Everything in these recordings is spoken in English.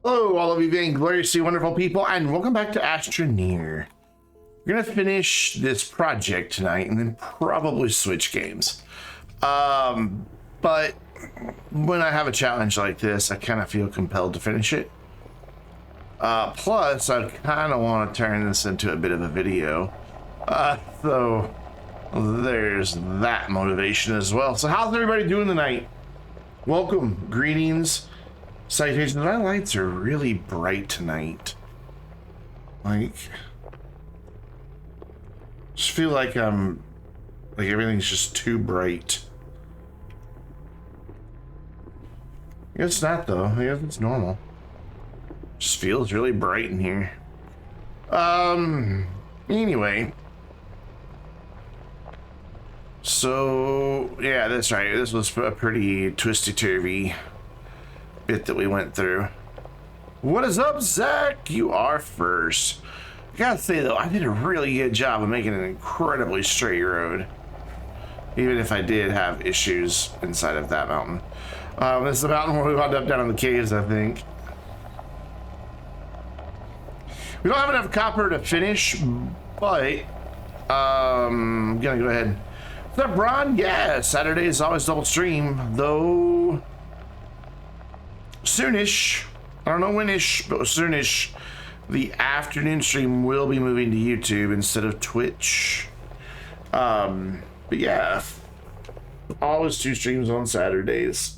Hello, all of you vaingloriously wonderful people, and welcome back to Astroneer. We're gonna finish this project tonight and then probably switch games. But when I have a challenge like this, I kind of feel compelled to finish it. Plus, I kind of want to turn this into a bit of a video. So there's that motivation as well. So how's everybody doing tonight? Welcome, greetings. Citations. My lights are really bright tonight. Like, just feel like everything's just too bright. I guess not though. I guess it's normal. Just feels really bright in here. Anyway. So yeah, that's right. This was a pretty twisty-turvy bit that we went through. What is up, Zach? You are first. I gotta say though, I did a really good job of making an incredibly straight road, even if I did have issues inside of that mountain. This is the mountain where we wound up down in the caves, I think. We don't have enough copper to finish, but I'm gonna go ahead. What's up, Ron? Yeah, Saturday is always double stream, though soonish. I don't know when-ish, but soonish. The afternoon stream will be moving to YouTube instead of Twitch. But yeah, always 2 streams on Saturdays.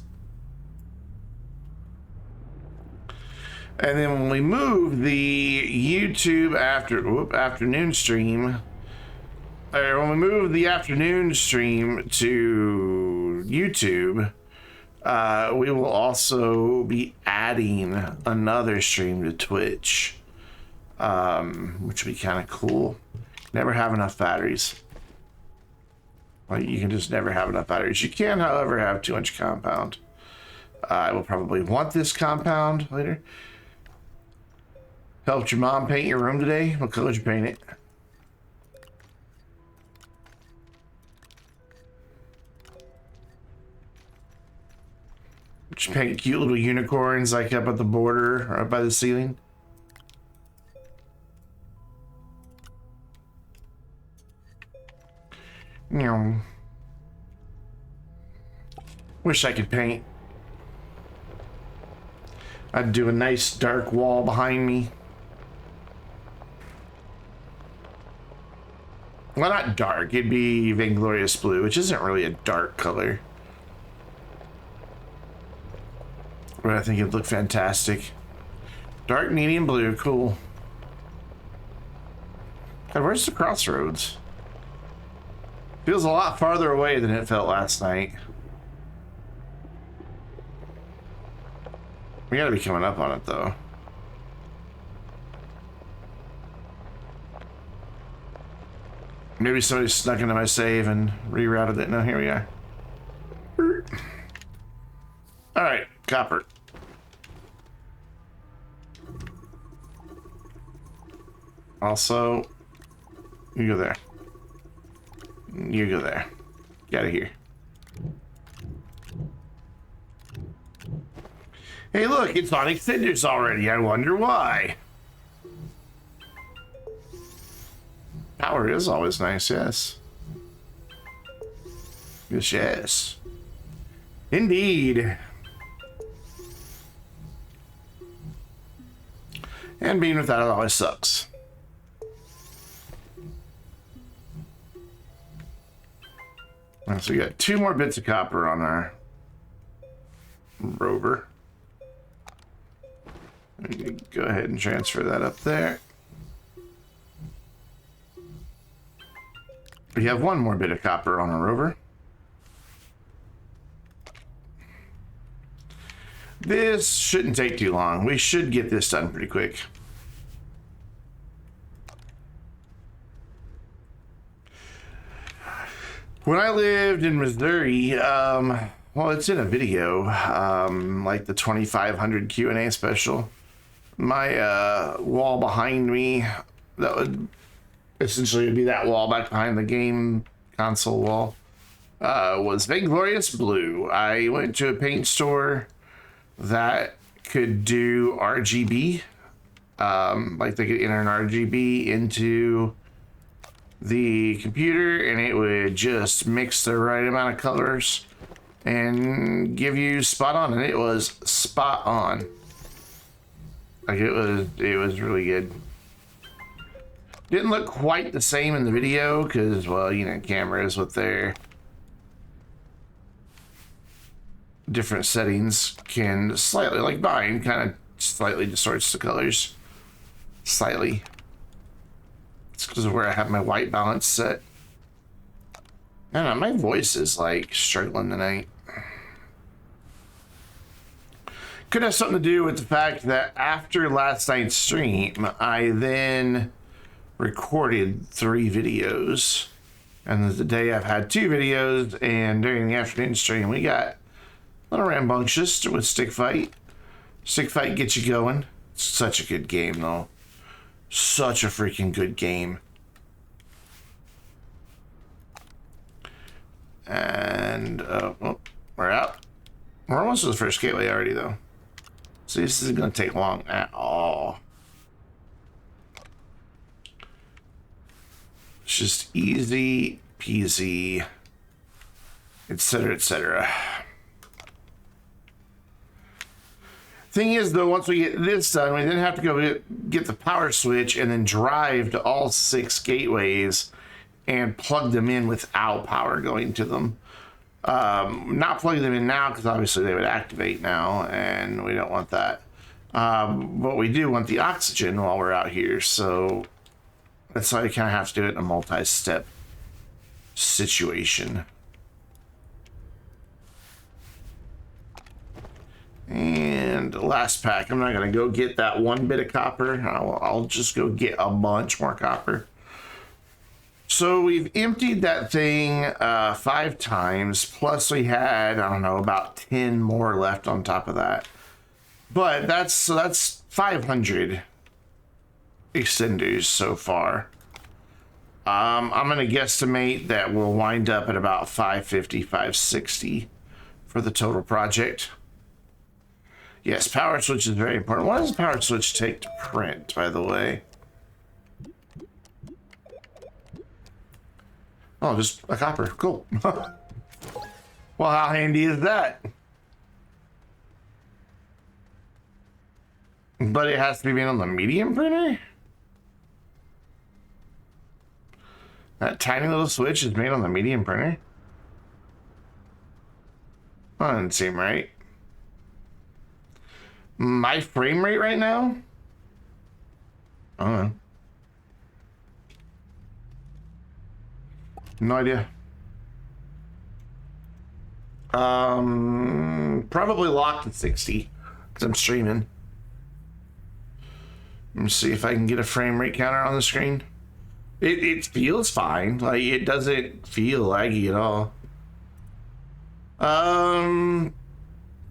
And then when we move the YouTube afternoon stream, or when we move the afternoon stream to YouTube, we will also be adding another stream to Twitch, which would be kind of cool. Never have enough batteries. Like, you can just never have enough batteries. You can, however, have too much compound. I will probably want this compound later. Helped your mom paint your room today? What color did you paint it? Did you paint cute little unicorns like up at the border or up by the ceiling? No. Wish I could paint. I'd do a nice dark wall behind me. Well, not dark. It'd be Vainglorious Blue, which isn't really a dark color. But I think it'd look fantastic. Dark medium blue, cool. God, where's the crossroads? Feels a lot farther away than it felt last night. We gotta be coming up on it though. Maybe somebody snuck into my save and rerouted it. No, here we are. Alright, copper. Also, you go there. You go there. Get out of here. Hey, look, it's on extenders already. I wonder why. Power is always nice, yes. Yes, yes. Indeed. And being without it always sucks. So we got 2 more bits of copper on our rover. Go ahead and transfer that up there. We have 1 more bit of copper on our rover. This shouldn't take too long. We should get this done pretty quick. When I lived in Missouri, well, it's in a video, like the 2500 Q&A special. My wall behind me, that would essentially be that wall back behind the game console wall, was Vainglorious Blue. I went to a paint store that could do RGB. Like they could enter an RGB into the computer and it would just mix the right amount of colors and give you spot on, and it was spot on. Like it was really good. Didn't look quite the same in the video because, well, you know, cameras with their different settings can slightly, like mine, kind of slightly distorts the colors. Slightly. It's because of where I have my white balance set. I don't know, my voice is like struggling tonight. Could have something to do with the fact that after last night's stream, I then recorded 3 videos. And today I've had 2 videos, and during the afternoon stream, we got a little rambunctious with Stick Fight. Stick Fight gets you going. It's such a good game, though. Such a freaking good game. And, oh, we're out. We're almost to the first gateway already, though. So this isn't going to take long at all. It's just easy peasy, etc., etc. Thing is, though, once we get this done, we then have to go get the power switch and then drive to all 6 gateways and plug them in without power going to them. Not plugging them in now because obviously they would activate now, and we don't want that. But we do want the oxygen while we're out here, so that's why you kind of have to do it in a multi-step situation. And last pack, I'm not going to go get that 1 bit of copper. I'll just go get a bunch more copper. So we've emptied that thing 5 times, plus we had, I don't know, about 10 more left on top of that. But that's 500 extenders so far. I'm going to guesstimate that we'll wind up at about 550, 560 for the total project. Yes, power switch is very important. What does a power switch take to print, by the way? Oh, just a copper. Cool. Well, how handy is that? But it has to be made on the medium printer? That tiny little switch is made on the medium printer? That doesn't seem right. My frame rate right now? I don't know. No idea. Probably locked at 60 because I'm streaming. Let me see if I can get a frame rate counter on the screen. It feels fine. Like, it doesn't feel laggy at all.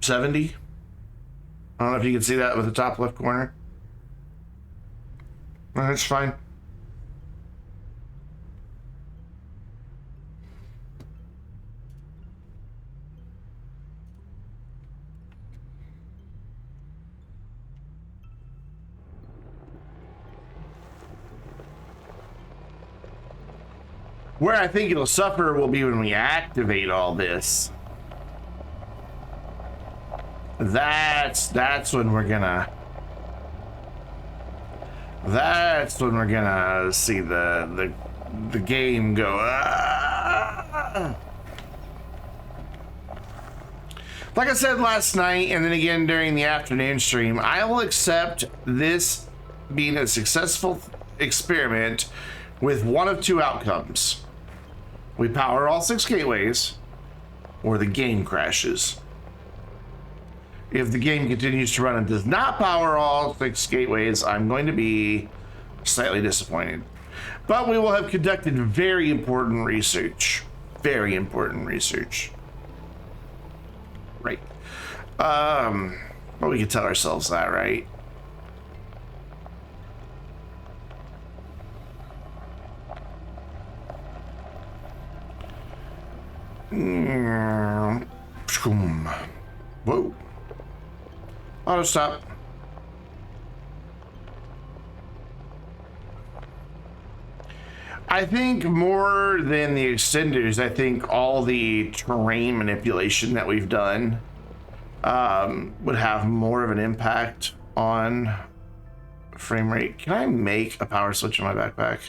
70. I don't know if you can see that with the top left corner. That's fine. Where I think it'll suffer will be when we activate all this. That's when we're gonna see the game go. Like I said last night, and then again during the afternoon stream, I will accept this being a successful experiment with one of 2 outcomes. We power all 6 gateways, or the game crashes. If the game continues to run and does not power all 6 gateways, I'm going to be slightly disappointed. But we will have conducted very important research. Very important research. Right. Well, we can tell ourselves that, right? Whoa. Auto stop. I think more than the extenders, I think all the terrain manipulation that we've done would have more of an impact on frame rate. Can I make a power switch in my backpack?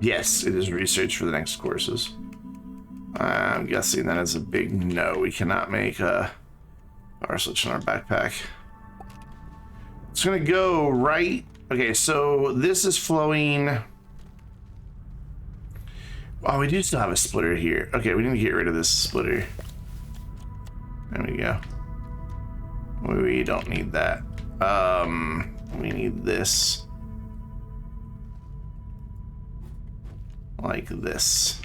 Yes, it is research for the next courses. I'm guessing that is a big no. We cannot make a power switch in our backpack. It's gonna go right. Okay, so this is flowing. Oh, we do still have a splitter here. Okay, we need to get rid of this splitter. There we go. We don't need that. We need this. Like this.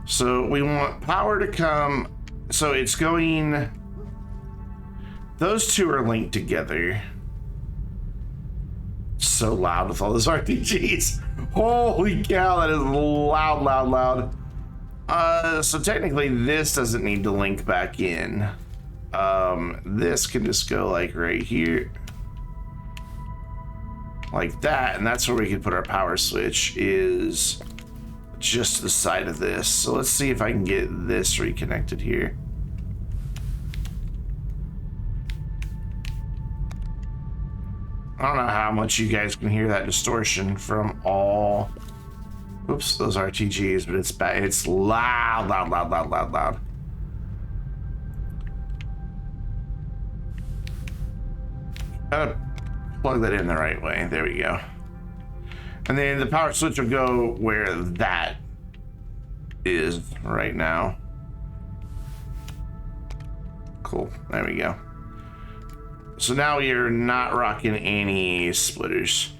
So we want power to come. So it's going. Those two are linked together. So loud with all those RTGs. Holy cow, that is loud, loud, loud. So technically this doesn't need to link back in. This can just go like right here. Like that, and that's where we can put our power switch, is just to the side of this. So let's see if I can get this reconnected here. I don't know how much you guys can hear that distortion from all, oops, those RTGs, but it's bad. It's loud, loud, loud, loud, loud, loud. Gotta plug that in the right way. There we go. And then the power switch will go where that is right now. Cool. There we go. So now you're not rocking any splitters.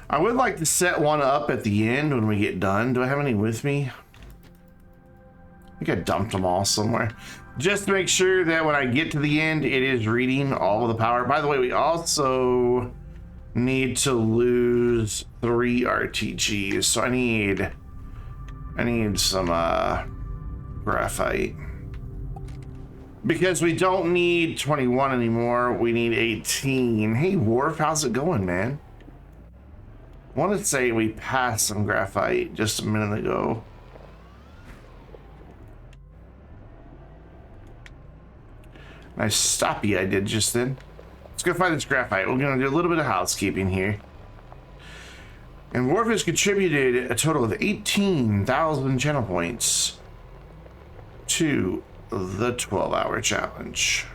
I would like to set one up at the end when we get done. Do I have any with me? I think I dumped them all somewhere. Just to make sure that when I get to the end, it is reading all of the power. By the way, we also need to lose 3 RTGs. So I need some graphite. Because we don't need 21 anymore, we need 18. Hey, Worf, how's it going, man? I want to say we passed some graphite just a minute ago. Nice stoppy I did just then. Let's go find this graphite. We're going to do a little bit of housekeeping here. And Worf has contributed a total of 18,000 channel points to the 12-hour challenge.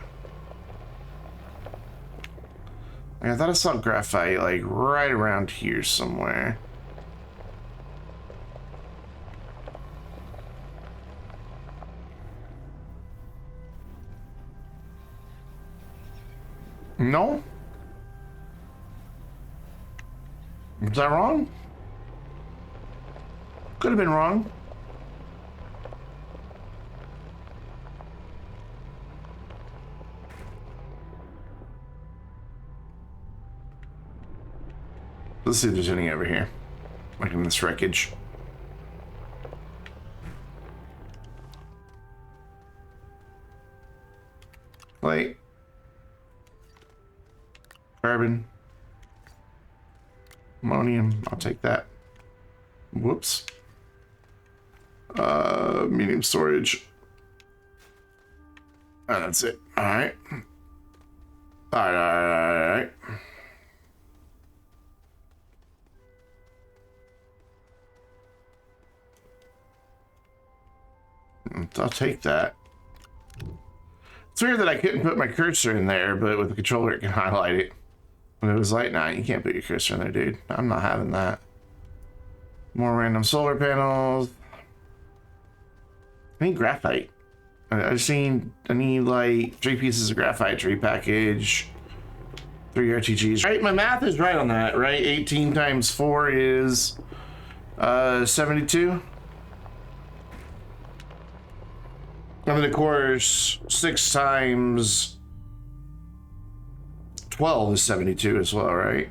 I thought I saw graphite like right around here somewhere. No? Is that wrong? Could have been wrong. Let's see if there's any over here, like in this wreckage. Like carbon, ammonium. I'll take that. Whoops. Medium storage. Oh, that's it. All right. All right. I'll take that. It's weird that I couldn't put my cursor in there, but with the controller it can highlight it. When it was light night, you can't put your cursor in there, dude. I'm not having that. More random solar panels. I need graphite. I need like 3 pieces of graphite, 3 package, 3 RTGs. Right, my math is right on that, right? 18 times 4 is 72. And then of course 6 times 12 is 72 as well, right?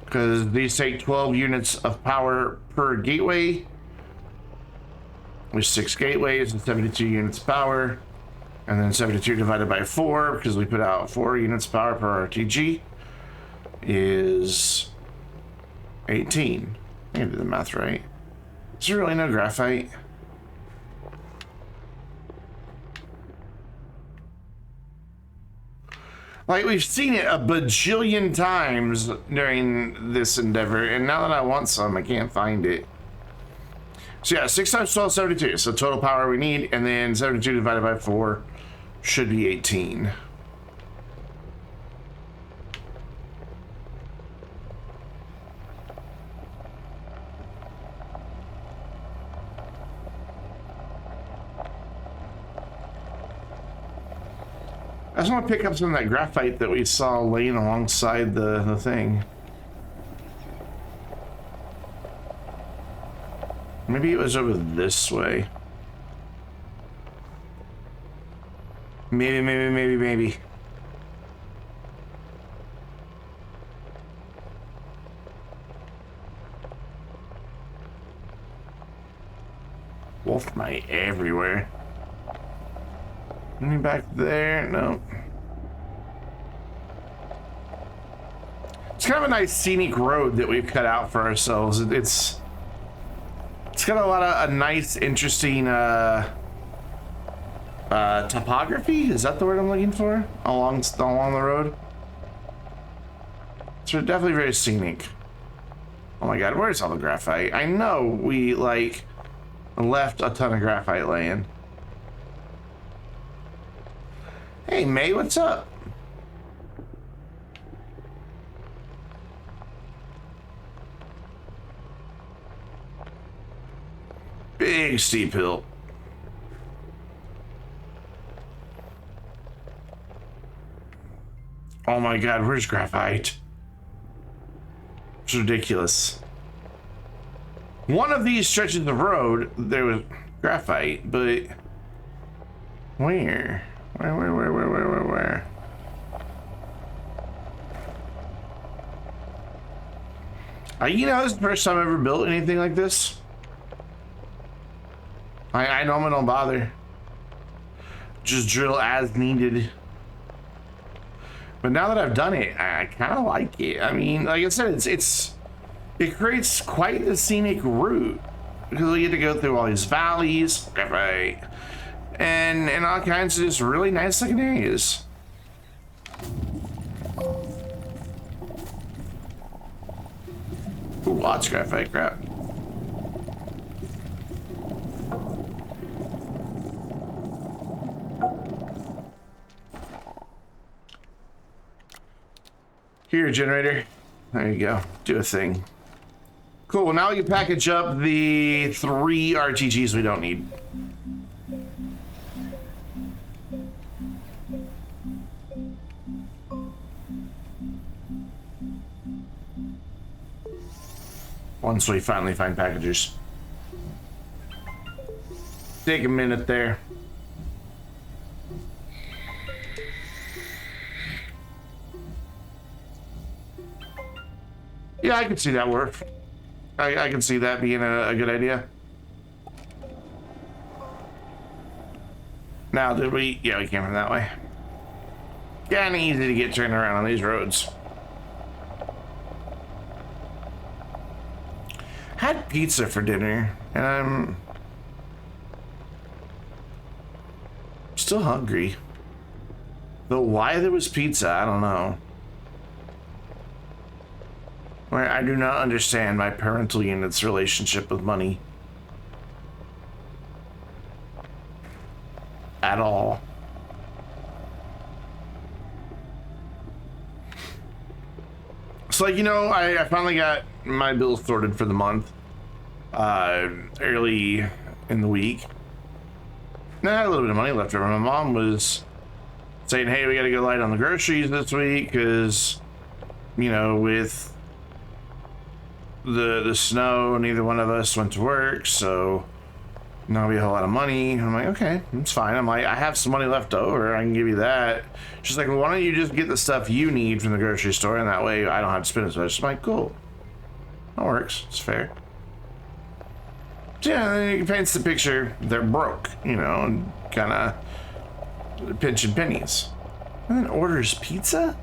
because these take 12 units of power per gateway. With 6 gateways and 72 units of power. And then 72 divided by 4, because we put out 4 units of power per RTG, is 18. I can do the math right. Is there really no graphite? Like, we've seen it a bajillion times during this endeavor, and now that I want some, I can't find it. So yeah, 6 times 12, 72. So total power we need, and then 72 divided by 4 should be 18. I just want to pick up some of that graphite that we saw laying alongside the thing. Maybe it was over this way. Maybe. Wolf mite everywhere. Any back there? No. It's kind of a nice scenic road that we've cut out for ourselves. It's got a lot of nice, interesting topography. Is that the word I'm looking for? Along the road. So definitely very scenic. Oh my god, where's all the graphite? I know we like left a ton of graphite laying. Hey May, what's up? Big steep hill. Oh my god, where's graphite? It's ridiculous. One of these stretches of road, there was graphite, but where? Where? You know, this is the first time I've ever built anything like this. I normally don't bother. Just drill as needed. But now that I've done it, I kind of like it. I mean, like I said, it creates quite the scenic route because we get to go through all these valleys, right, and all kinds of just really nice looking areas. Ooh, lots of graphite crap. Here, generator. There you go. Do a thing. Cool. Well, now we can package up the 3 RTGs we don't need. Once we finally find packagers. Take a minute there. Yeah, I can see that work. I can see that being a good idea. Now, did we? Yeah, we came from that way. Kinda easy to get turned around on these roads. Had pizza for dinner, and I'm still hungry. Though why there was pizza, I don't know. Where I do not understand my parental unit's relationship with money. At all. So, like, you know, I finally got my bills sorted for the month. Early in the week. And I had a little bit of money left over. My mom was saying, hey, we gotta go light on the groceries this week, because, you know, with the snow, neither one of us went to work, so Not be a whole lot of money. I'm like, okay, it's fine. I'm like, I have some money left over. I can give you that. She's like, well, why don't you just get the stuff you need from the grocery store, and that way I don't have to spend as much. I'm like, cool. That works. It's fair. So yeah, then it paints the picture. They're broke, you know, and kind of pinching pennies. And then orders pizza?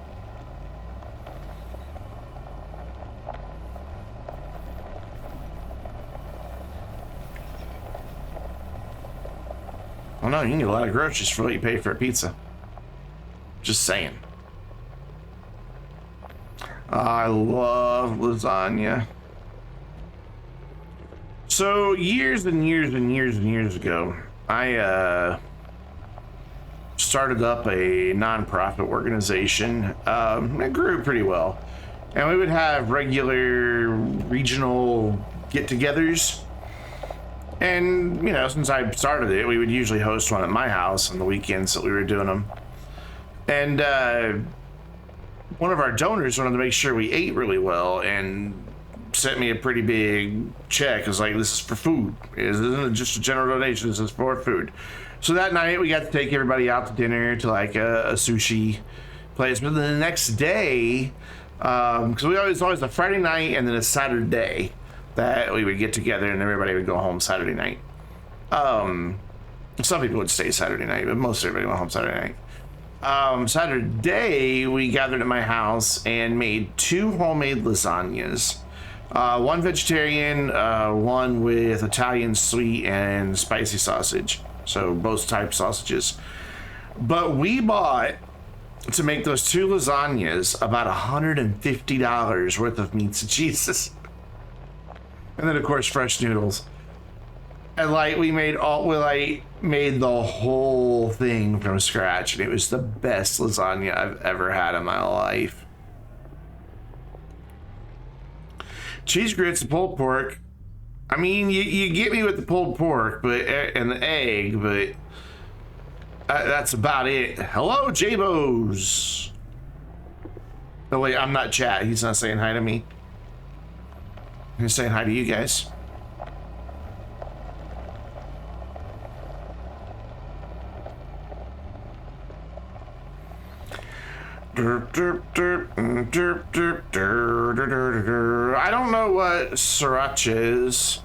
Oh no, you need a lot of groceries for what you pay for a pizza. Just saying. I love lasagna. So years and years and years and years ago, I started up a nonprofit organization. It grew pretty well. And we would have regular regional get-togethers. And, you know, since I started it, we would usually host one at my house on the weekends that we were doing them. And one of our donors wanted to make sure we ate really well and sent me a pretty big check. It was like, this is for food. This isn't just a general donation. This is for food. So that night we got to take everybody out to dinner to like a sushi place. But then the next day, because we always a Friday night and then a Saturday that we would get together and everybody would go home Saturday night. Some people would stay Saturday night, but most everybody went home Saturday night. Saturday, we gathered at my house and made 2 homemade lasagnas. One vegetarian, one with Italian sweet and spicy sausage. So both type sausages. But we bought, to make those 2 lasagnas, about $150 worth of meats and cheeses. And then of course fresh noodles. And like we made the whole thing from scratch, and it was the best lasagna I've ever had in my life. Cheese grits and pulled pork. I mean, you get me with the pulled pork, but and the egg, but that's about it. Hello, Jabos. Oh wait, I'm not chat. He's not saying hi to me. He's saying hi to you guys. I don't know what sriracha is.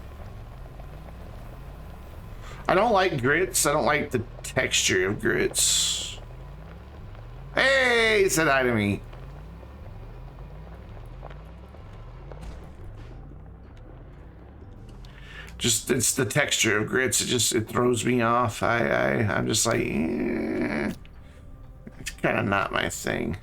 I don't like grits. I don't like the texture of grits. Hey, he said hi to me. Just, it's the texture of grits. It throws me off. I'm just like, it's kind of not my thing.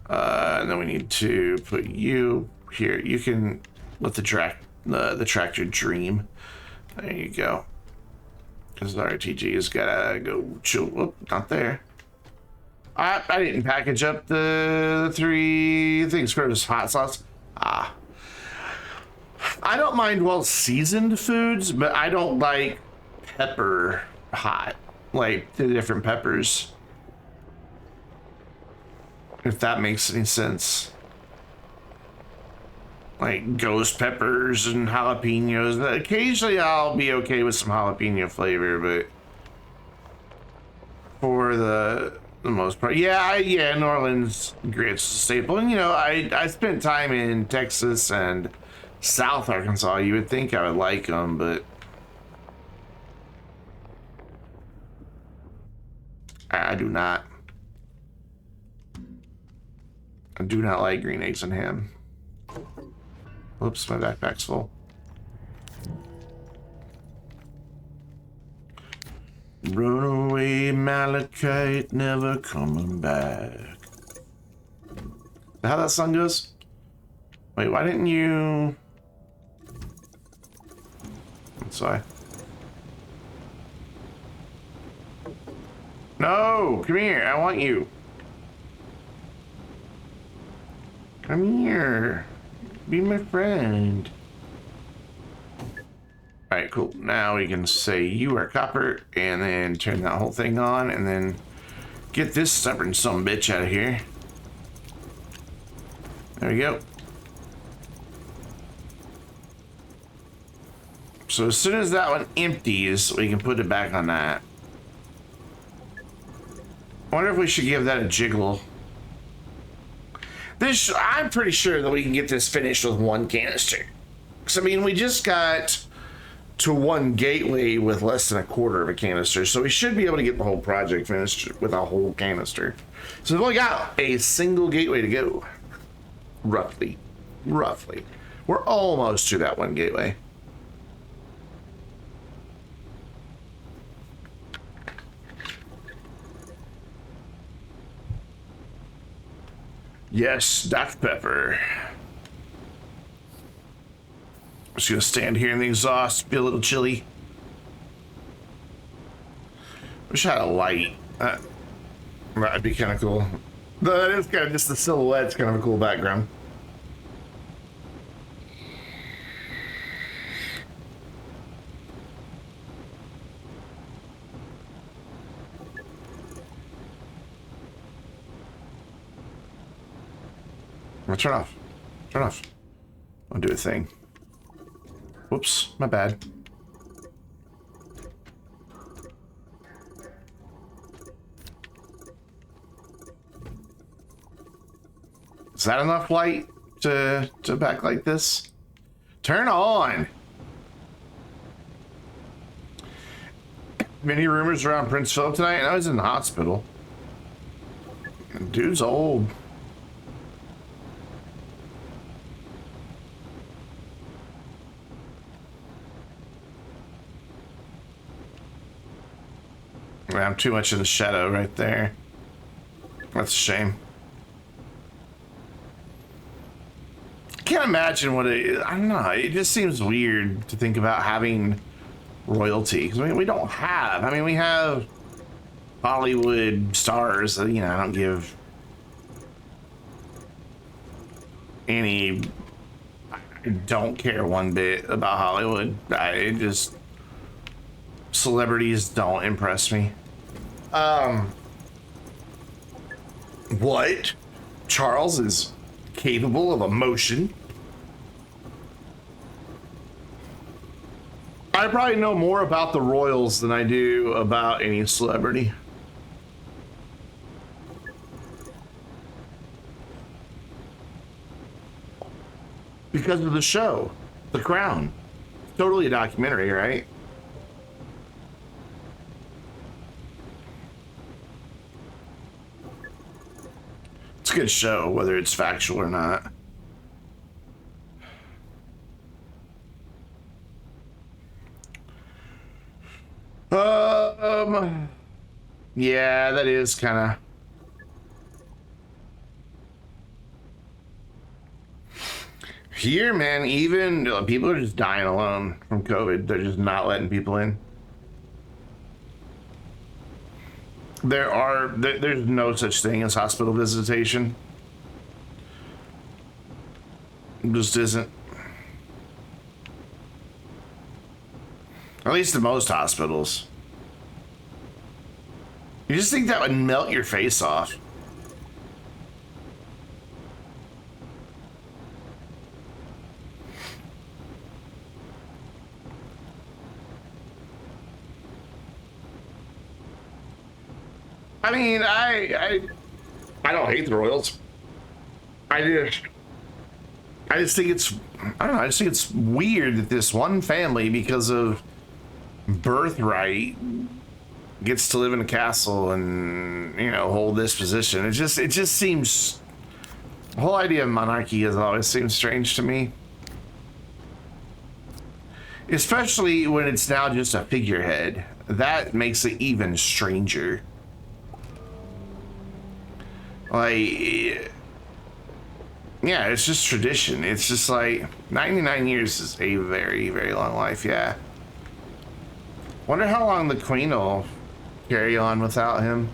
And then we need to put you here. You can let the tractor dream. There you go. Because the RTG has gotta go chill. Whoop, not there. I didn't package up the 3 things for this hot sauce. I don't mind well-seasoned foods, but I don't like pepper hot, like the different peppers. If that makes any sense. Like ghost peppers and jalapenos. Occasionally I'll be okay with some jalapeno flavor, but for the most part, yeah, New Orleans grits staple. And you know, I spent time in Texas and South Arkansas. You would think I would like them, but I do not. I do not like green eggs and ham. Whoops, my backpack's full. Run away, Malachite, never coming back. How that song goes? Wait, why didn't you? That's why. No, come here. I want you. Come here. Be my friend. Alright, cool. Now we can say you are copper and then turn that whole thing on and then get this stubborn son of a bitch out of here. There we go. So as soon as that one empties, we can put it back on that. I wonder if we should give that a jiggle. I'm pretty sure that we can get this finished with one canister. Because, I mean, we just got to one gateway with less than a quarter of a canister, so we should be able to get the whole project finished with a whole canister. So we've only got a single gateway to go. Roughly. We're almost to that one gateway. Yes, Dr. Pepper. I'm just gonna stand here in the exhaust, be a little chilly. Wish I had a light. That'd be kind of cool. That is kind of just the silhouette's kind of a cool background. Turn off. Turn off. I'll do a thing. Whoops, my bad. Is that enough light to backlight this? Turn on. Many rumors around Prince Philip tonight, and I was in the hospital. Dude's old. I'm too much in the shadow right there. That's a shame. Can't imagine what it. I don't know. It just seems weird to think about having royalty. Because I mean, we don't have. I mean, we have Hollywood stars that, you know, I don't give any. I don't care one bit about Hollywood. I just. Celebrities don't impress me. What? Charles is capable of emotion. I probably know more about the royals than I do about any celebrity. Because of the show, The Crown. Totally a documentary, right? It's a good show, whether it's factual or not. Yeah, that is kind of. Here, man, even people are just dying alone from COVID. They're just not letting people in. There's no such thing as hospital visitation. It just isn't. At least in most hospitals. You just think that would melt your face off. I mean, I don't hate the Royals. I just think it's, I don't know, I just think it's weird that this one family, because of birthright, gets to live in a castle and, you know, hold this position. It just seems, the whole idea of monarchy has always seemed strange to me. Especially when it's now just a figurehead. That makes it even stranger. Like, yeah, it's just tradition. It's just like 99 years is a very, very long life. Yeah. Wonder how long the Queen will carry on without him.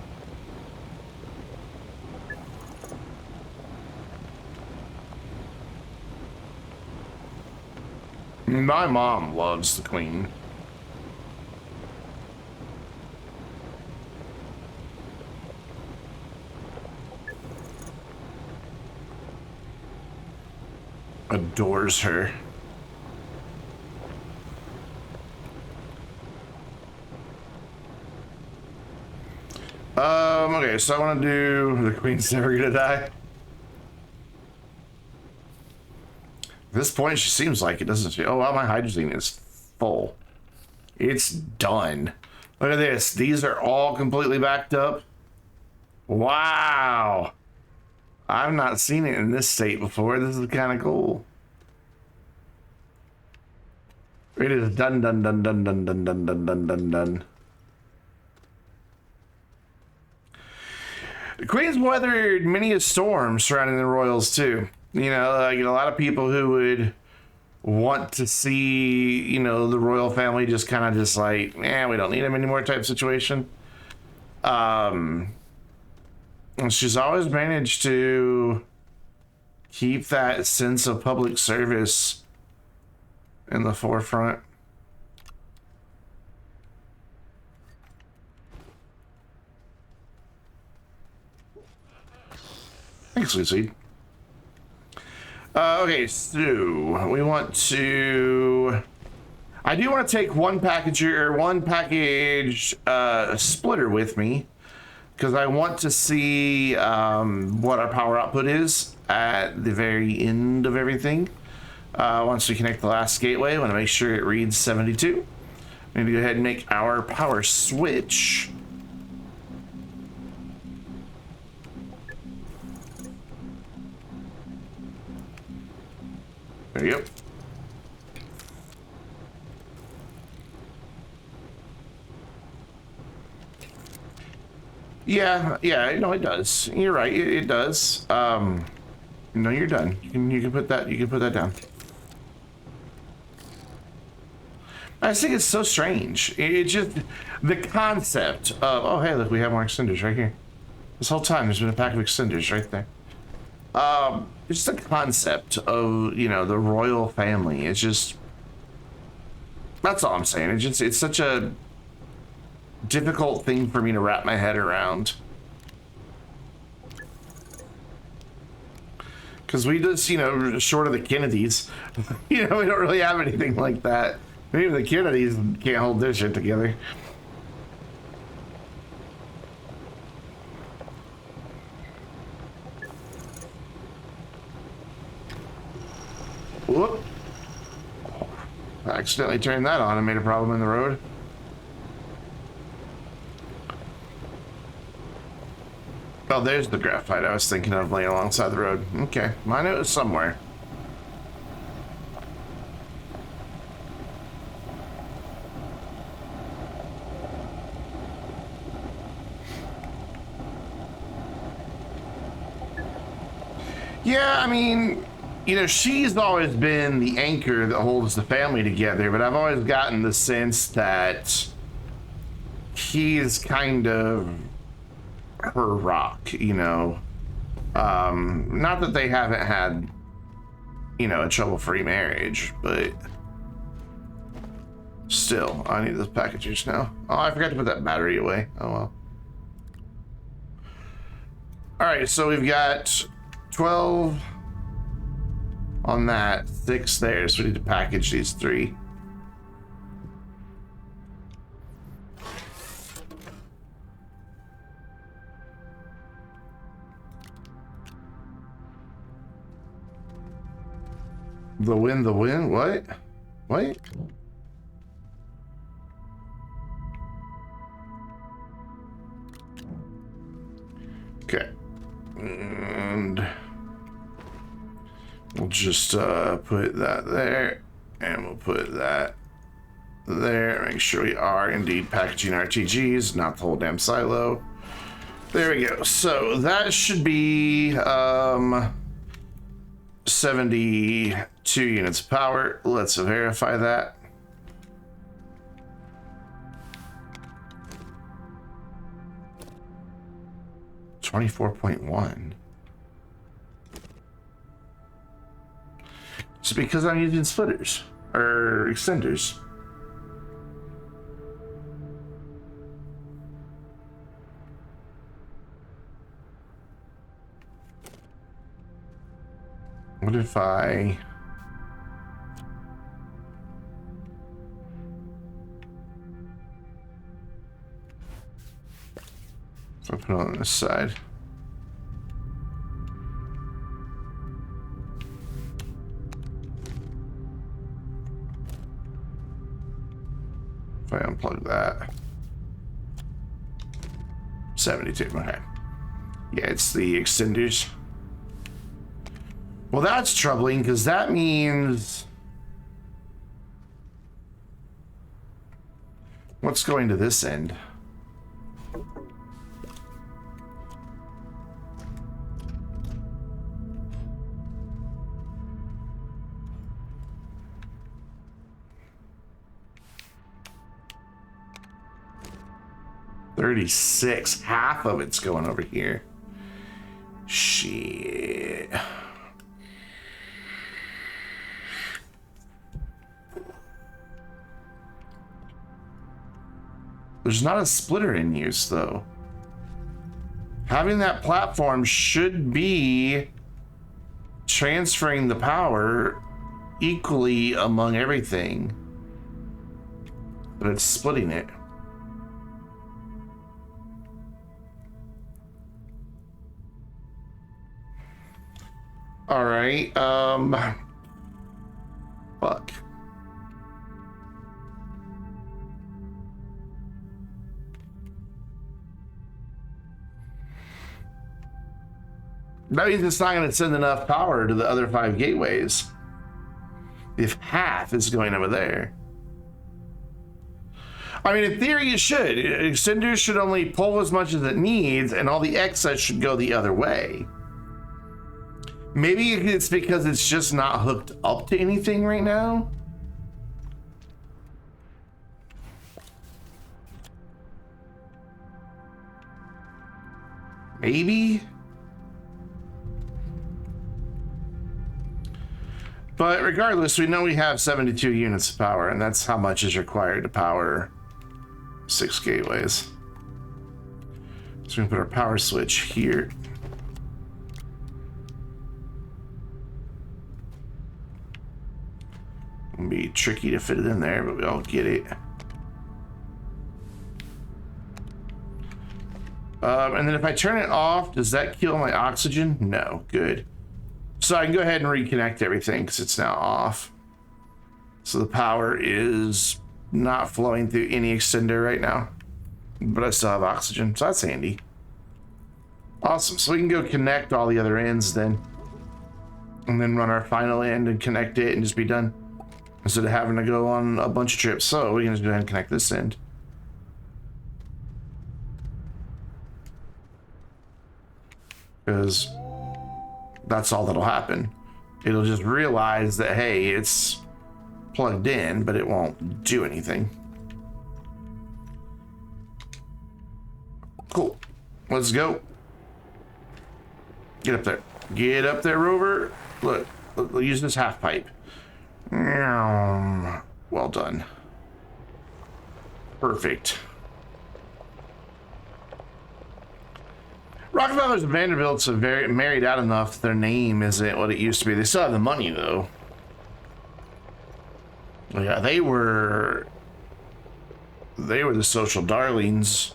My mom loves the Queen. Adores her. Okay, so I want to do the Queen's never gonna die. At this point, she seems like it, doesn't she? Oh, wow, my hydrogen is full. It's done. Look at this. These are all completely backed up. Wow. I've not seen it in this state before. This is kind of cool. It is done, done, done, done, done, done, done, done, done, done, done. The Queen's weathered many a storm surrounding the royals too. You know, like a lot of people who would want to see, you know, the royal family just kind of just like, we don't need them anymore type situation. And she's always managed to keep that sense of public service in the forefront. Thanks, Lucy. Okay, so we want to. I do want to take one package splitter with me because I want to see what our power output is at the very end of everything. Once we connect the last gateway, I want to make sure it reads 72. We need to go ahead and make our power switch. There you go. Yeah, no, it does. You're right, it does. No, you're done. You can put that down. I just think it's so strange. It just the concept of, oh hey, look, we have more extenders right here. This whole time there's been a pack of extenders right there. Just the concept of, you know, the royal family. It's just, that's all I'm saying. It's such a difficult thing for me to wrap my head around. Because we just, you know, short of the Kennedys, you know, we don't really have anything like that. Even the Kennedys can't hold their shit together. Whoop. I accidentally turned that on and made a problem in the road. Oh, there's the graphite I was thinking of laying alongside the road. Okay, mine it was somewhere. Yeah, I mean, you know, she's always been the anchor that holds the family together, but I've always gotten the sense that he's kind of her rock, you know. Not that they haven't had, you know, a trouble-free marriage, but still, I need those packages now. Oh, I forgot to put that battery away. Oh well. All right, so we've got 12 on that, 6 there, so we need to package these 3. The win, what? Wait. Okay. And we'll just put that there, and we'll put that there. Make sure we are indeed packaging RTGs, not the whole damn silo. There we go. So that should be 72 units of power. Let's verify that. $24.1. It's because I'm using splitters or extenders. What if I... So I'll put it on this side. If I unplug that. 72, okay. Yeah, it's the extenders. Well, that's troubling because that means... What's going to this end? $36. Half of it's going over here. Shit. There's not a splitter in use, though. Having that platform should be transferring the power equally among everything. But it's splitting it. All right, fuck. That means it's not going to send enough power to the other 5 gateways. If half is going over there. I mean, in theory, it should. Extenders should only pull as much as it needs, and all the excess should go the other way. Maybe it's because it's just not hooked up to anything right now. Maybe. But regardless, we know we have 72 units of power, and that's how much is required to power 6 gateways. So we can put our power switch here. It'll be tricky to fit it in there, but we'll get it. And then if I turn it off, does that kill my oxygen? No, good. So I can go ahead and reconnect everything because it's now off. So the power is not flowing through any extender right now, but I still have oxygen, so that's handy. Awesome, so we can go connect all the other ends then, and then run our final end and connect it and just be done. Instead of having to go on a bunch of trips. So we can just go ahead and connect this end. Because that's all that'll happen. It'll just realize that, hey, it's plugged in, but it won't do anything. Cool. Let's go. Get up there. Get up there, Rover. Look, we'll use this half pipe. Well done. Perfect. Rockefellers and Vanderbilts have married out enough. Their name isn't what it used to be. They still have the money, though. Yeah, they were the social darlings.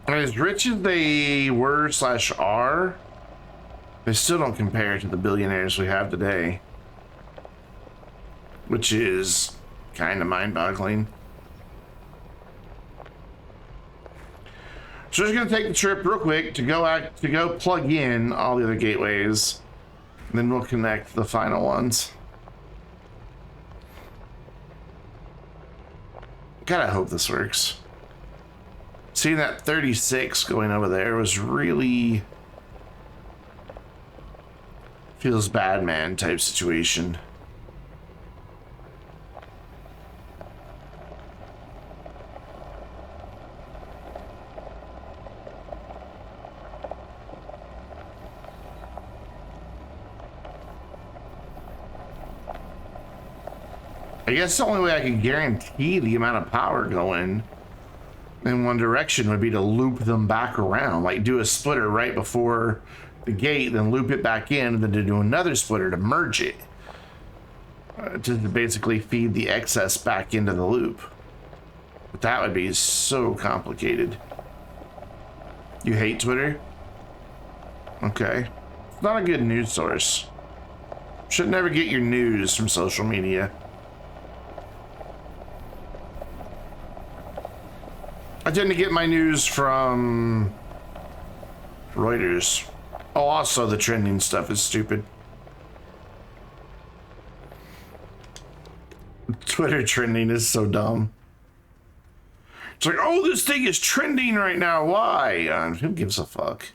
And as rich as they were / are, they still don't compare to the billionaires we have today, which is kind of mind-boggling. So we're just gonna take the trip real quick to go plug in all the other gateways, and then we'll connect the final ones. God, I hope this works. Seeing that 36 going over there was really feels bad man type situation. I guess the only way I can guarantee the amount of power going in one direction would be to loop them back around, like do a splitter right before the gate, then loop it back in, and then to do another splitter to merge it, to basically feed the excess back into the loop. But that would be so complicated. You hate Twitter? Okay. It's not a good news source. Should never get your news from social media. I tend to get my news from Reuters. Oh, also the trending stuff is stupid. Twitter trending is so dumb. It's like, oh, this thing is trending right now. Why? Who gives a fuck?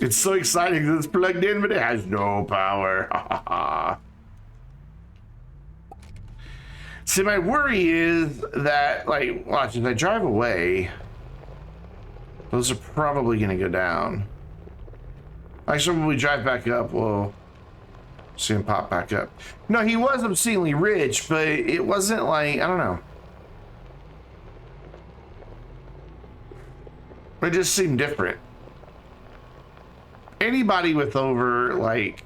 It's so exciting that it's plugged in, but it has no power. See, my worry is that, like, watch, as I drive away, those are probably going to go down. Actually, when we drive back up, we'll see him pop back up. No, he was obscenely rich, but it wasn't like, I don't know. It just seemed different. Anybody with over, like,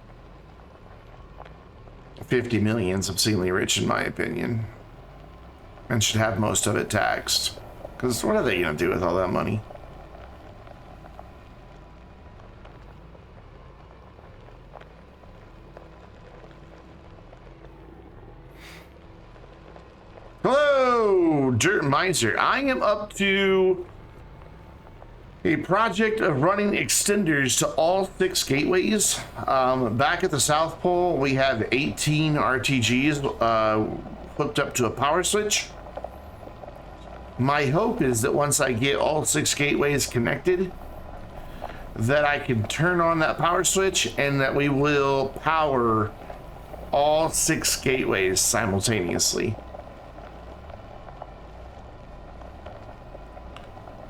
50 million is obscenely rich, in my opinion. And should have most of it taxed. Because what are they going to do with all that money? Hello, Dirt Miser. I am up to a project of running extenders to all 6 gateways. Back at the South Pole, we have 18 RTGs hooked up to a power switch. My hope is that once I get all 6 gateways connected, that I can turn on that power switch and that we will power all 6 gateways simultaneously.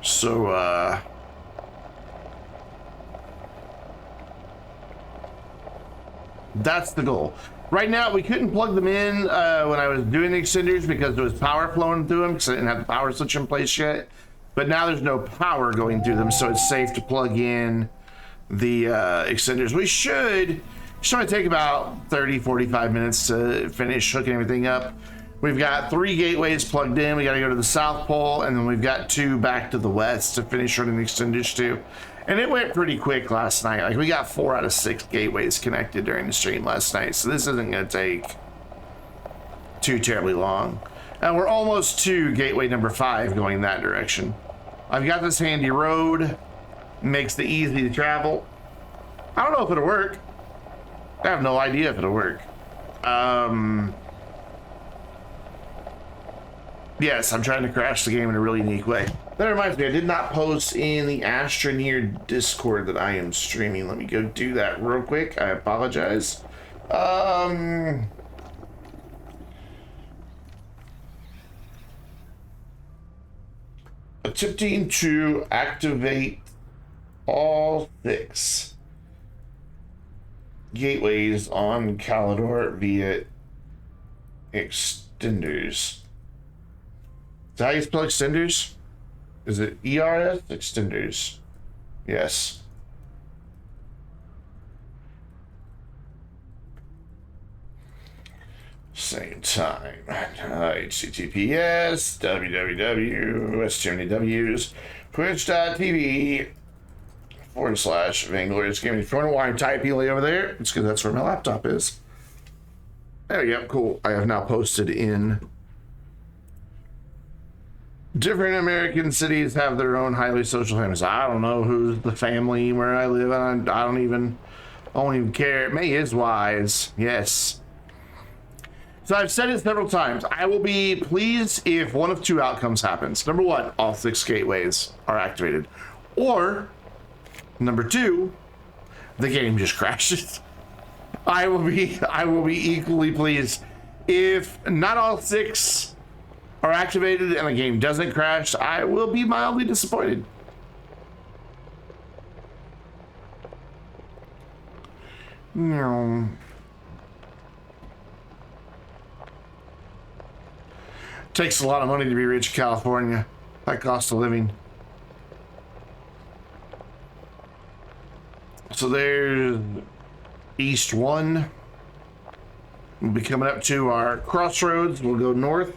So, that's the goal. Right now, we couldn't plug them in when I was doing the extenders because there was power flowing through them because I didn't have the power switch in place yet. But now there's no power going through them, so it's safe to plug in the extenders. We should only take about 30-45 minutes to finish hooking everything up. We've got 3 gateways plugged in. We got to go to the South Pole, and then we've got 2 back to the west to finish running the extenders too. And it went pretty quick last night. Like, we got 4 out of 6 gateways connected during the stream last night. So this isn't going to take too terribly long. And we're almost to gateway number 5 going that direction. I've got this handy road. Makes it easy to travel. I don't know if it'll work. I have no idea if it'll work. Yes, I'm trying to crash the game in a really unique way. That reminds me, I did not post in the Astroneer Discord that I am streaming. Let me go do that real quick. I apologize. Attempting to activate all 6 gateways on Calidor via extenders. Is that how you spell extenders? Is it ERS? Extenders. Yes. Same time. HTTPS www. Twitch.tv/Vainglorious Gaming. If you wonder why I'm typing over there, it's because that's where my laptop is. There we go. Cool. I have now posted in. Different American cities have their own highly social families. I don't know who's the family where I live, and I won't even care. May is wise. Yes. So I've said it several times. I will be pleased if one of 2 outcomes happens. Number 1, all 6 gateways are activated. Or, number 2, the game just crashes. I will be equally pleased if not all 6 are activated and the game doesn't crash. I will be mildly disappointed. No. Takes a lot of money to be rich in California. That cost of living. So there's East 1. We'll be coming up to our crossroads. We'll go north.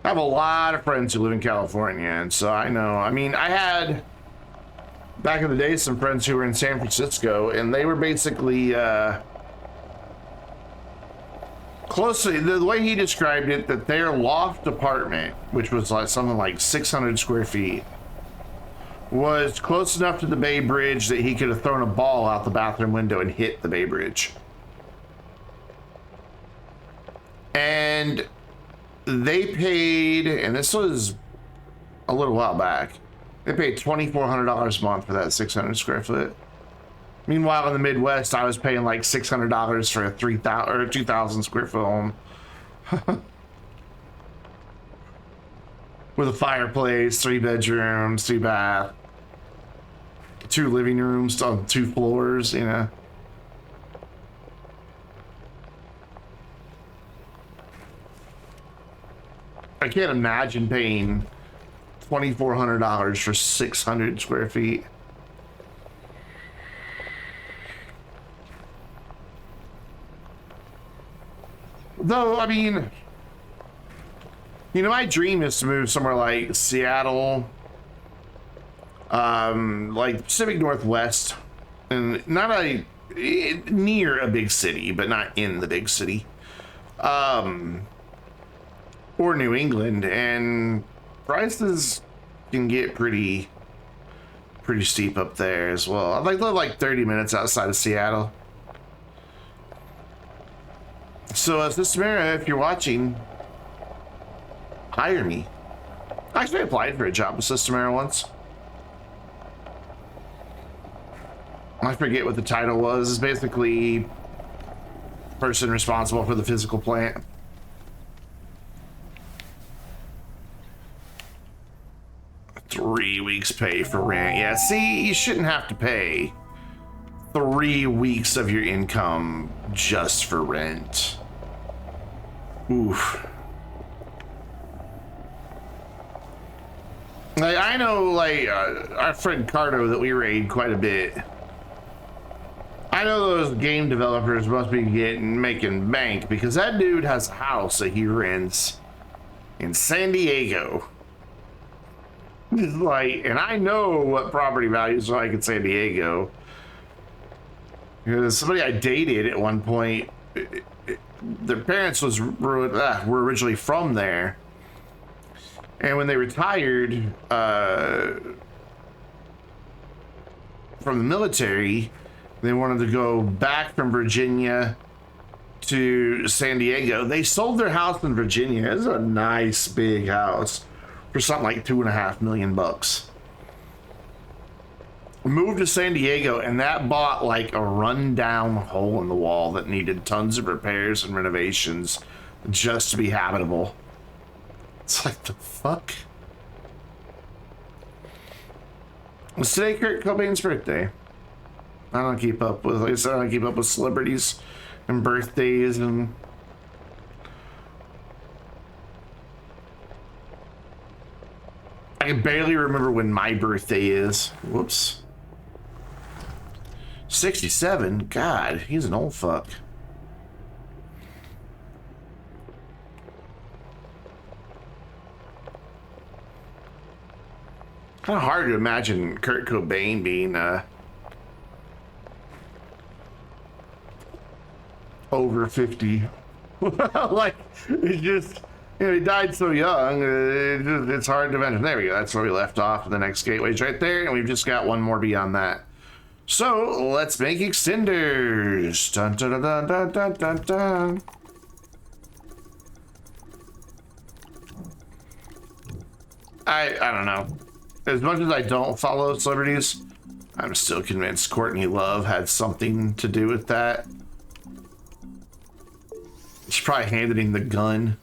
I have a lot of friends who live in California, and so I know. I mean, I had back in the day some friends who were in San Francisco, and they were basically closely the way he described it, that their loft apartment, which was like something like 600 square feet, was close enough to the Bay Bridge that he could have thrown a ball out the bathroom window and hit the Bay Bridge. And they paid, and this was a little while back, they paid $2,400 a month for that 600 square foot. Meanwhile, in the Midwest, I was paying like $600 for a 3,000 or 2,000 square foot home. With a fireplace, 3 bedrooms, 2 bath, 2 living rooms on 2 floors, you know. I can't imagine paying $2,400 for 600 square feet. Though, I mean, you know, my dream is to move somewhere like Seattle, like Pacific Northwest, and not near a big city, but not in the big city, or New England, and prices can get pretty steep up there as well. I'd like to live like 30 minutes outside of Seattle. So, Systemera, if you're watching, hire me. I actually applied for a job with Systemera once. I forget what the title was. It's basically person responsible for the physical plant. Three weeks pay for rent. Yeah, see, you shouldn't have to pay 3 weeks of your income just for rent. Oof. Like, I know, like, our friend Cardo that we raid quite a bit. I know those game developers must be making bank, because that dude has a house that he rents in San Diego. It's like, and I know what property values are like in San Diego. Because somebody I dated at one point, their parents were originally from there. And when they retired from the military, they wanted to go back from Virginia to San Diego. They sold their house in Virginia. It's a nice big house for something like $2.5 million. Moved to San Diego, and that bought like a rundown hole in the wall that needed tons of repairs and renovations just to be habitable. It's like, the fuck? Was today Kurt Cobain's birthday? I don't keep up with, like I said, I don't keep up with celebrities and birthdays, and I can barely remember when my birthday is. Whoops. 67? God, he's an old fuck. Kind of hard to imagine Kurt Cobain being over 50. Like, it's just, you know, he died so young. It's hard to imagine. There we go. That's where we left off. The next gateway's right there, and we've just got one more beyond that. So let's make extenders. Dun, dun, dun, dun, dun, dun, dun. I don't know. As much as I don't follow celebrities, I'm still convinced Courtney Love had something to do with that. She probably handed him the gun.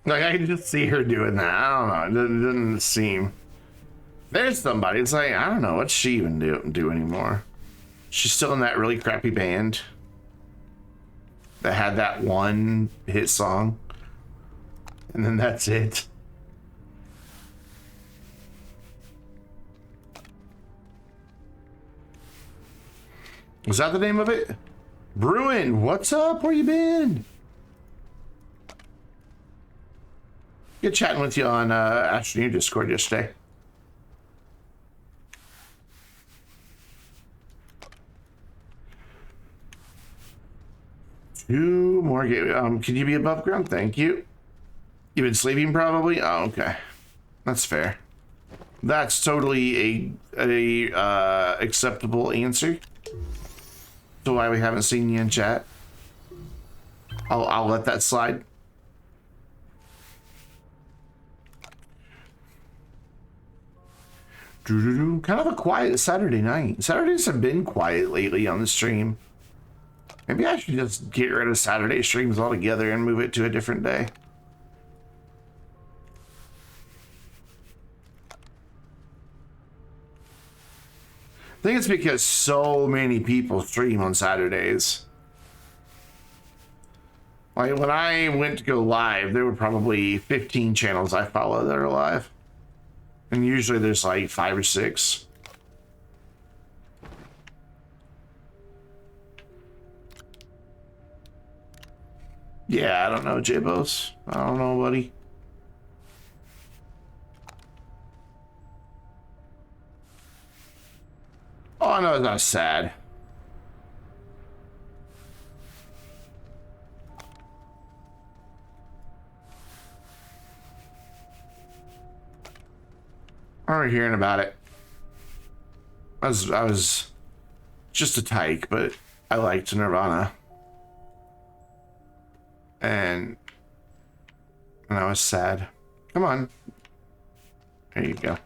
Like, I can just see her doing that. I don't know. It doesn't seem. There's somebody. It's like, I don't know. What's she even do anymore? She's still in that really crappy band that had that one hit song. And then that's it. Was that the name of it? Bruin, what's up? Where you been? Good chatting with you on Astroneer Discord yesterday. Two more game. Can you be above ground? Thank you. You've been sleeping probably? Oh, okay. That's fair. That's totally a acceptable answer. So why we haven't seen you in chat. I'll let that slide. Kind of a quiet Saturday night. Saturdays have been quiet lately on the stream. Maybe I should just get rid of Saturday streams altogether and move it to a different day. I think it's because so many people stream on Saturdays. Like when I went to go live, there were probably 15 channels I follow that are live. And usually there's like 5 or 6. Yeah, I don't know, Jibos. I don't know, buddy. Oh, I know it's not sad. I remember hearing about it. I was just a tyke, but I liked Nirvana. And I was sad. Come on. There you go.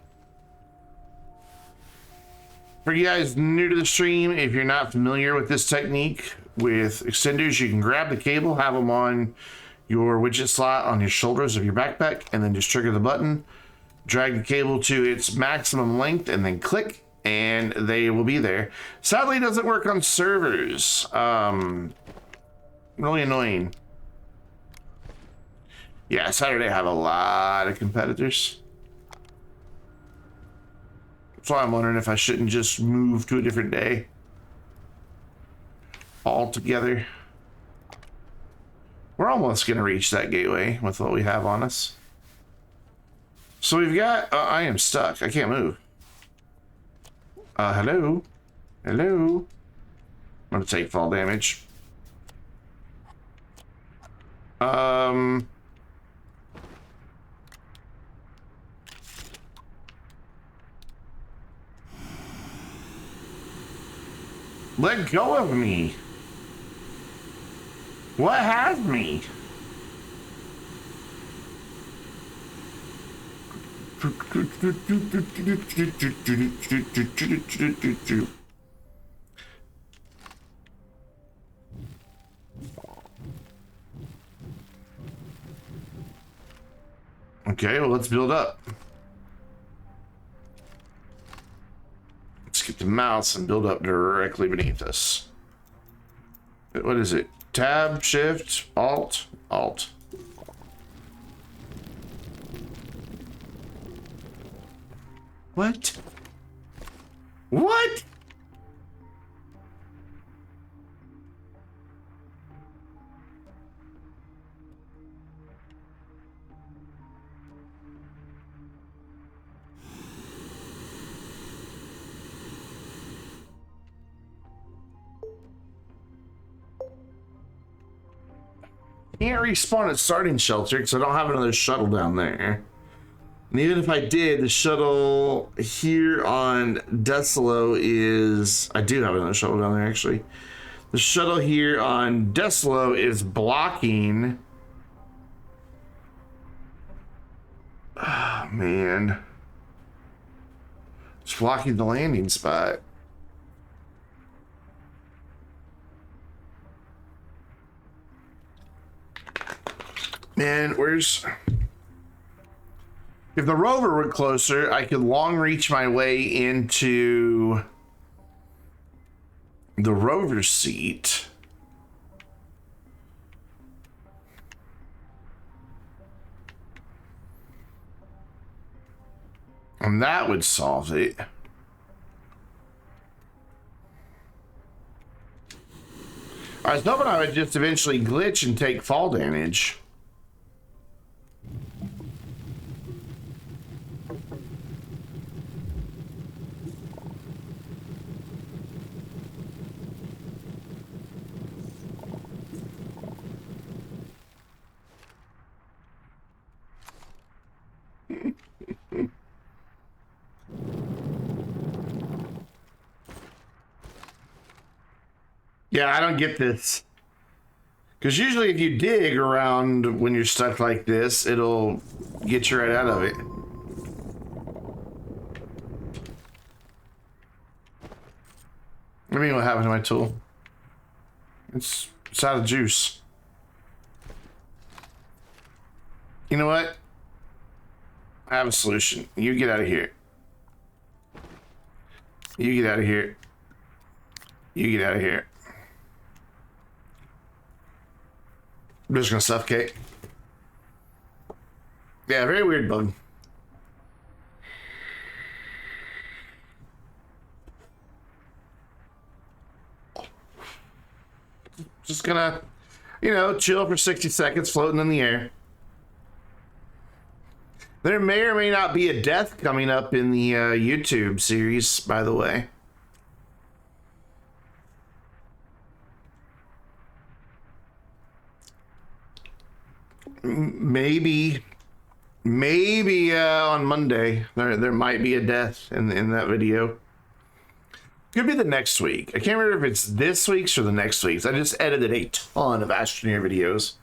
For you guys new to the stream, if you're not familiar with this technique with extenders, you can grab the cable, have them on your widget slot on your shoulders of your backpack, and then just trigger the button, drag the cable to its maximum length, and then click, and they will be there. Sadly, it doesn't work on servers. Really annoying. Yeah, Saturday I have a lot of competitors. So I'm wondering if I shouldn't just move to a different day altogether. We're almost going to reach that gateway with what we have on us. So we've got... I am stuck. I can't move. Hello? Hello? I'm going to take fall damage. Let go of me. What has me? Okay, well, let's build up. Let's get the mouse and build up directly beneath us. What is it? Tab, Shift, Alt, Alt. What? What? Can't respawn at starting shelter because I don't have another shuttle down there. And even if I did, the shuttle here on Desolo is... I do have another shuttle down there, actually. The shuttle here on Desolo is blocking... Oh, man. It's blocking the landing spot. Man, where's... If the rover were closer, I could long reach my way into the rover seat. And that would solve it. I was hoping I would just eventually glitch and take fall damage. Yeah, I don't get this. Because usually if you dig around when you're stuck like this, it'll get you right out of it. What do you mean what happened to my tool? It's out of juice. You know what? I have a solution. You get out of here. You get out of here. You get out of here. I'm just gonna suffocate. Yeah, very weird bug. Just gonna, you know, chill for 60 seconds floating in the air. There may or may not be a death coming up in the YouTube series, by the way. Maybe on Monday there might be a death in that video. Could be the next week. I can't remember if it's this week's or the next week's. I just edited a ton of Astroneer videos,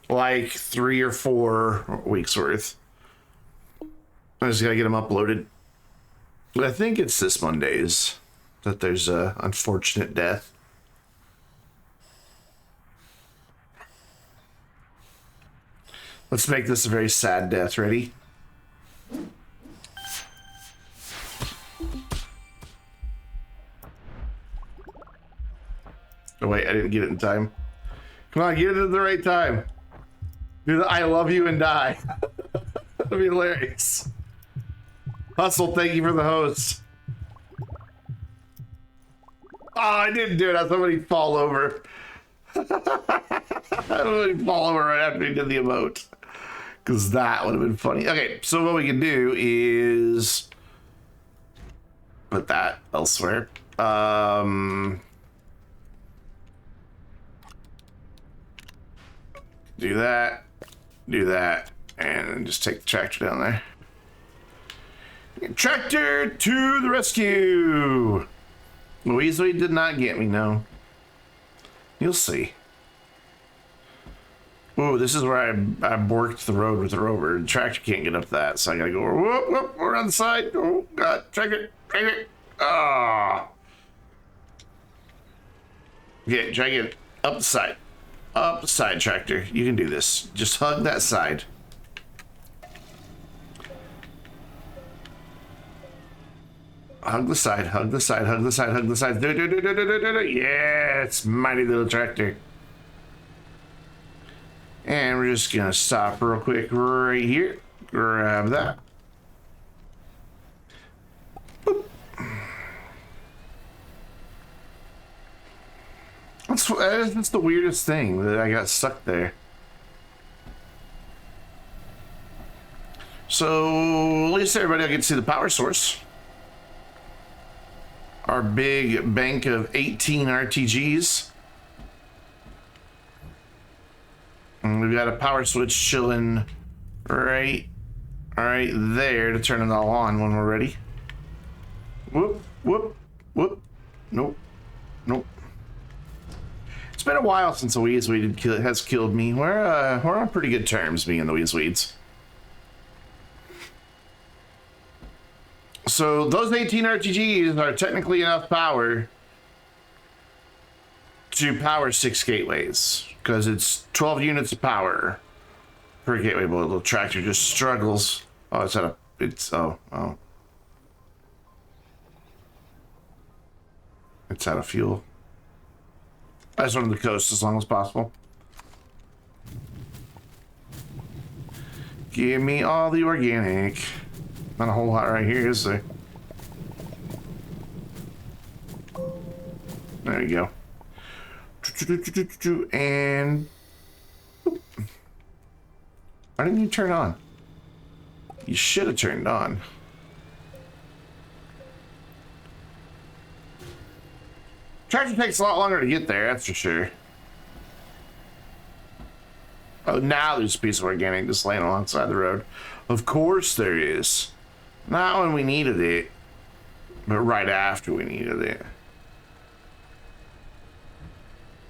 like 3 or 4 weeks worth. I just gotta get them uploaded. I think it's this Monday's that there's a unfortunate death. Let's make this a very sad death. Ready? Oh wait, I didn't get it in time. Come on, get it at the right time. Do the I love you and die. That'd be hilarious. Hustle, thank you for the host. Oh, I didn't do it. I thought somebody fall over. Somebody fall over right after he did the emote. Because that would have been funny. Okay, so what we can do is put that elsewhere. Do that, and just take the tractor down there. Tractor to the rescue! Weasley did not get me, no. You'll see. Ooh, this is where I borked the road with the rover. The tractor can't get up that, so I gotta go whoop, whoop, around the side. Oh, God, tractor. Ah. Yeah, drag it up the side. Up the side, tractor. You can do this. Just hug that side. Hug the side, hug the side, hug the side, hug the side. Yeah, it's mighty little tractor. And we're just gonna stop real quick right here. Grab that. Boop. That's the weirdest thing that I got stuck there. So at least everybody will get to see the power source. Our big bank of 18 RTGs. And we've got a power switch chilling right there to turn it all on when we're ready. Whoop, whoop, whoop. Nope, nope. It's been a while since the Weezweed has killed me. We're on pretty good terms, me and the Weezweeds. So those 18 RTGs are technically enough power to power 6 gateways, because it's 12 units of power forget, wait, well, the little tractor just struggles. Oh, it's at a, it's, oh. It's out of fuel. I just wanted the coast as long as possible. Give me all the organic. Not a whole lot right here, is there? There you go. And why didn't you turn on? You should have turned on. Tractor takes a lot longer to get there, that's for sure. Oh, now there's a piece of organic just laying alongside the road. Of course there is. Not when we needed it, but right after we needed it.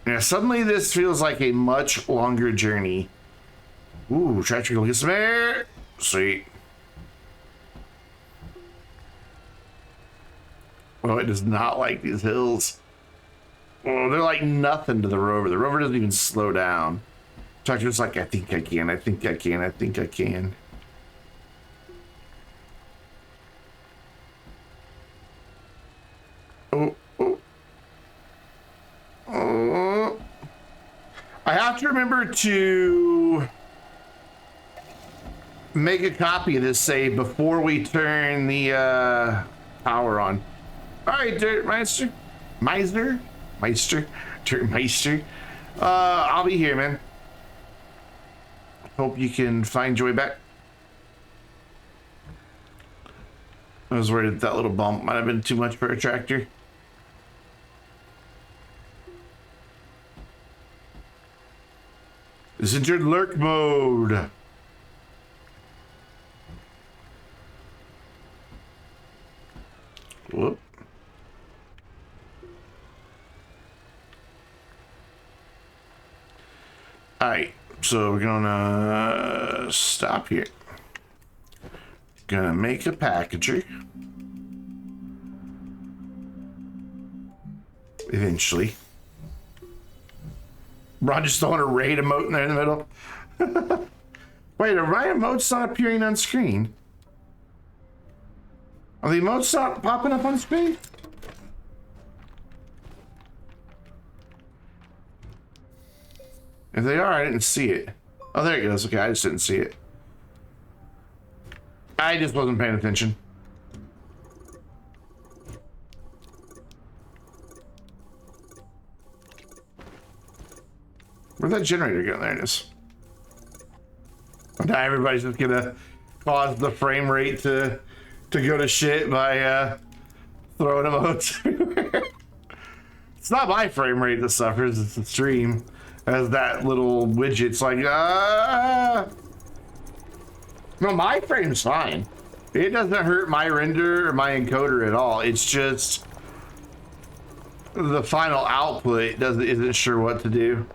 Yeah, suddenly this feels like a much longer journey. Ooh, tractor will get some air. Sweet. Oh, it does not like these hills. Oh, they're like nothing to the rover. The rover doesn't even slow down. Tractor's like, I think I can, I think I can, I think I can. Oh, oh. Oh. I have to remember to make a copy of this save before we turn the power on. All right, Dirt Meister. Dirt Meister. I'll be here, man. Hope you can find your way back. I was worried that little bump might have been too much for a tractor. This entered lurk mode. Whoop. All right, so we're gonna stop here. Gonna make a packager. Eventually. Ron just throwing a raid emote in there in the middle. Wait, are my emotes not appearing on screen? Are the emotes not popping up on screen? If they are, I didn't see it. Oh, there it goes. Okay, I just didn't see it. I just wasn't paying attention. Where'd that generator go? There it is. Now everybody's just gonna cause the frame rate to go to shit by throwing emotes everywhere. It's not my frame rate that suffers, it's the stream. As that little widget's like, No, my frame's fine. It doesn't hurt my render or my encoder at all. It's just the final output isn't sure what to do.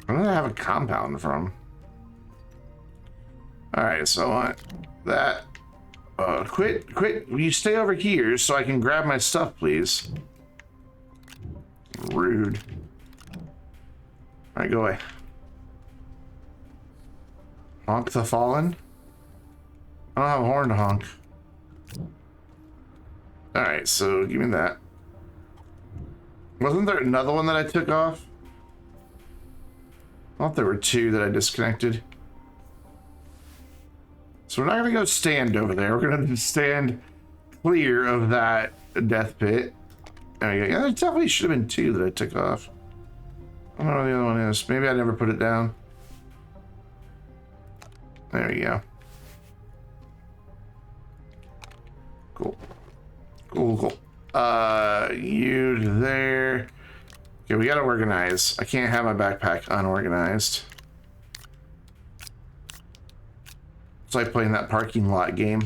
Where do I have a compound from? Alright, so I want that. Quit. Will you stay over here so I can grab my stuff, please? Rude. Alright, go away. Honk the Fallen? I don't have a horn to honk. Alright, so give me that. Wasn't there another one that I took off? I thought there were two that I disconnected. So we're not gonna go stand over there. We're gonna stand clear of that death pit. There you go. Yeah, there definitely should have been two that I took off. I don't know where the other one is. Maybe I never put it down. There you go. Cool. Cool. You there. Okay, we gotta organize. I can't have my backpack unorganized. It's like playing that parking lot game.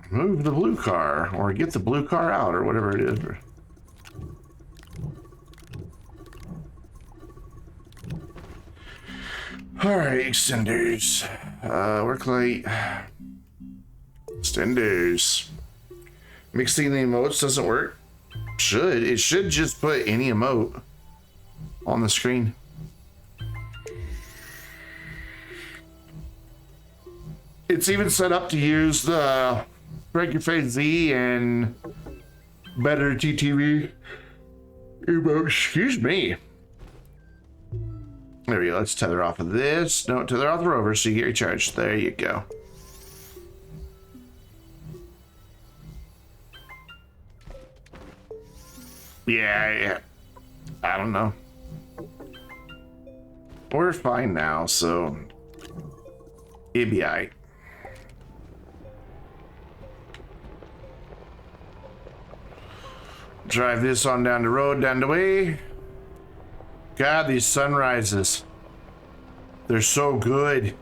Move the blue car, or get the blue car out, or whatever it is. All right, extenders. Work light. Extenders. Mixing the emotes doesn't work. It should just put any emote on the screen. It's even set up to use the Break Your Face Z and Better TTV emote. Excuse me. There we go. Let's tether off of this. No, tether off the rover so you get recharged. There you go. Yeah. I don't know. We're fine now, so it'd be alright. Drive this on down the road, down the way. God, these sunrises. They're so good.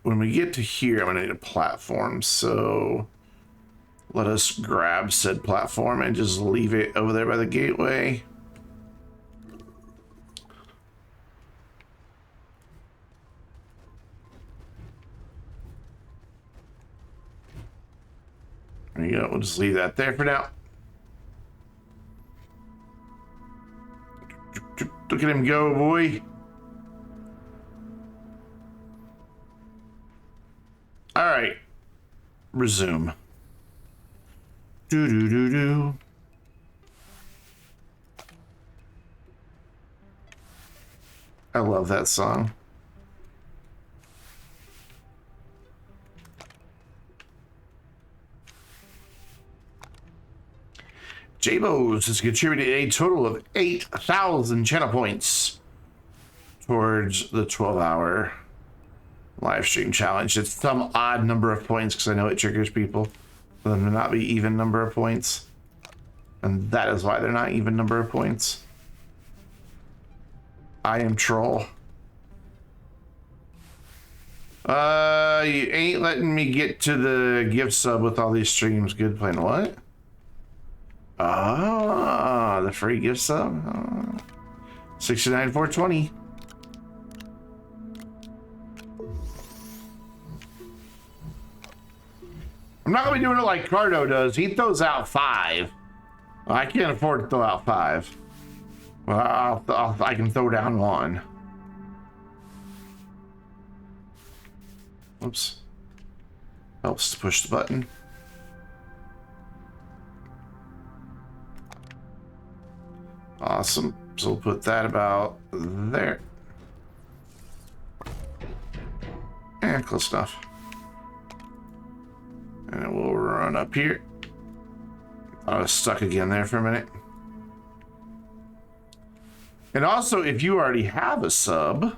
When we get to here, I'm gonna need a platform, so let us grab said platform and just leave it over there by the gateway. There you go, we'll just leave that there for now. Look at him go, boy. All right, resume. Do do do do. I love that song. J-Bos has contributed a total of 8,000 channel points towards the 12-hour live stream challenge. It's some odd number of points because I know it triggers people for them to not be even number of points. And that is why they're not even number of points. I am troll. You ain't letting me get to the gift sub with all these streams. Good plan. What? Ah, the free gift sub. 69,420. I'm not gonna be doing it like Cardo does. He throws out 5. Well, I can't afford to throw out 5. Well, I can throw down 1. Oops. Helps to push the button. Awesome. So we'll put that about there. And close enough. And we'll run up here. I was stuck again there for a minute. And also, if you already have a sub,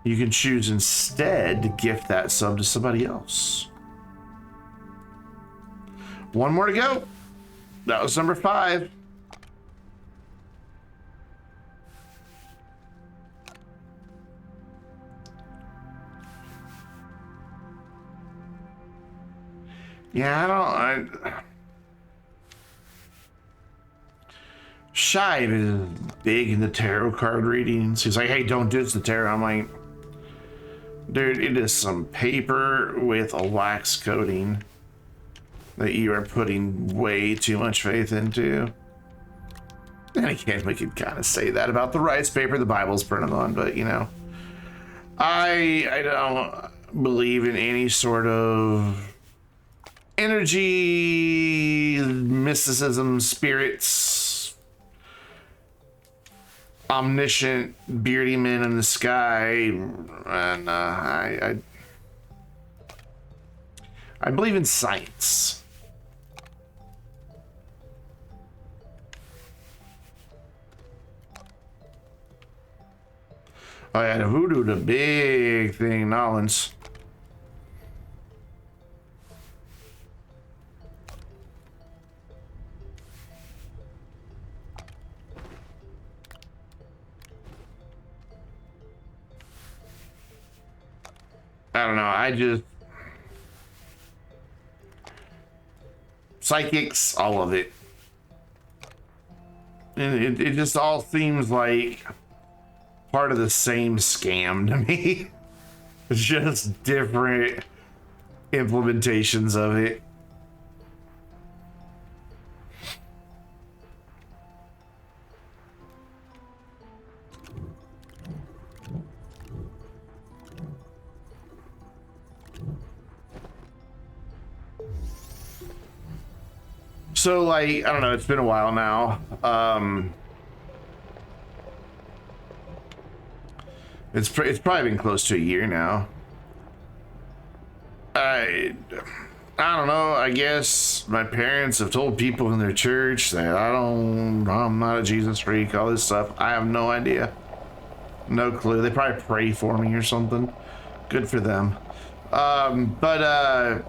you can choose instead to gift that sub to somebody else. One more to go. That was number 5. Yeah, Shive is big in the tarot card readings. He's like, hey, don't do the tarot. I'm like, dude, it is some paper with a wax coating that you are putting way too much faith into. And again, we could kind of say that about the rice paper the Bible's printed on, but you know, I don't believe in any sort of energy, mysticism, spirits, omniscient beardy men in the sky, and I believe in science. Oh yeah, the voodoo, the big thing, Nolans. don't know. I just psychics, all of it. And it just all seems like part of the same scam to me. It's just different implementations of it. So, like, I don't know, it's been a while now. It's probably been close to a year now. I don't know, I guess my parents have told people in their church that I'm not a Jesus freak, all this stuff. I have no idea. No clue. They probably pray for me or something. Good for them. I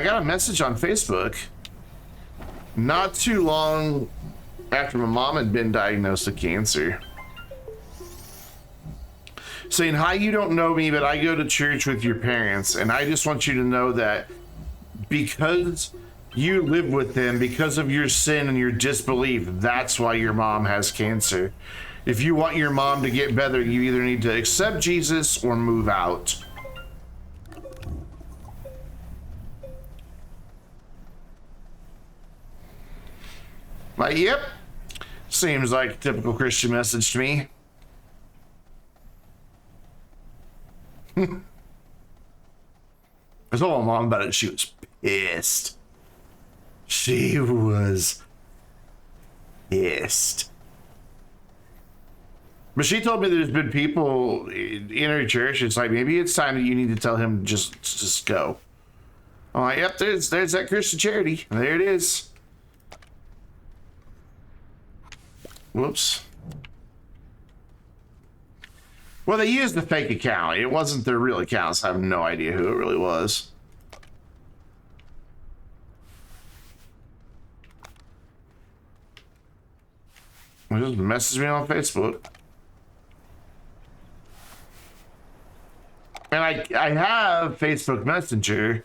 got a message on Facebook not too long after my mom had been diagnosed with cancer, saying, "Hi, you don't know me, but I go to church with your parents, and I just want you to know that because you live with them, because of your sin and your disbelief, that's why your mom has cancer. If you want your mom to get better, you either need to accept Jesus or move out." Like, yep. Seems like a typical Christian message to me. I told my mom about it. She was pissed. She was pissed. But she told me there's been people in her church. It's like, maybe it's time that you need to tell him just go. I'm like, yep, there's that Christian charity. There it is. Whoops. Well, they used the fake account. It wasn't their real account, so I have no idea who it really was. It just messaged me on Facebook. And I have Facebook Messenger.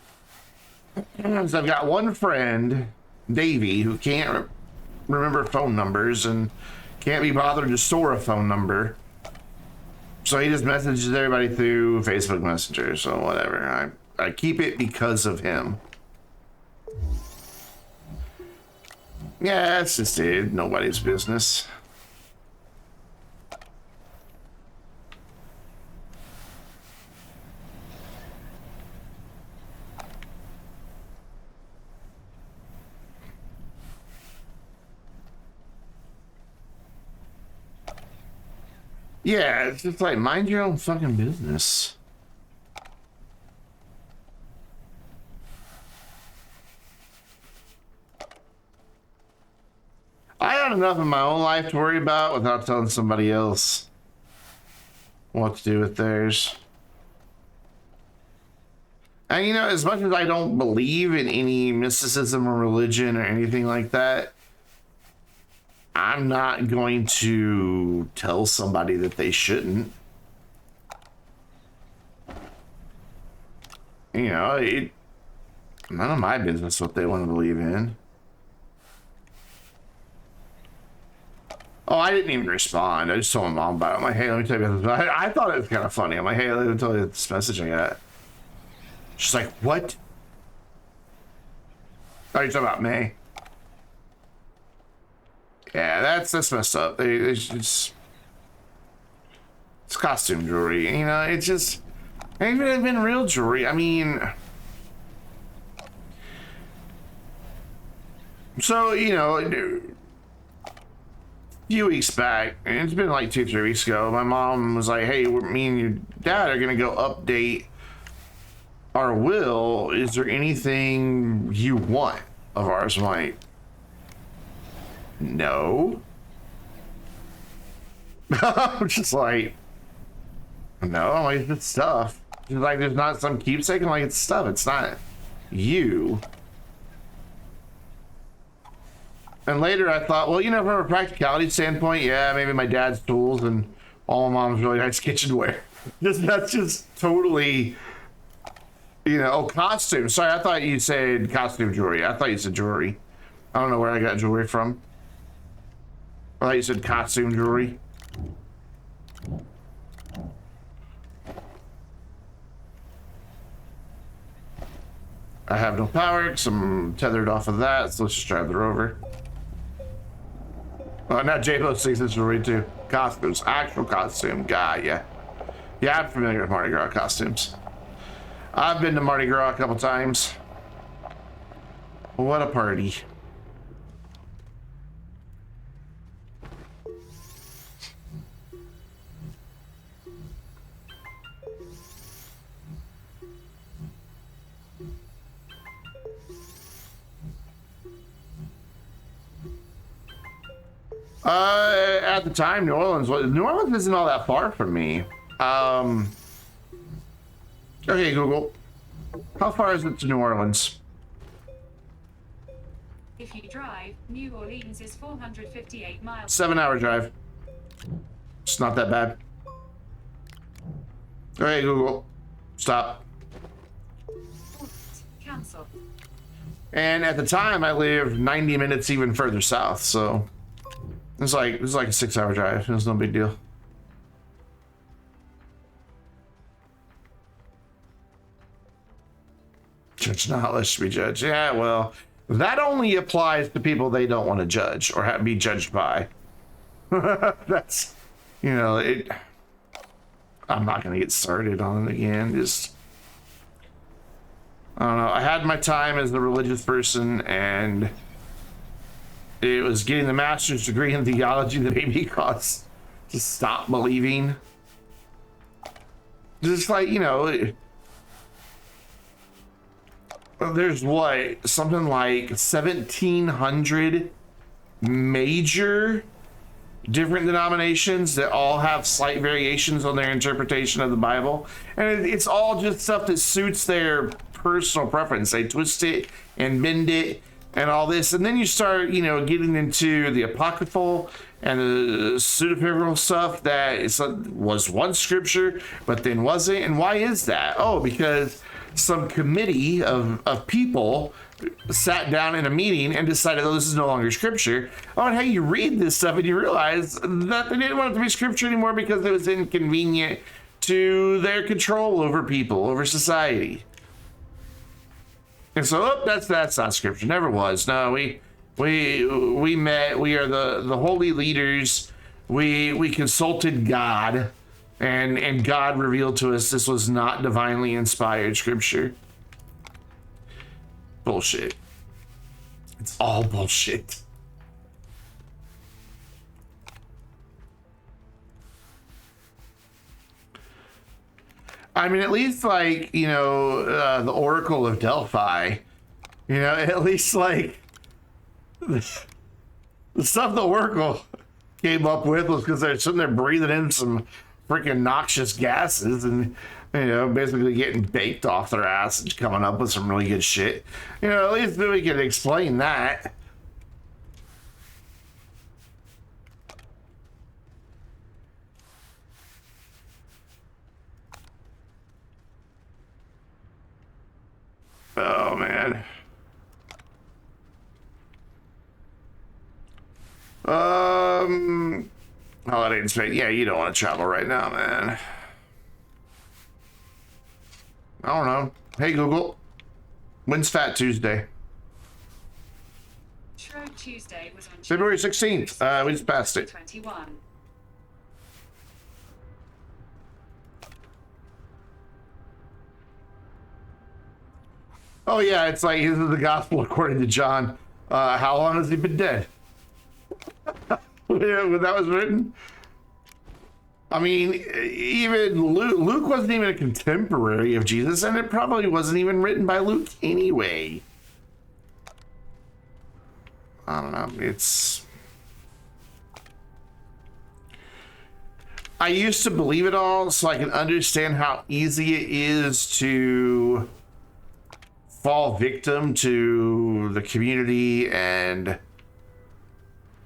So I've got one friend, Davey, who can't remember phone numbers and can't be bothered to store a phone number. So he just messages everybody through Facebook Messenger. So whatever. I keep it because of him. Yeah, that's just it. Nobody's business. Yeah, it's just like, mind your own fucking business. I had enough in my own life to worry about without telling somebody else what to do with theirs. And you know, as much as I don't believe in any mysticism or religion or anything like that, I'm not going to tell somebody that they shouldn't. You know, none of my business what they want to believe in. Oh, I didn't even respond. I just told my mom about it. I'm like, hey, let me tell you about this. I thought it was kind of funny. I'm like, hey, let me tell you this message I got. She's like, what? Oh, you're talking about me? Yeah, that's messed up. It's costume jewelry, you know. It's just ain't even been real jewelry. I mean, so you know, a few weeks back, and it's been like 2-3 weeks ago. My mom was like, "Hey, me and your dad are gonna go update our will. Is there anything you want of ours?" I'm like, no. I'm just like, no. I'm like, it's stuff. She's like, there's not some keepsake. I'm like, it's stuff. It's not you. And later I thought, well, you know, from a practicality standpoint, yeah, maybe my dad's tools and all my mom's really nice kitchenware. That's just totally, you know. Oh, costume. Sorry, I thought you said costume jewelry. I thought you said jewelry. I don't know where I got jewelry from. I thought you said costume jewelry. I have no power because I'm tethered off of that, so let's just drive the rover. Oh, now J-Lo thinks it's jewelry too. Costumes, actual costume guy, yeah. Yeah, I'm familiar with Mardi Gras costumes. I've been to Mardi Gras a couple times. What a party. At the time, New Orleans isn't all that far from me. Okay, Google. How far is it to New Orleans? If you drive, New Orleans is 458 miles. 7-hour drive. It's not that bad. Okay, Google. Stop. Cancel. And at the time, I lived 90 minutes even further south, so it's like a 6-hour drive. It was no big deal. Judge not, lest be judged. Yeah, well, that only applies to people they don't want to judge or be judged by. That's, you know, it. I'm not gonna get started on it again. Just, I don't know. I had my time as a religious person, and it was getting the master's degree in theology that made me cause to stop believing. Just like, you know, there's what, something like 1,700 major different denominations that all have slight variations on their interpretation of the Bible, and it's all just stuff that suits their personal preference. They twist it and bend it and all this, and then you start, you know, getting into the apocryphal and the pseudepigraphal stuff that was once scripture but then wasn't. And why is that? Oh, because some committee of people sat down in a meeting and decided, oh, this is no longer scripture. Oh, and how you read this stuff and you realize that they didn't want it to be scripture anymore because it was inconvenient to their control over people, over society. And so, oh, that's not scripture. Never was. No, we met. We are the holy leaders. We consulted God, and God revealed to us this was not divinely inspired scripture. Bullshit. It's all bullshit. I mean, at least, like, you know, the Oracle of Delphi, you know, at least, like, the stuff the Oracle came up with was because they're sitting there breathing in some freaking noxious gases and, you know, basically getting baked off their ass and coming up with some really good shit. You know, at least we can explain that. Oh, man. Holiday in Spain. Yeah, you don't want to travel right now, man. I don't know. Hey, Google. When's Fat Tuesday? Shrove Tuesday was on February 16th. We just passed it. 21. Oh, yeah, it's like, this is the gospel according to John. How long has he been dead? When that was written? I mean, even Luke wasn't even a contemporary of Jesus, and it probably wasn't even written by Luke anyway. I don't know. I used to believe it all, so I can understand how easy it is to fall victim to the community and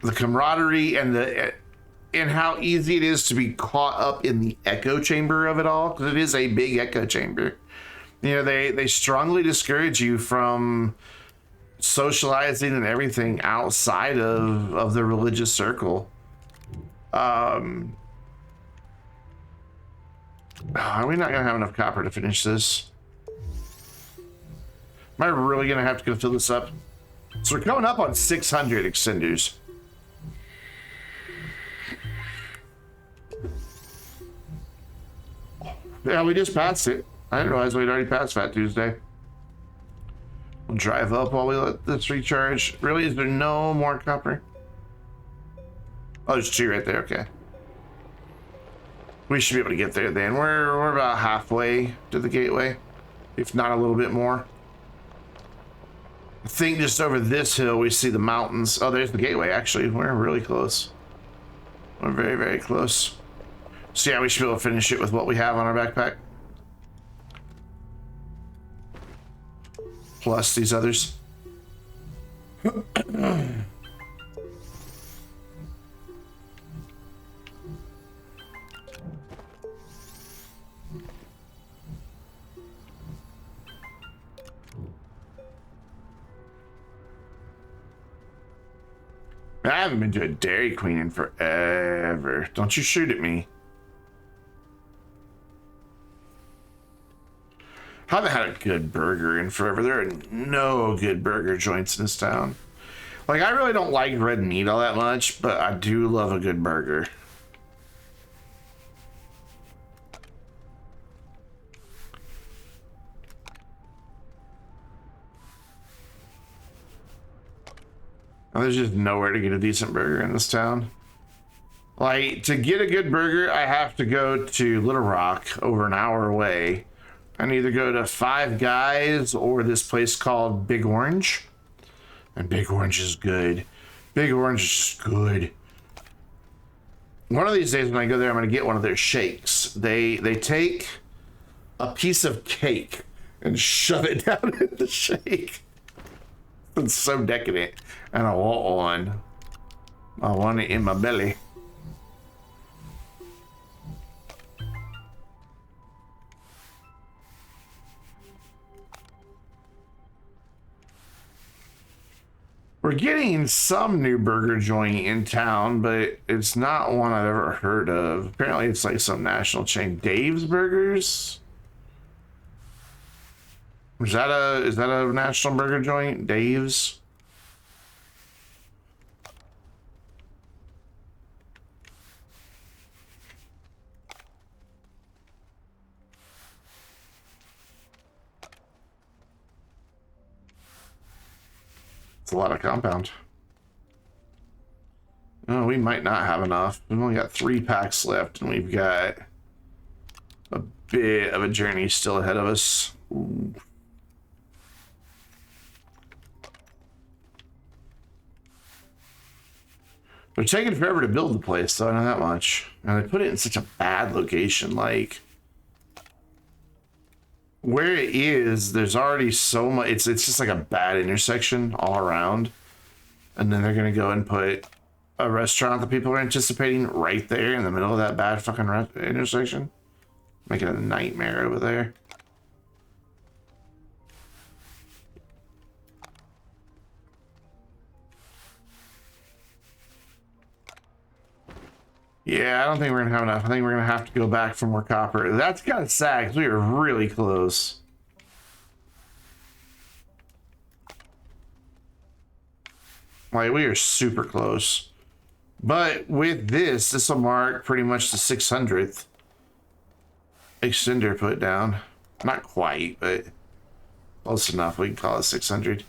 the camaraderie and and how easy it is to be caught up in the echo chamber of it all, because it is a big echo chamber. You know, they strongly discourage you from socializing and everything outside of the religious circle. Are we not gonna have enough copper to finish this? Am I really gonna have to go fill this up? So we're coming up on 600 extenders. Yeah, we just passed it. I didn't realize we'd already passed Fat Tuesday. We'll drive up while we let this recharge. Really, is there no more copper? Oh, there's 2 right there, okay. We should be able to get there then. We're about halfway to the gateway, if not a little bit more. I think just over this hill we see the mountains. Oh, there's the gateway, actually. We're really close. We're very, very close. So yeah, we should be able to finish it with what we have on our backpack. Plus these others. I haven't been to a Dairy Queen in forever. Don't you shoot at me. Haven't had a good burger in forever. There are no good burger joints in this town. Like, I really don't like red meat all that much, but I do love a good burger. There's just nowhere to get a decent burger in this town. Like, to get a good burger, I have to go to Little Rock, over an hour away. I can either go to Five Guys or this place called Big Orange. And Big Orange is good. Big Orange is just good. One of these days when I go there, I'm going to get one of their shakes. They take a piece of cake and shove it down in the shake. It's so decadent. And I want one. I want it in my belly. We're getting some new burger joint in town, but it's not one I've ever heard of. Apparently it's like some national chain. Dave's Burgers? Is that a national burger joint? Dave's? It's a lot of compound. Oh, we might not have enough. We've only got 3 packs left, and we've got a bit of a journey still ahead of us. Ooh. They're taking forever to build the place, though, I know that much. And they put it in such a bad location. Like, where it is, there's already so much. It's just like a bad intersection all around. And then they're going to go and put a restaurant that people are anticipating right there in the middle of that bad fucking intersection. Make it a nightmare over there. Yeah, I don't think we're gonna have enough. I think we're gonna have to go back for more copper. That's kind of sad because we were really close. Like, we are super close. But with this will mark pretty much the 600th extender put down. Not quite, but close enough. We can call it 600.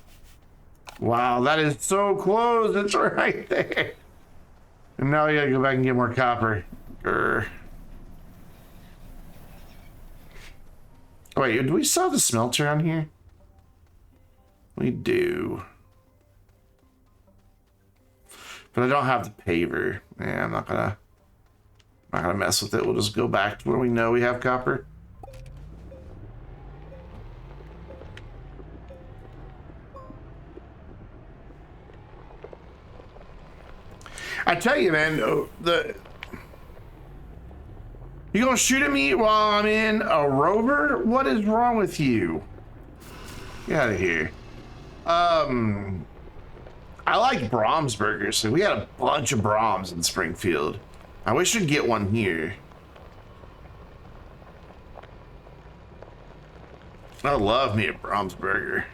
Wow, that is so close. It's right there. And now we gotta go back and get more copper. Grr. Wait, do we still have the smelter on here? We do. But I don't have the paver. Yeah, I'm not gonna mess with it. We'll just go back to where we know we have copper. I tell you, man, You gonna shoot at me while I'm in a rover? What is wrong with you? Get out of here. I like Brahms burgers. So we got a bunch of Brahms in Springfield. I wish I'd get one here. I love me a Brahms burger.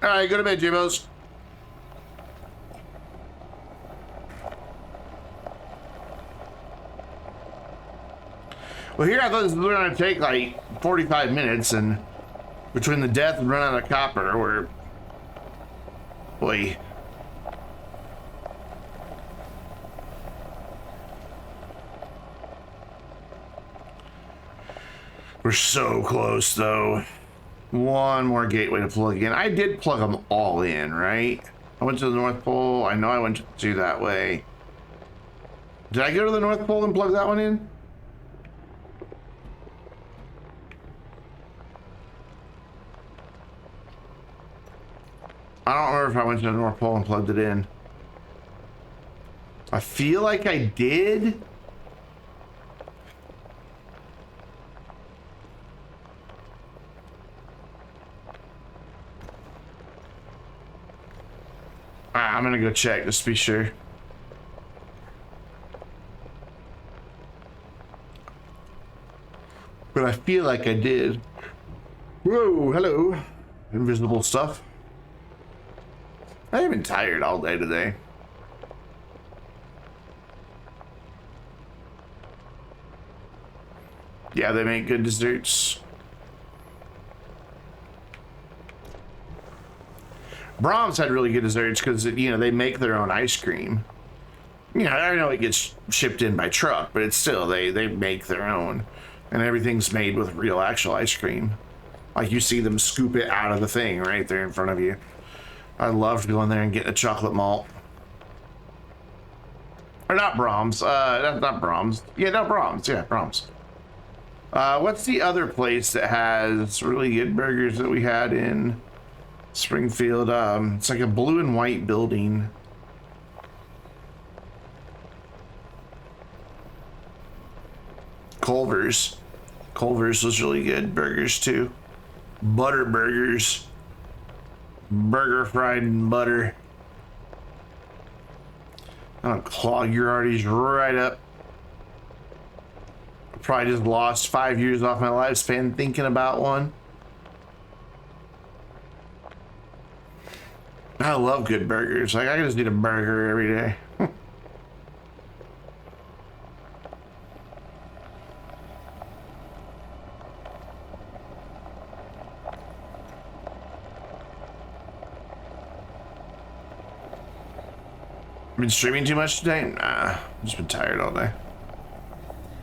All right, go to bed, Jimmos. Well, here I thought this was going to take like 45 minutes, and between the death and run out of copper, we're... Boy. We're so close, though. One more gateway to plug in. I did plug them all in, right? I went to the North Pole. I know I went to that way. Did I go to the North Pole and plug that one in? I don't remember if I went to the North Pole and plugged it in. I feel like I did. I'm gonna go check just to be sure. But I feel like I did. Whoa, hello. Invisible stuff. I've been tired all day today. Yeah, they make good desserts. Brahms had really good desserts because, you know, they make their own ice cream. You know, I know it gets shipped in by truck, but it's still, they make their own. And everything's made with real actual ice cream. Like you see them scoop it out of the thing right there in front of you. I loved going there and getting a chocolate malt. Or not Brahms, not Brahms. Yeah, no, Brahms, yeah, Brahms. What's the other place that has really good burgers that we had in Springfield? It's like a blue and white building. Culver's. Culver's was really good burgers too. Butter burgers. Burger fried in butter. I'll clog your arteries right up. I probably just lost 5 years off my lifespan thinking about one. I love good burgers. Like, I just need a burger every day. Been streaming too much today? Nah, just been tired all day.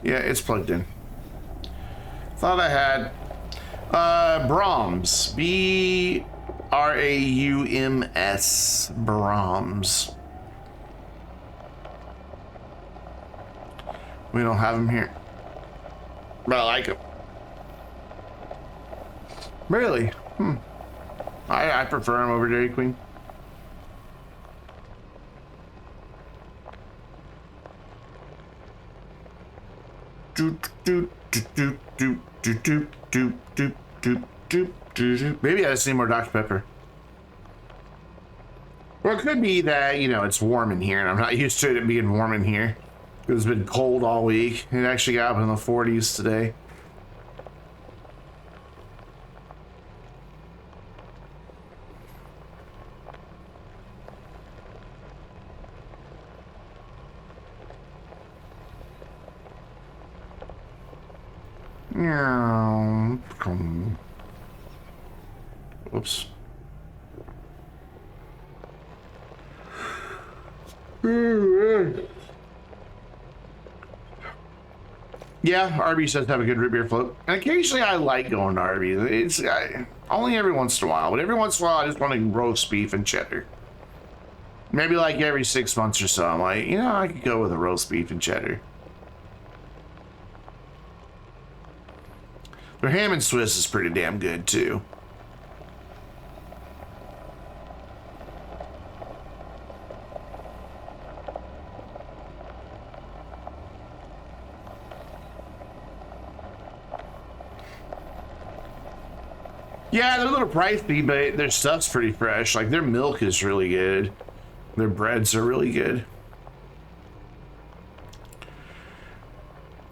Yeah, it's plugged in. Thought I had Brahms. B-R-A-U-M-S. Brahms. We don't have them here. But I like them. Really? I prefer them over Dairy Queen. Maybe I just need more Dr. Pepper. Well, it could be that, you know, it's warm in here and I'm not used to it being warm in here. It's been cold all week. It actually got up in the 40s today. Oops. Yeah, Arby's does have a good root beer float. And occasionally I like going to Arby's. It's only every once in a while, but every once in a while I just want to roast beef and cheddar. Maybe like every 6 months or so, I'm like, you know, I could go with a roast beef and cheddar. Their ham and Swiss is pretty damn good too. Yeah, they're a little pricey, but their stuff's pretty fresh. Like, their milk is really good. Their breads are really good.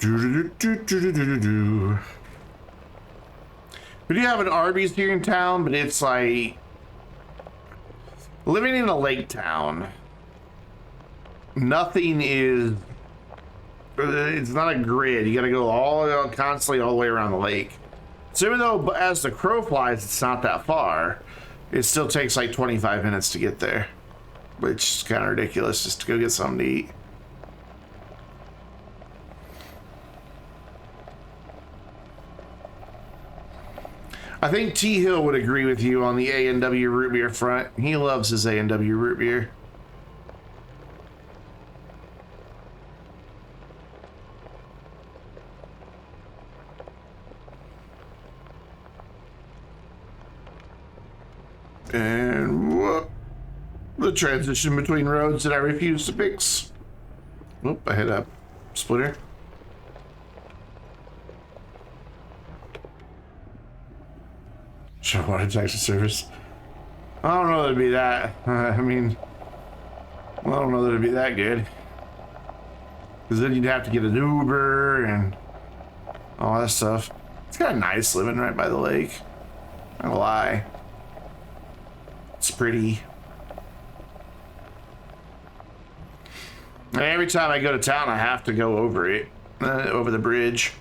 We do have an Arby's here in town, but it's like living in a lake town. Nothing is. It's not a grid. You got to go constantly all the way around the lake. So even though as the crow flies, it's not that far, it still takes like 25 minutes to get there, which is kind of ridiculous just to go get something to eat. I think T Hill would agree with you on the A&W root beer front. He loves his A&W root beer. And whoop, the transition between roads that I refuse to fix. Oop, I hit a splitter. Sure, water taxi service. I don't know that it'd be that. I mean, well, I don't know that it'd be that good. Because then you'd have to get an Uber and all that stuff. It's kind of nice living right by the lake. Not gonna lie. It's pretty. And every time I go to town, I have to go over it, over the bridge.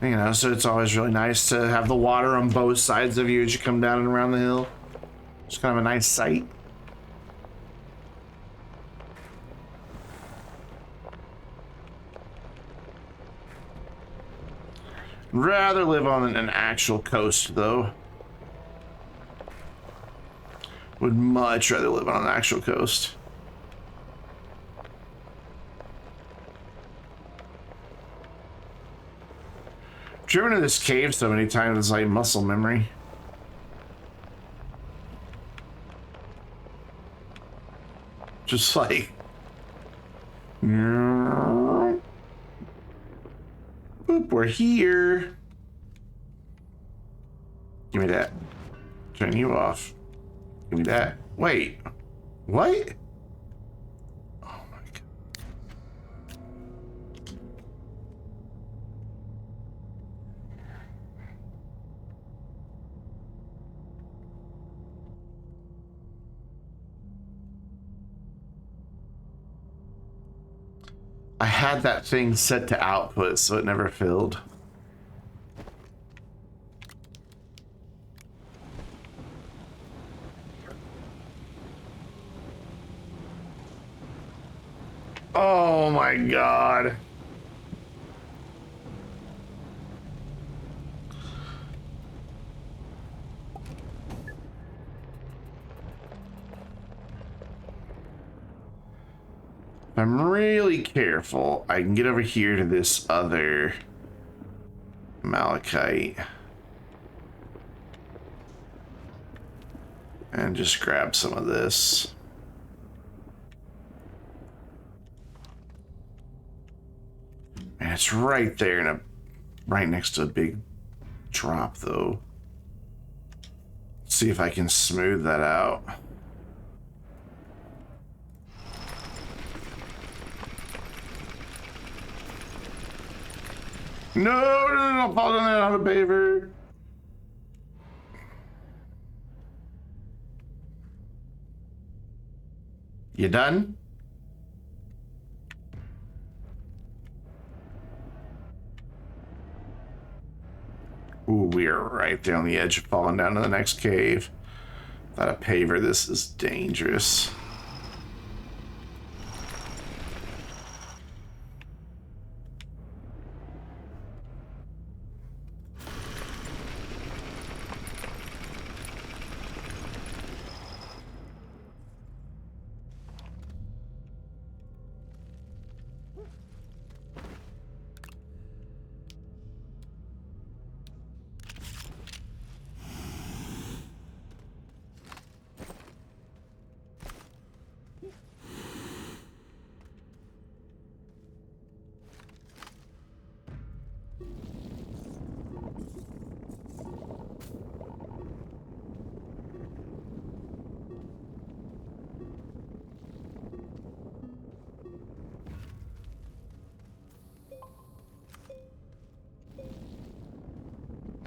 You know, so it's always really nice to have the water on both sides of you as you come down and around the hill. It's kind of a nice sight. Rather live on an actual coast, though. Would much rather live on an actual coast. Driven to this cave so many times, it's like muscle memory. Just like... Boop, we're here. Give me that. Turn you off. Give me that. Wait. What? Oh my god. I had that thing set to output, so it never filled. Oh my god. If I'm really careful, I can get over here to this other malachite and just grab some of this. And it's right there in right next to a big drop though. Let's see if I can smooth that out. No, fall down there on a paver. You done? Ooh, we are right there on the edge of falling down to the next cave. Without a paver, this is dangerous.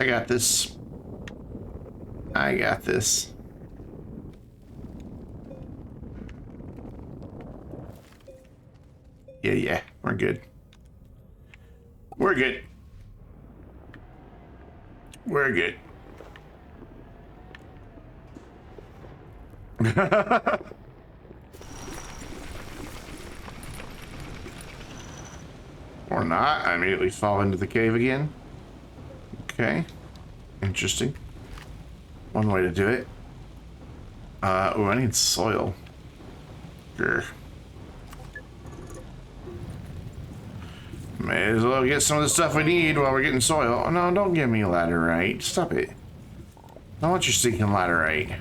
got this. I got this. Yeah, we're good. We're good. We're good. Or not. I immediately fall into the cave again. Okay. Interesting. One way to do it. Oh, I need soil. Grr. May as well get some of the stuff we need while we're getting soil. Oh, no, don't give me laterite. Stop it. I don't want your stinking laterite.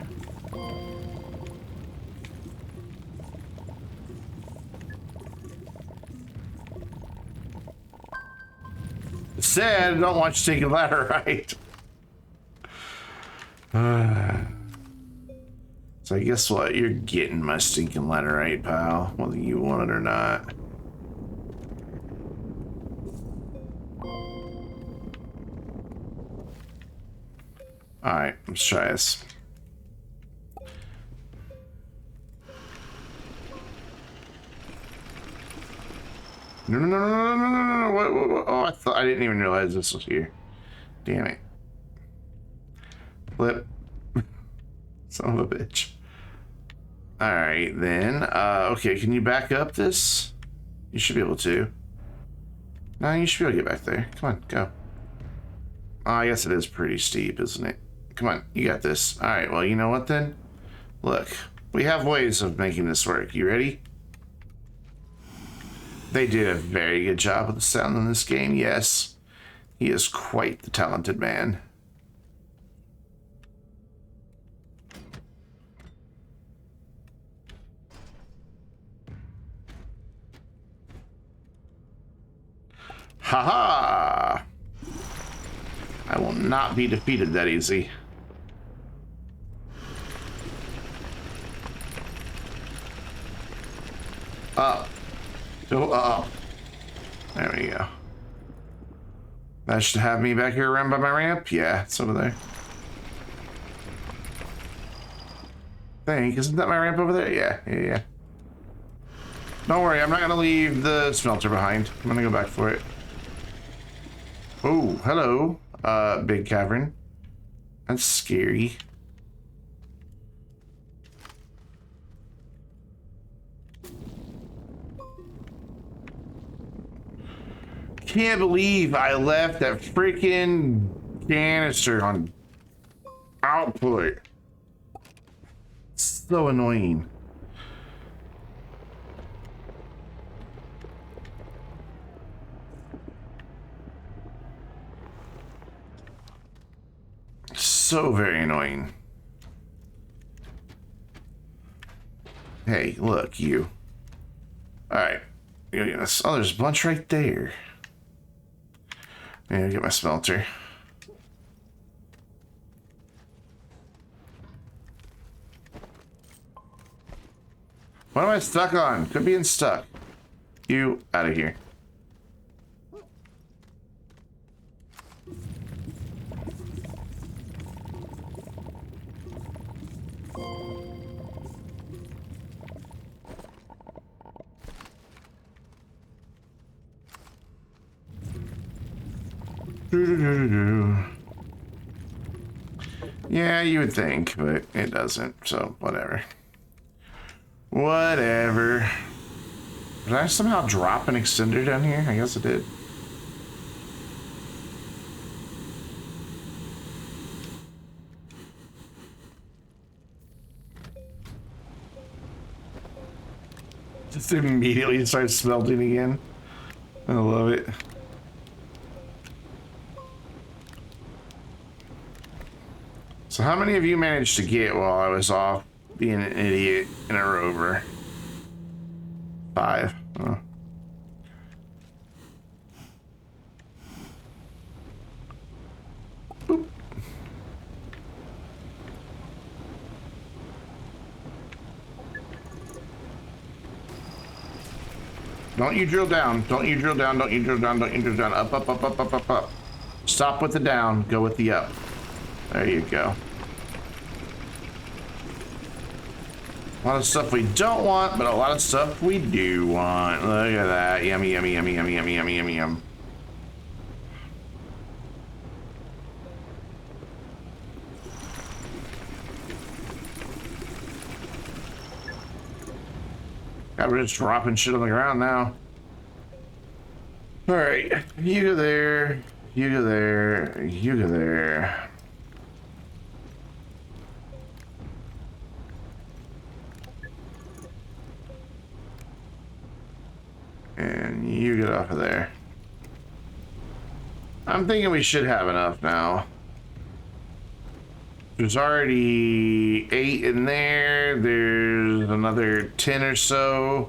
Said I don't want you stinking laterite. So guess what? You're getting my stinking laterite, pal. Whether you want it or not. Alright, let's try this. No. What? Oh, I didn't even realize this was here. Damn it. Flip. Son of a bitch. Alright, then. Okay, can you back up this? You should be able to. No, you should be able to get back there. Come on, go. Oh, I guess it is pretty steep, isn't it? Come on, you got this. Alright, well, you know what then? Look, we have ways of making this work. You ready? They did a very good job with the sound in this game, yes. He is quite the talented man. Haha! I will not be defeated that easy. Up. Go up. There we go. That should have me back here around by my ramp. Yeah, it's over there. Isn't that my ramp over there? Yeah. Don't worry, I'm not gonna leave the smelter behind. I'm gonna go back for it. Oh, hello, big cavern. That's scary. Can't believe I left that freaking canister on output. So annoying. So very annoying. Hey, look, you. Alright. Oh, there's a bunch right there. Yeah, get my smelter. What am I stuck on? Could be stuck. You out of here. Yeah, you would think, but it doesn't, so whatever. Whatever. Did I somehow drop an extender down here? I guess I did. Just immediately starts smelting again. I love it. So how many of you managed to get while I was off being an idiot and a rover? 5. Oh. Boop. Don't you drill down. Don't you drill down. Don't you drill down. Don't you drill down. Up. Stop with the down, go with the up. There you go. A lot of stuff we don't want, but a lot of stuff we do want. Look at that. Yummy, yummy, yummy, yummy, yummy, yummy, yummy, yum. God, we're just dropping shit on the ground now. All right, you go there, you go there, you go there. And you get off of there. I'm thinking we should have enough now. There's already 8 in there. There's another 10 or so.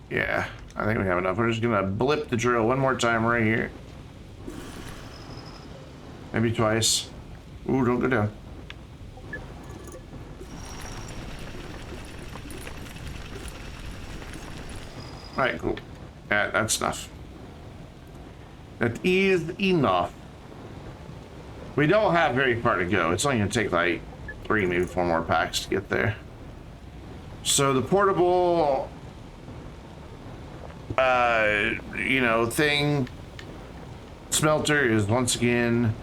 Yeah, I think we have enough. We're just gonna blip the drill one more time right here. Maybe twice. Ooh, don't go down. Alright, cool. Yeah, that's enough. That is enough. We don't have very far to go. It's only gonna take like 3, maybe 4 more packs to get there. So the portable, you know, thing, smelter is once again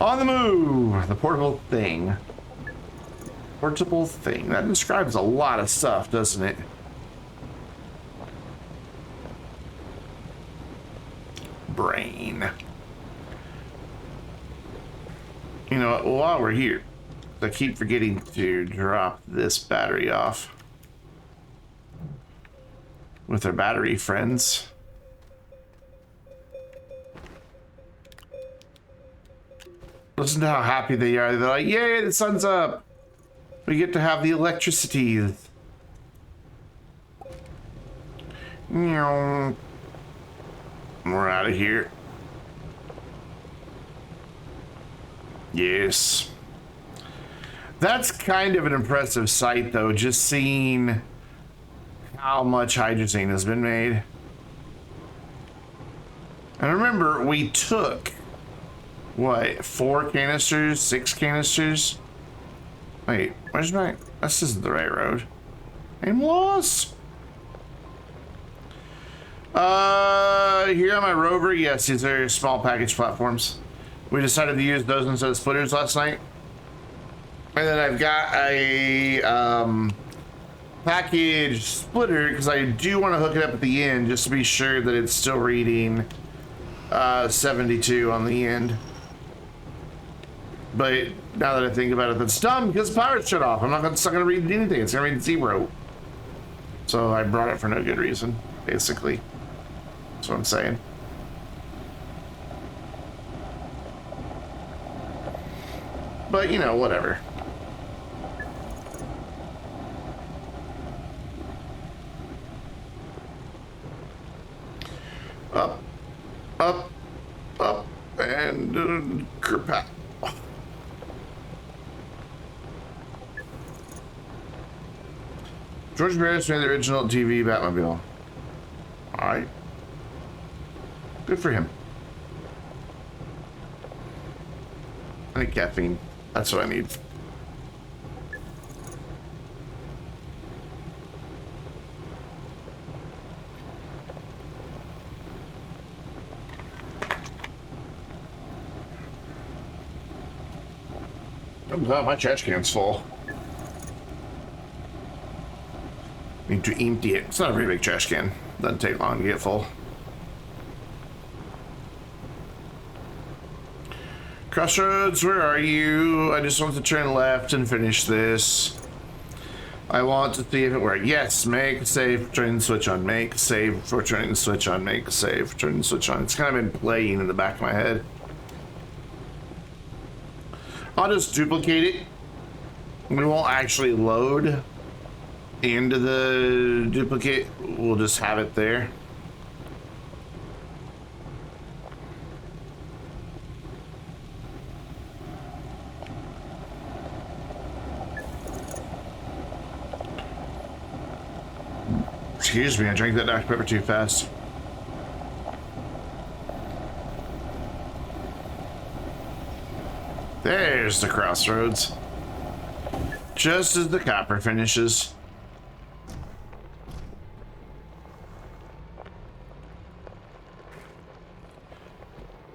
on the move. The portable thing. Portable thing. That describes a lot of stuff, doesn't it? Brain. You know, while we're here, I keep forgetting to drop this battery off with our battery friends. Listen to how happy they are. They're like, yay, the sun's up. We get to have the electricity. We're out of here. Yes. That's kind of an impressive sight, though, just seeing how much hydrazine has been made. And remember, we took, what, 4 canisters, 6 canisters? Wait, where's my... This isn't the right road. I'm lost. Here on my rover, yes, these are small package platforms. We decided to use those instead of splitters last night. And then I've got a package splitter because I do want to hook it up at the end just to be sure that it's still reading 72 on the end. But now that I think about it, that's dumb because the power's shut off. It's not going to read anything. It's going to read 0. So I brought it for no good reason, basically. That's what I'm saying. But, you know, whatever. Up, up, up, and kerpat. George Barris made the original TV Batmobile. Alright. Good for him. I need caffeine. That's what I need. Oh, God, my trash can's full. Need to empty it. It's not a very big trash can. Doesn't take long to get full. Crossroads, where are you? I just want to turn left and finish this. I want to see if it works. Yes, make save, turn the switch on. Make save for turning the switch on. Make save, turn the switch on. It's kind of been playing in the back of my head. I'll just duplicate it. We won't actually load into the duplicate. We'll just have it there. Excuse me, I drank that Dr. Pepper too fast. There's the crossroads. Just as the copper finishes.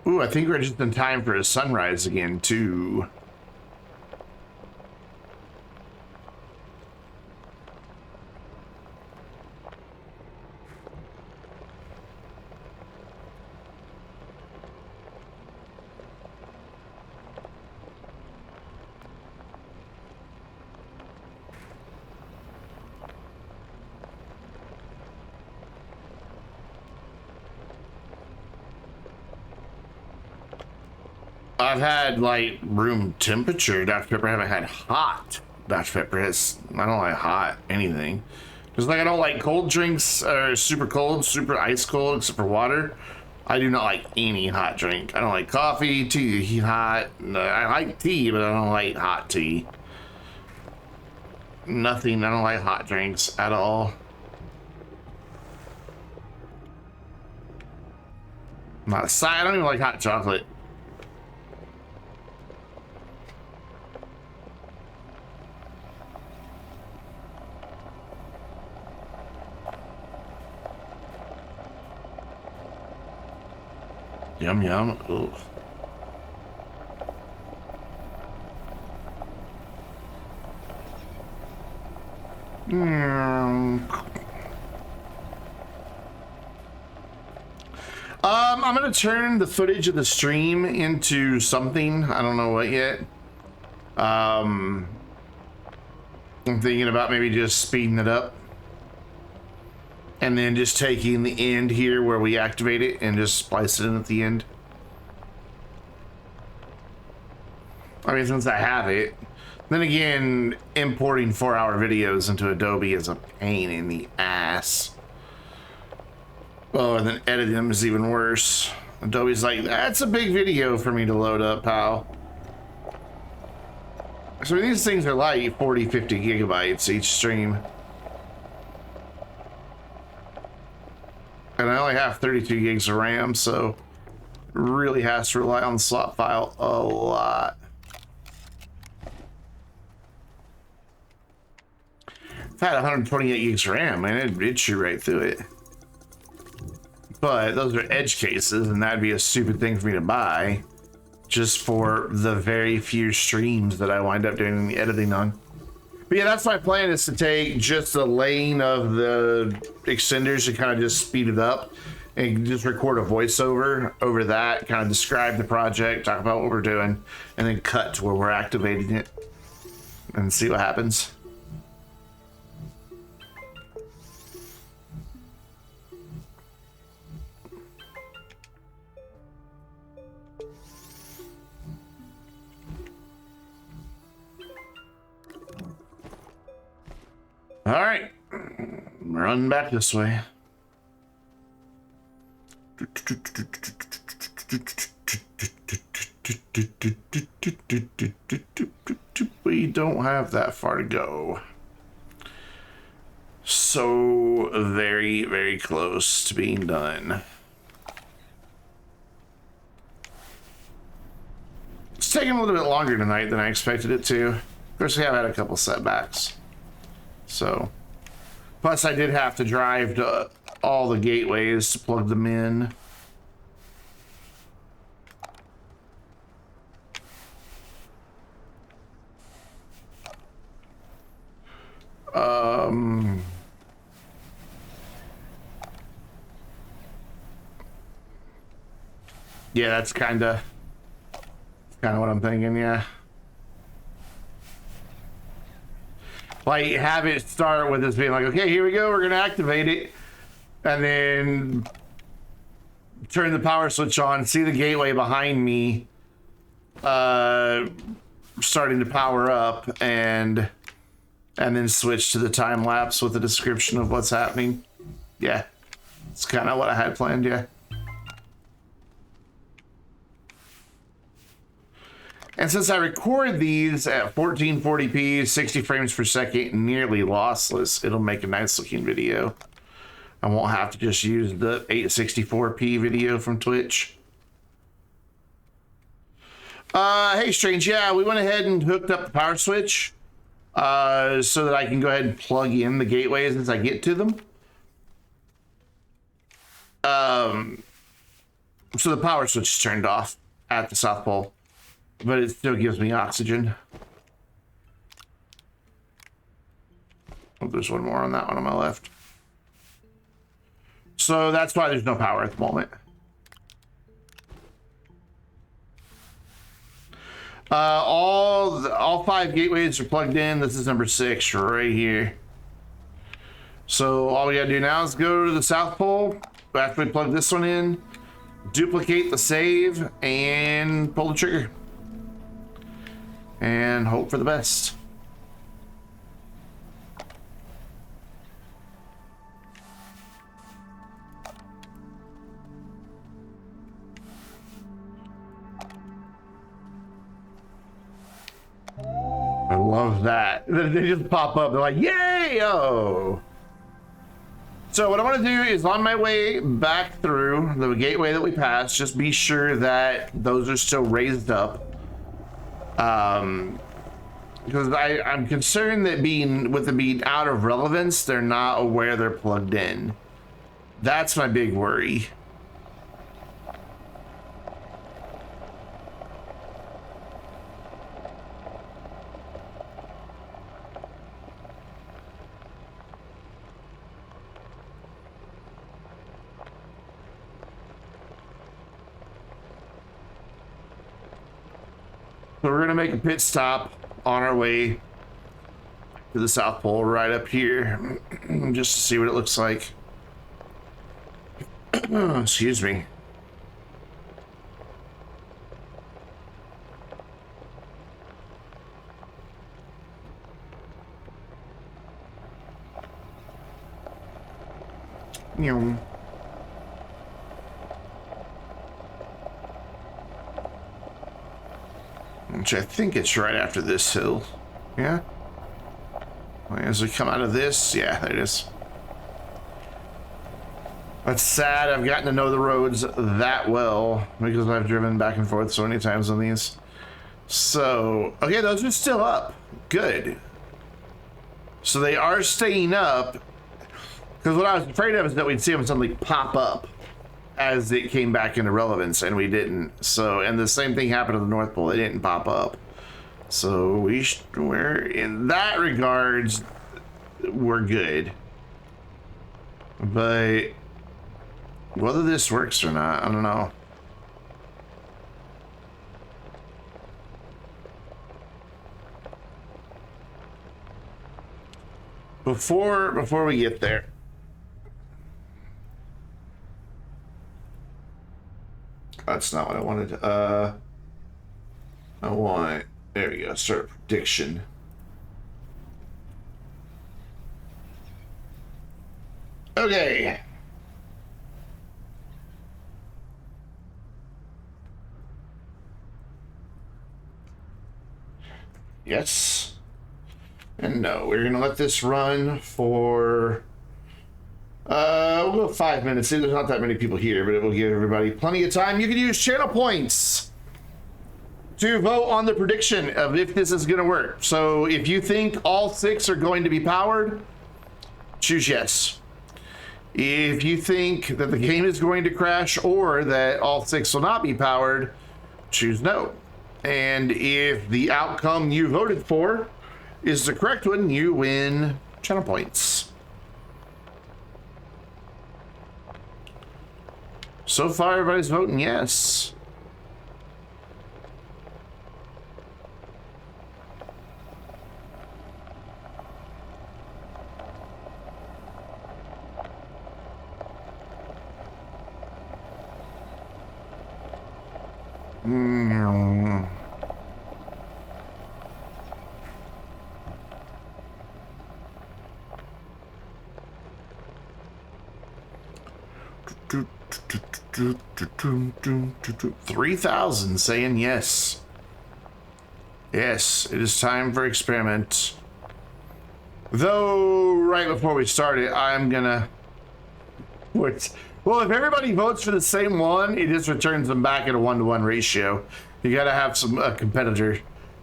Ooh, I think we're just in time for a sunrise again, too. I've had like room temperature Dr. Pepper. I haven't had hot Dr. Pepper. I don't like hot anything. Just like I don't like cold drinks or super cold, super ice cold, except for water. I do not like any hot drink. I don't like coffee, tea, hot. I like tea, but I don't like hot tea. Nothing. I don't like hot drinks at all. Not a side. I don't even like hot chocolate. Yum yum. Ugh. I'm gonna turn the footage of the stream into something. I don't know what yet. I'm thinking about maybe just speeding it up. And then just taking the end here where we activate it and just splice it in at the end. I mean, since I have it. Then again, importing 4-hour videos into Adobe is a pain in the ass. Oh, and then editing them is even worse. Adobe's like, that's a big video for me to load up, pal. So these things are like 40, 50 gigabytes each stream. And I only have 32 gigs of RAM, so really has to rely on the slot file a lot. If I had 128 gigs of RAM, man, it'd shoot right through it. But those are edge cases, and that'd be a stupid thing for me to buy just for the very few streams that I wind up doing the editing on. But yeah, that's my plan, is to take just the lane of the extenders and kind of just speed it up and just record a voiceover over that, kind of describe the project, talk about what we're doing, and then cut to where we're activating it and see what happens. All right, run back this way. We don't have that far to go. So very, very close to being done. It's taking a little bit longer tonight than I expected it to. Of course, we have had a couple setbacks. So, plus I did have to drive to all the gateways to plug them in. Yeah, that's kind of what I'm thinking, yeah. Like, have it start with us being like, okay, here we go, we're gonna activate it, and then turn the power switch on, see the gateway behind me starting to power up, and then switch to the time lapse with a description of what's happening. Yeah, it's kind of what I had planned, yeah. And since I record these at 1440p, 60 frames per second, nearly lossless, it'll make a nice looking video. I won't have to just use the 864p video from Twitch. Hey, Strange. Yeah, we went ahead and hooked up the power switch so that I can go ahead and plug in the gateways as I get to them. So the power switch is turned off at the South Pole, but it still gives me oxygen. Oh, there's one more on that one on my left. So that's why there's no power at the moment. All 5 gateways are plugged in. This is number 6 right here. So all we gotta do now is go to the South Pole after we plug this one in, duplicate the save, and pull the trigger. And hope for the best. I love that. They just pop up. They're like, yay! Oh. So what I want to do is on my way back through the gateway that we passed, just be sure that those are still raised up. Because I'm concerned that with them being out of relevance, they're not aware they're plugged in. That's my big worry. So we're gonna make a pit stop on our way to the South Pole right up here, just to see what it looks like. Excuse me. Which I think it's right after this hill. Yeah? As we come out of this, yeah, there it is. That's sad. I've gotten to know the roads that well because I've driven back and forth so many times on these. So, okay, those are still up. Good. So they are staying up. Because what I was afraid of is that we'd see them suddenly pop up as it came back into relevance, and we didn't. So, and the same thing happened to the North Pole. It didn't pop up. So we're in that regards, we're good. But whether this works or not, I don't know. Before we get there, that's not what I wanted. I want, there we go, start prediction. Okay. Yes. And no, we're gonna let this run for we'll go 5 minutes. There's not that many people here, but it will give everybody plenty of time. You can use channel points to vote on the prediction of if this is gonna work. So if you think all 6 are going to be powered, choose yes. If you think that the game is going to crash or that all 6 will not be powered, choose no. And if the outcome you voted for is the correct one, you win channel points. So far, everybody's voting yes. Do, 3,000 saying yes. Yes, it is time for experiment. Though, right before we started, I'm gonna... Well, if everybody votes for the same one, it just returns them back at a 1-to-1 ratio. You got to have some competitor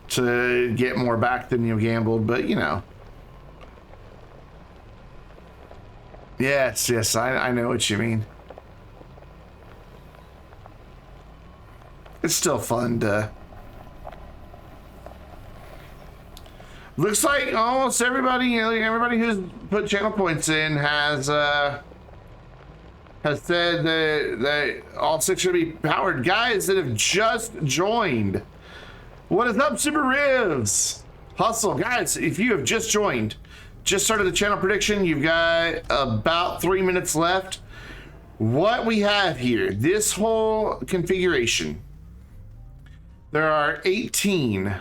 to get more back than you gambled, but you know. Yes, I know what you mean. It's still fun to... Looks like almost everybody, you know, everybody who's put channel points in has said that all 6 should be powered. Guys that have just joined, what is up, Super Rivs? Hustle, guys, if you have just joined, just started the channel prediction, you've got about 3 minutes left. What we have here, this whole configuration, there are 18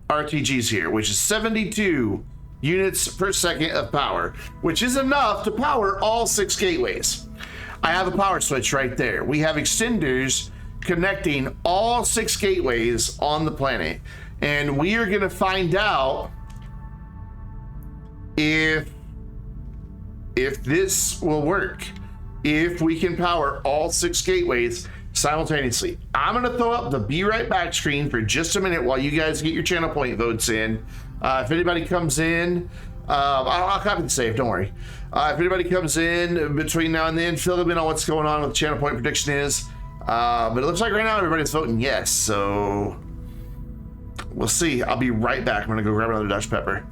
RTGs here, which is 72 units per second of power, which is enough to power all 6 gateways. I have a power switch right there. We have extenders connecting all 6 gateways on the planet, and we are going to find out if this will work, if we can power all 6 gateways simultaneously. I'm going to throw up the be right back screen for just a minute while you guys get your channel point votes in. If anybody comes in, I'll copy the save, don't worry. If anybody comes in between now and then, fill them in on what's going on with the channel point prediction is. But it looks like right now everybody's voting yes, so we'll see. I'll be right back. I'm going to go grab another Dutch pepper.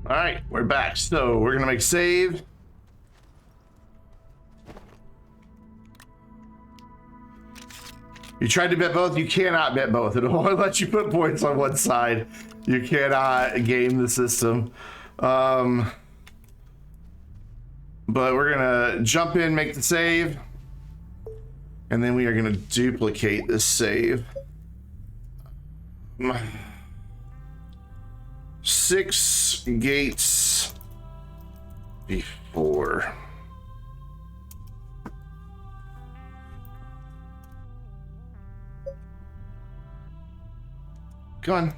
All right, we're back. So we're gonna make save. You tried to bet both. You cannot bet both. It'll only let you put points on one side. You cannot game the system. But we're gonna jump in, make the save, and then we are gonna duplicate this save. 6 gates before. Come on.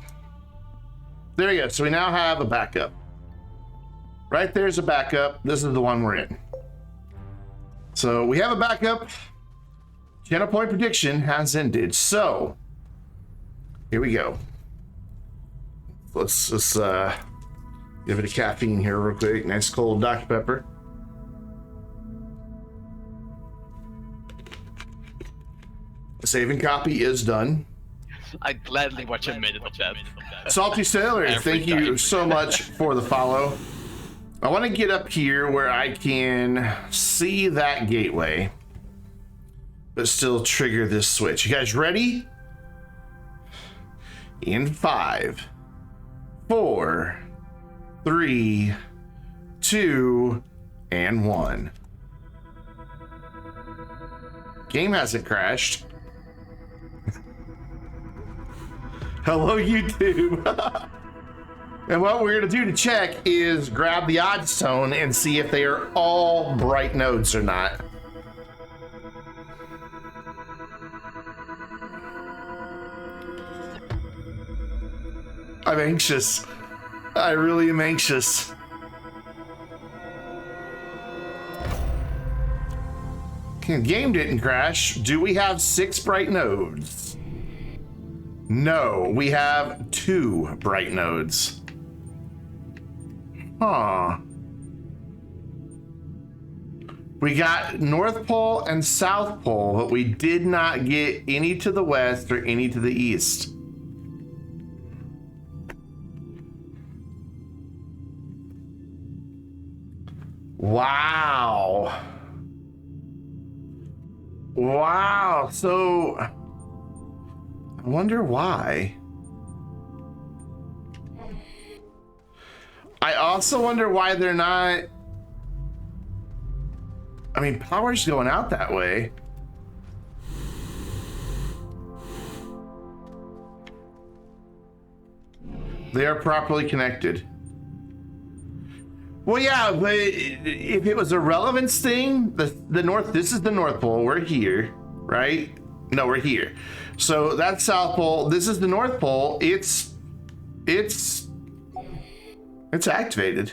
There you go. So we now have a backup. Right there's a backup. This is the one we're in. So we have a backup. Channel point prediction has ended. So here we go. Let's just give it a caffeine here real quick. Nice cold Dr. Pepper. Save and copy is done. I'd gladly watch a minute of that. Salty Sailor, thank you so much for the follow. I want to get up here where I can see that gateway, but still trigger this switch. You guys ready? In 5, 4, 3, 2, and 1. Game hasn't crashed. Hello, YouTube. And what we're gonna do to check is grab the odds tone and see if they are all bright nodes or not. I'm anxious. I really am anxious. Okay, game didn't crash. Do we have 6 bright nodes? No, we have 2 bright nodes. Huh. We got North Pole and South Pole, but we did not get any to the west or any to the east. Wow. Wow. So I wonder why. I also wonder why they're not. I mean, power's going out that way. They are properly connected. Well, yeah, but if it was a relevance thing, the North, this is the North Pole, we're here, right? No, we're here. So that's South Pole, this is the North Pole, it's activated.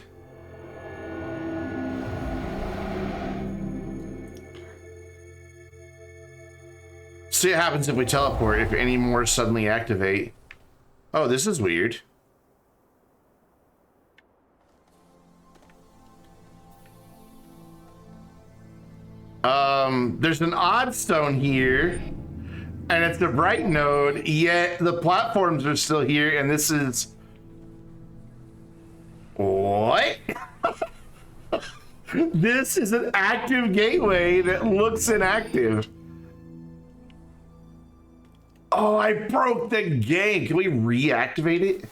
See what happens if we teleport, if any more suddenly activate. Oh, this is weird. There's an odd stone here, and it's a bright node, yet the platforms are still here, and this is... What? This is an active gateway that looks inactive. Oh, I broke the game. Can we reactivate it?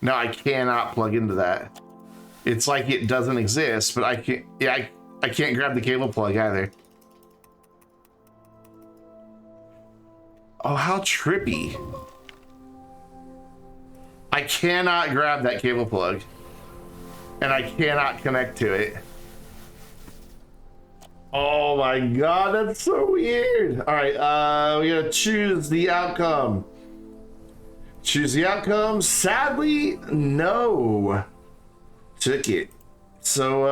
No, I cannot plug into that. It's like it doesn't exist, but I can't, yeah, I can't grab the cable plug either. Oh, how trippy. I cannot grab that cable plug. And I cannot connect to it. Oh my god, that's so weird. All right, we gotta choose the outcome. Choose the outcome. Sadly, no. Took it. So,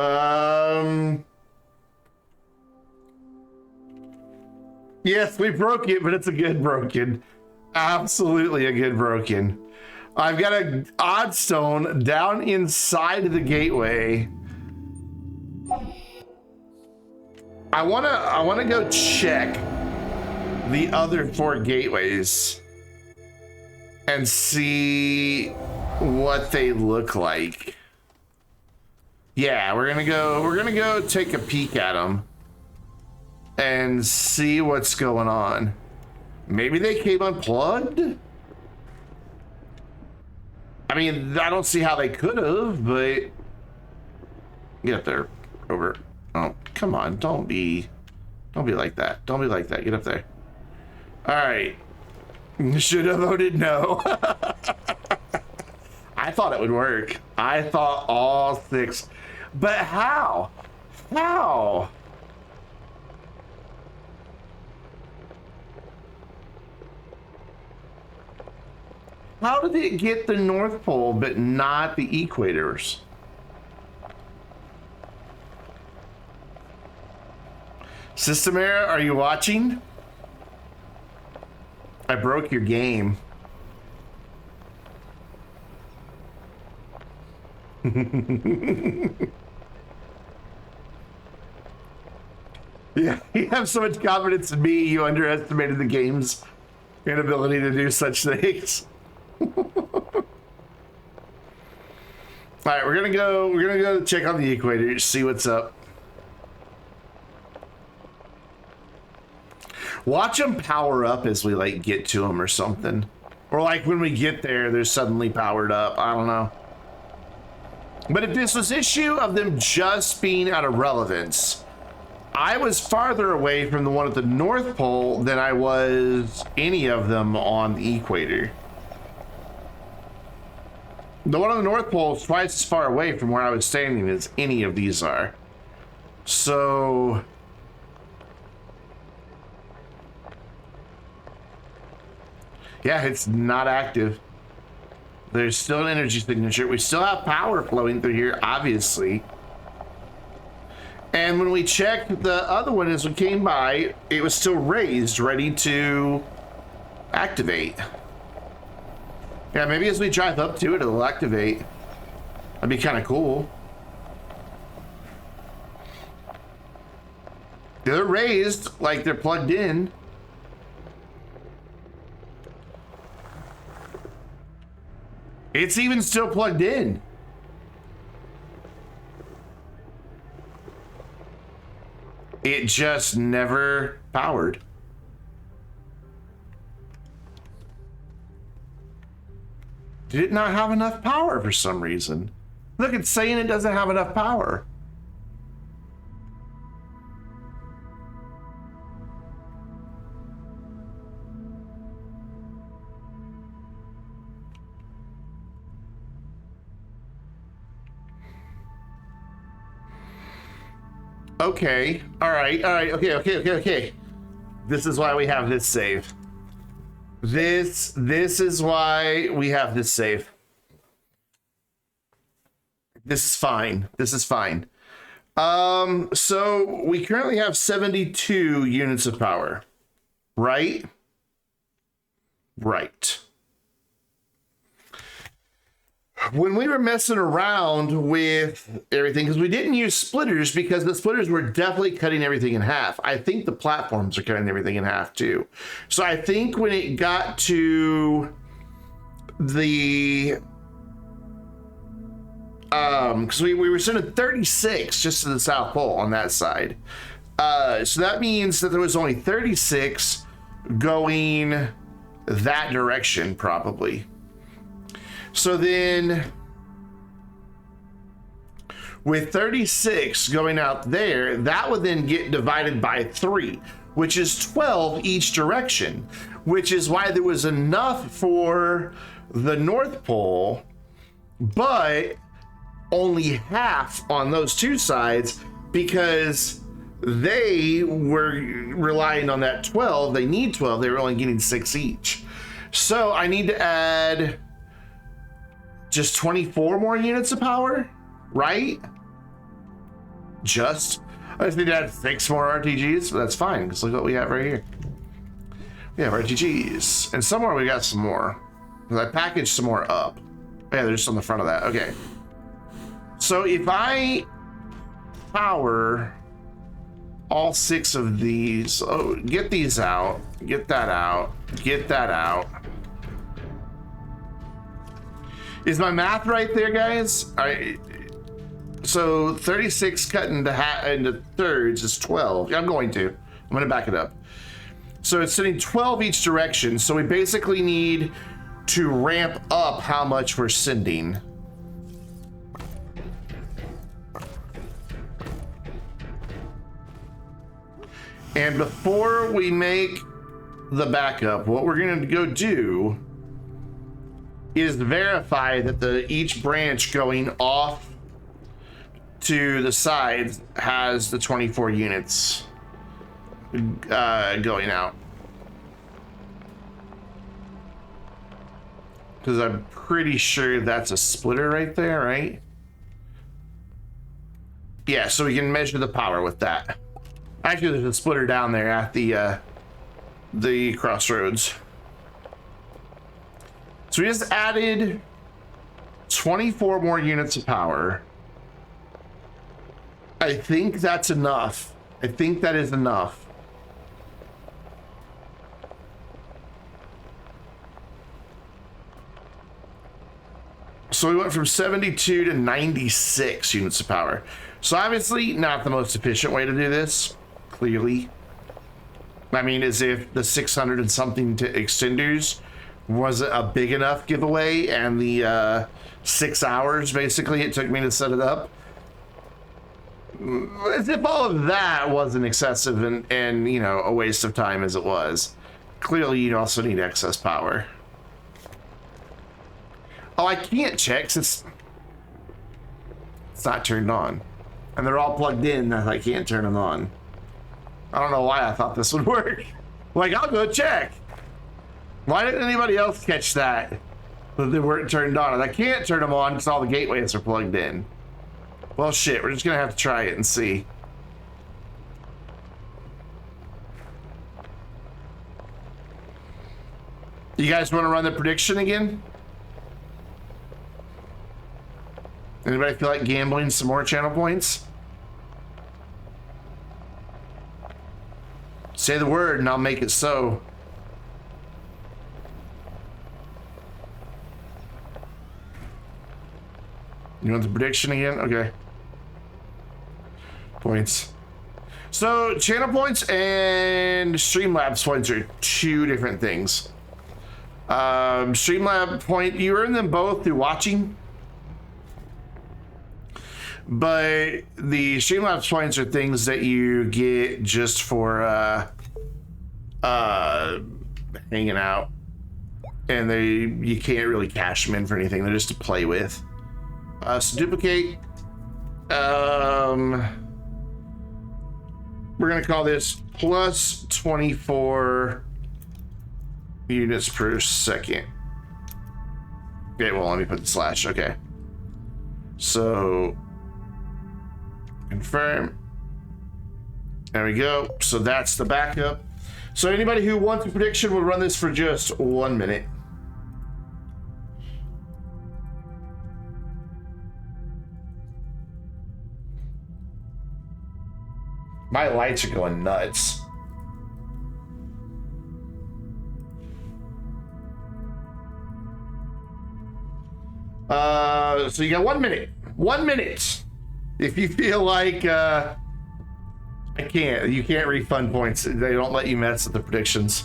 yes, we broke it, but it's a good broken. Absolutely a good broken. I've got an odd stone down inside of the gateway. I wanna go check the other 4 gateways and see what they look like. Yeah, we're gonna go take a peek at them and see what's going on. Maybe they came unplugged? I mean, I don't see how they could have, but get up there. Over. Oh, come on, don't be like that. Don't be like that. Get up there. All right. Should have voted no. I thought it would work. I thought all 6. But how? How? How did it get the North Pole but not the equators? System Era, are you watching? I broke your game. Yeah, you have so much confidence in me, you underestimated the game's inability to do such things. All right, we're gonna go check on the equator, see what's up. Watch them power up as we like get to them or something. Or like when we get there, they're suddenly powered up. I don't know. But if this was issue of them just being out of relevance, I was farther away from the one at the North Pole than I was any of them on the equator. The one on the North Pole is twice as far away from where I was standing as any of these are. So... yeah, it's not active. There's still an energy signature. We still have power flowing through here, obviously. And when we checked the other one as we came by, it was still raised, ready to activate. Yeah, maybe as we drive up to it, it'll activate. That'd be kind of cool. They're raised, like they're plugged in. It's even still plugged in. It just never powered. Did it not have enough power for some reason? Look, it's saying it doesn't have enough power. Okay, all right, okay. This is why we have this save. This is why we have this save. This is fine. This is fine. So we currently have 72 units of power, right? Right. When we were messing around with everything, because we didn't use splitters because the splitters were definitely cutting everything in half. I think the platforms are cutting everything in half too. So I think when it got to the because we were sending 36 just to the South Pole on that side. So that means that there was only 36 going that direction probably. So then with 36 going out there, that would then get divided by 3, which is 12 each direction, which is why there was enough for the North Pole, but only half on those two sides because they were relying on that 12. They need 12. They were only getting 6 each. So I need to add just 24 more units of power, right? I just need to add 6 more RTGs, but that's fine, because look what we have right here. We have RTGs, and somewhere we got some more. I packaged some more up. Yeah, they're just on the front of that, okay. So if I power all 6 of these, oh, get these out, get that out, get that out. Is my math right there, guys? So 36 cut into thirds is 12. I'm going to back it up. So it's sending 12 each direction. So we basically need to ramp up how much we're sending. And before we make the backup, what we're going to go do is verify that each branch going off to the sides has the 24 units going out. Because I'm pretty sure that's a splitter right there, right? Yeah, so we can measure the power with that. Actually, there's a splitter down there at the crossroads. So we just added 24 more units of power. I think that's enough. I think that is enough. So we went from 72 to 96 units of power. So obviously not the most efficient way to do this, clearly. I mean, as if the 600 and something to extenders wasn't a big enough giveaway, and the 6 hours basically it took me to set it up. As if all of that wasn't excessive and you know, a waste of time as it was. Clearly you also need excess power. Oh, I can't check since it's not turned on. And they're all plugged in that I can't turn them on. I don't know why I thought this would work. Like, I'll go check. Why didn't anybody else catch that? That they weren't turned on. And I can't turn them on because all the gateways are plugged in. Well, shit, we're just gonna have to try it and see. You guys want to run the prediction again? Anybody feel like gambling some more channel points? Say the word and I'll make it so. You want the prediction again? Okay. Points. So channel points and Streamlabs points are two different things. Streamlab point, you earn them both through watching. But the Streamlabs points are things that you get just for hanging out. And you can't really cash them in for anything. They're just to play with. So duplicate. We're gonna call this plus 24 units per second. Okay, well, let me put the slash. Okay. So confirm. There we go. So that's the backup. So anybody who wants a prediction will run this for just 1 minute. My lights are going nuts. So you got 1 minute. 1 minute. If you feel like you can't refund points. They don't let you mess with the predictions.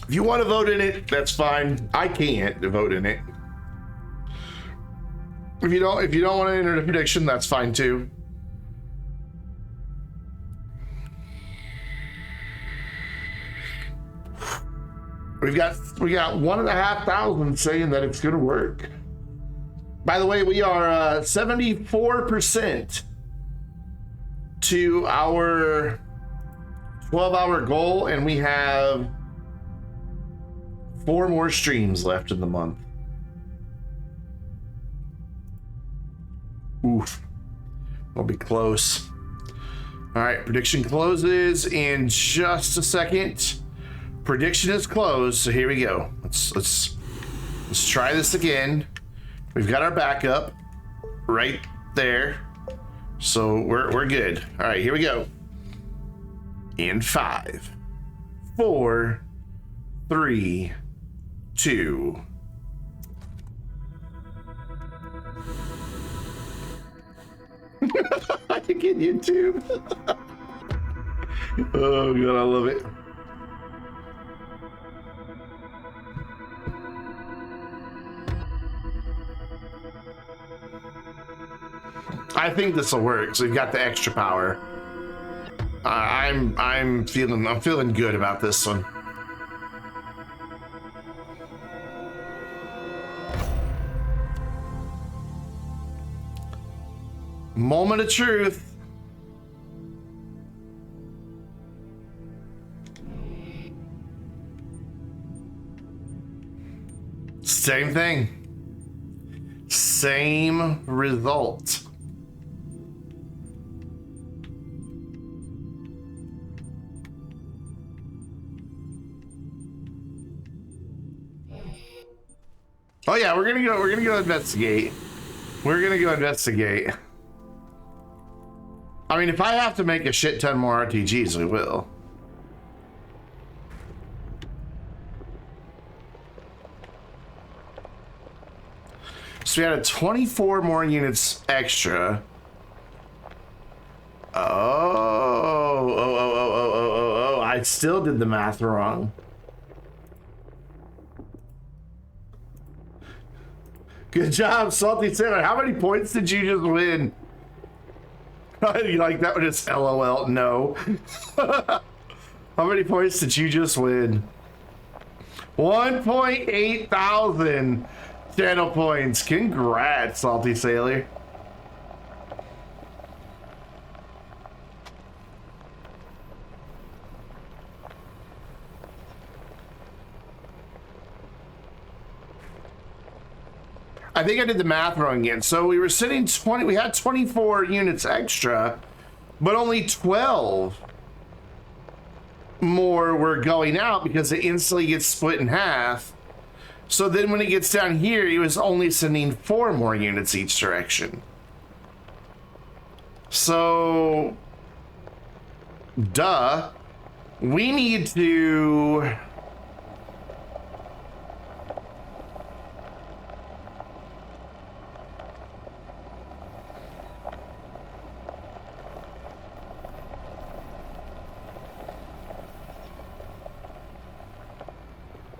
If you want to vote in it, that's fine. I can't vote in it. If you don't want to enter the prediction, that's fine too. We got 1,500 saying that it's gonna work. By the way, we are 74% to our 12-hour goal, and we have 4 more streams left in the month. Oof. We'll be close. All right, prediction closes in just a second. Prediction is closed, so here we go. Let's try this again. We've got our backup right there. So we're good. All right, here we go. In 5, 4, 3, 2. I can get YouTube. Oh god, I love it. I think this will work. So we've got the extra power. I'm feeling good about this one. Moment of truth. Same thing. Same result. Oh yeah, we're gonna go investigate. We're gonna go investigate. I mean, if I have to make a shit ton more RTGs, we will. So we had 24 more units extra. Oh, I still did the math wrong. Good job, Salty Sailor. How many points did you just win? You like that one? Just LOL. No. How many points did you just win? 1.8 thousand channel points. Congrats, Salty Sailor. I think I did the math wrong again. So we were sending 20, we had 24 units extra, but only 12 more were going out because it instantly gets split in half. So then when it gets down here, he was only sending 4 more units each direction. So, duh, we need to...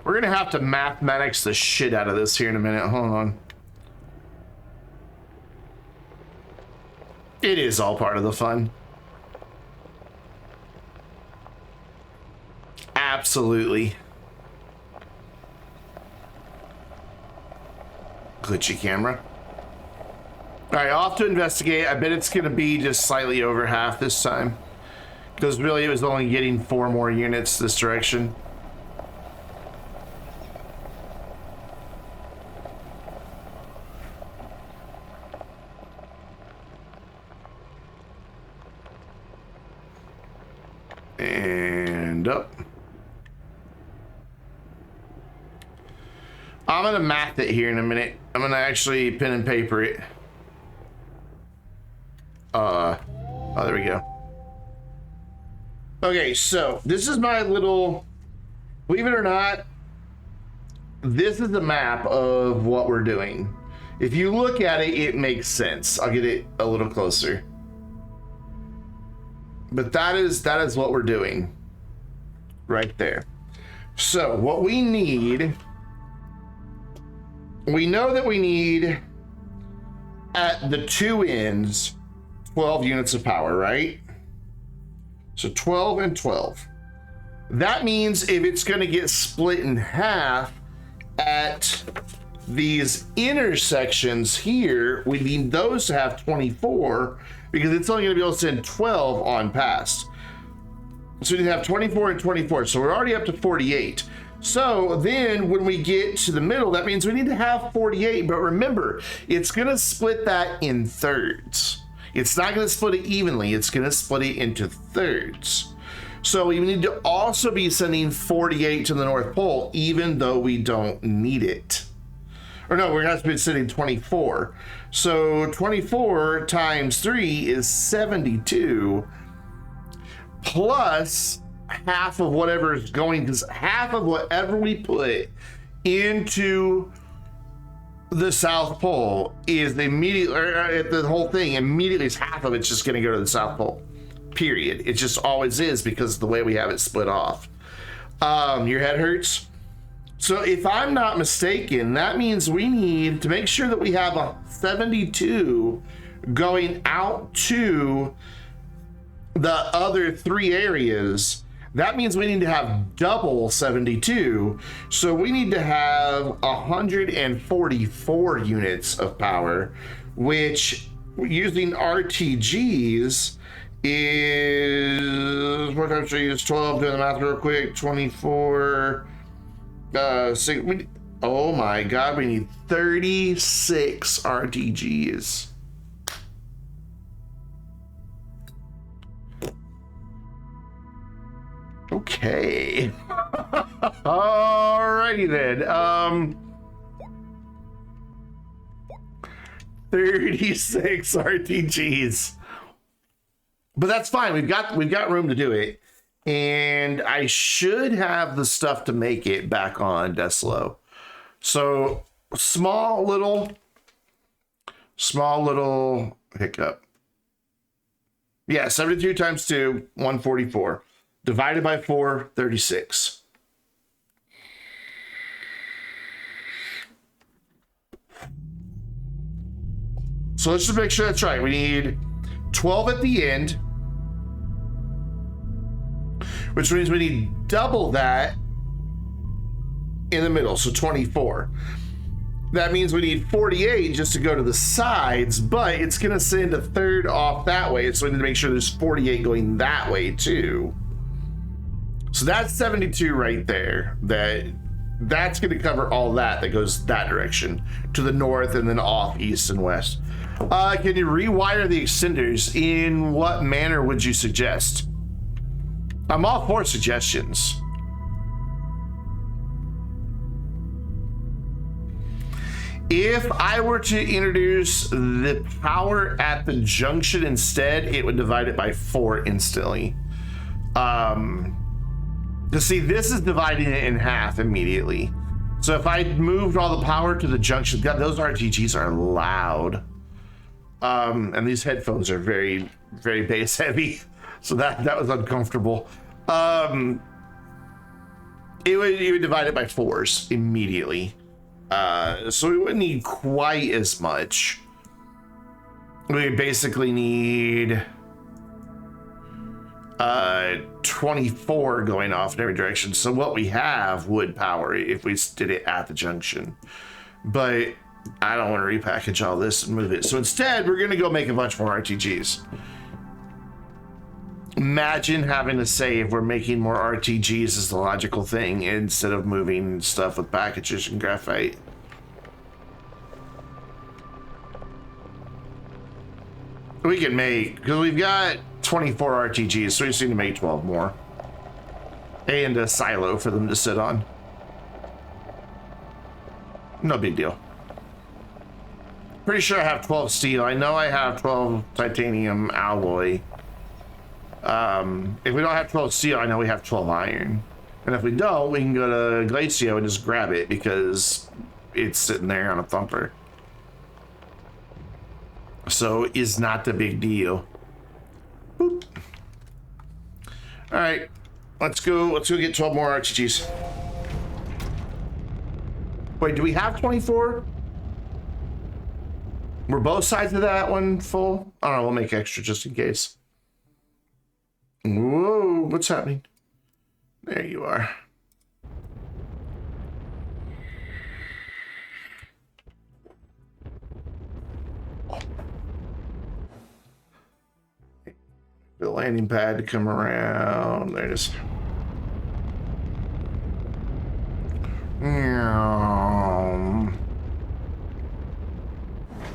We're gonna have to mathematics the shit out of this here in a minute. Hold on. It is all part of the fun. Absolutely. Glitchy camera. All right, off to investigate. I bet it's gonna be just slightly over half this time, because really it was only getting 4 more units this direction. And up. I'm gonna math it here in a minute. I'm gonna actually pen and paper it. Oh, there we go. Okay, so this is my little, believe it or not, this is a map of what we're doing. If you look at it, it makes sense. I'll get it a little closer. But that is what we're doing right there. So what we need, we know that we need at the 2 ends 12 units of power, right? So 12 and 12. That means if it's going to get split in half at these intersections here, we need those to have 24, because it's only going to be able to send 12 on past. So we need to have 24 and 24. So we're already up to 48. So then when we get to the middle, that means we need to have 48. But remember, it's going to split that in thirds. It's not going to split it evenly. It's going to split it into thirds. So we need to also be sending 48 to the North Pole, even though we don't need it. Or no, we're going to be sending 24. So 24 times 3 is 72, plus half of whatever is going, because half of whatever we put into the South Pole is immediately, the whole thing immediately is half of it's just going to go to the South Pole. Period. It just always is, because of the way we have it split off. Your head hurts? So if I'm not mistaken, that means we need to make sure that we have a 72 going out to the other 3 areas. That means we need to have double 72. So we need to have 144 units of power, which using RTGs is, what times should I use? 12, doing the math real quick, 24, 6, oh my god, we need 36 RTGs. Okay. Alrighty then. 36 RTGs. But that's fine. We've got room to do it. And I should have the stuff to make it back on Deslo. So small little hiccup. Yeah, 72 times 2, 144. Divided by 4, 36. So let's just make sure that's right. We need 12 at the end, which means we need double that in the middle, so 24. That means we need 48 just to go to the sides, but it's going to send a third off that way, so we need to make sure there's 48 going that way too. So that's 72 right there that That's going to cover all that goes that direction to the north and then off east and west. Can you rewire the extenders? In what manner would you suggest? I'm all for suggestions. If I were to introduce the power at the junction instead, it would divide it by 4 instantly. To see, this is dividing it in half immediately. So if I moved all the power to the junction, God, those RTGs are loud. And these headphones are very, very bass heavy. So that was uncomfortable. It would divide it by 4s immediately. So we wouldn't need quite as much. We basically need 24 going off in every direction. So what we have would power if we did it at the junction. But I don't want to repackage all this and move it. So instead, we're going to go make a bunch more RTGs. Imagine having to say if we're making more RTGs is the logical thing instead of moving stuff with packages and graphite. We can make, because we've got 24 RTGs, so we just need to make 12 more. And a silo for them to sit on. No big deal. Pretty sure I have 12 steel. I know I have 12 titanium alloy. If we don't have 12 steel, I know we have 12 iron. And if we don't, we can go to Glacio and just grab it because it's sitting there on a thumper. So is not the big deal. Boop. All right, let's go get 12 more RTGs. Wait, do we have 24? Were both sides of that one full? I don't know, we'll make extra just in case. Whoa, what's happening? There you are. The landing pad to come around. There it is.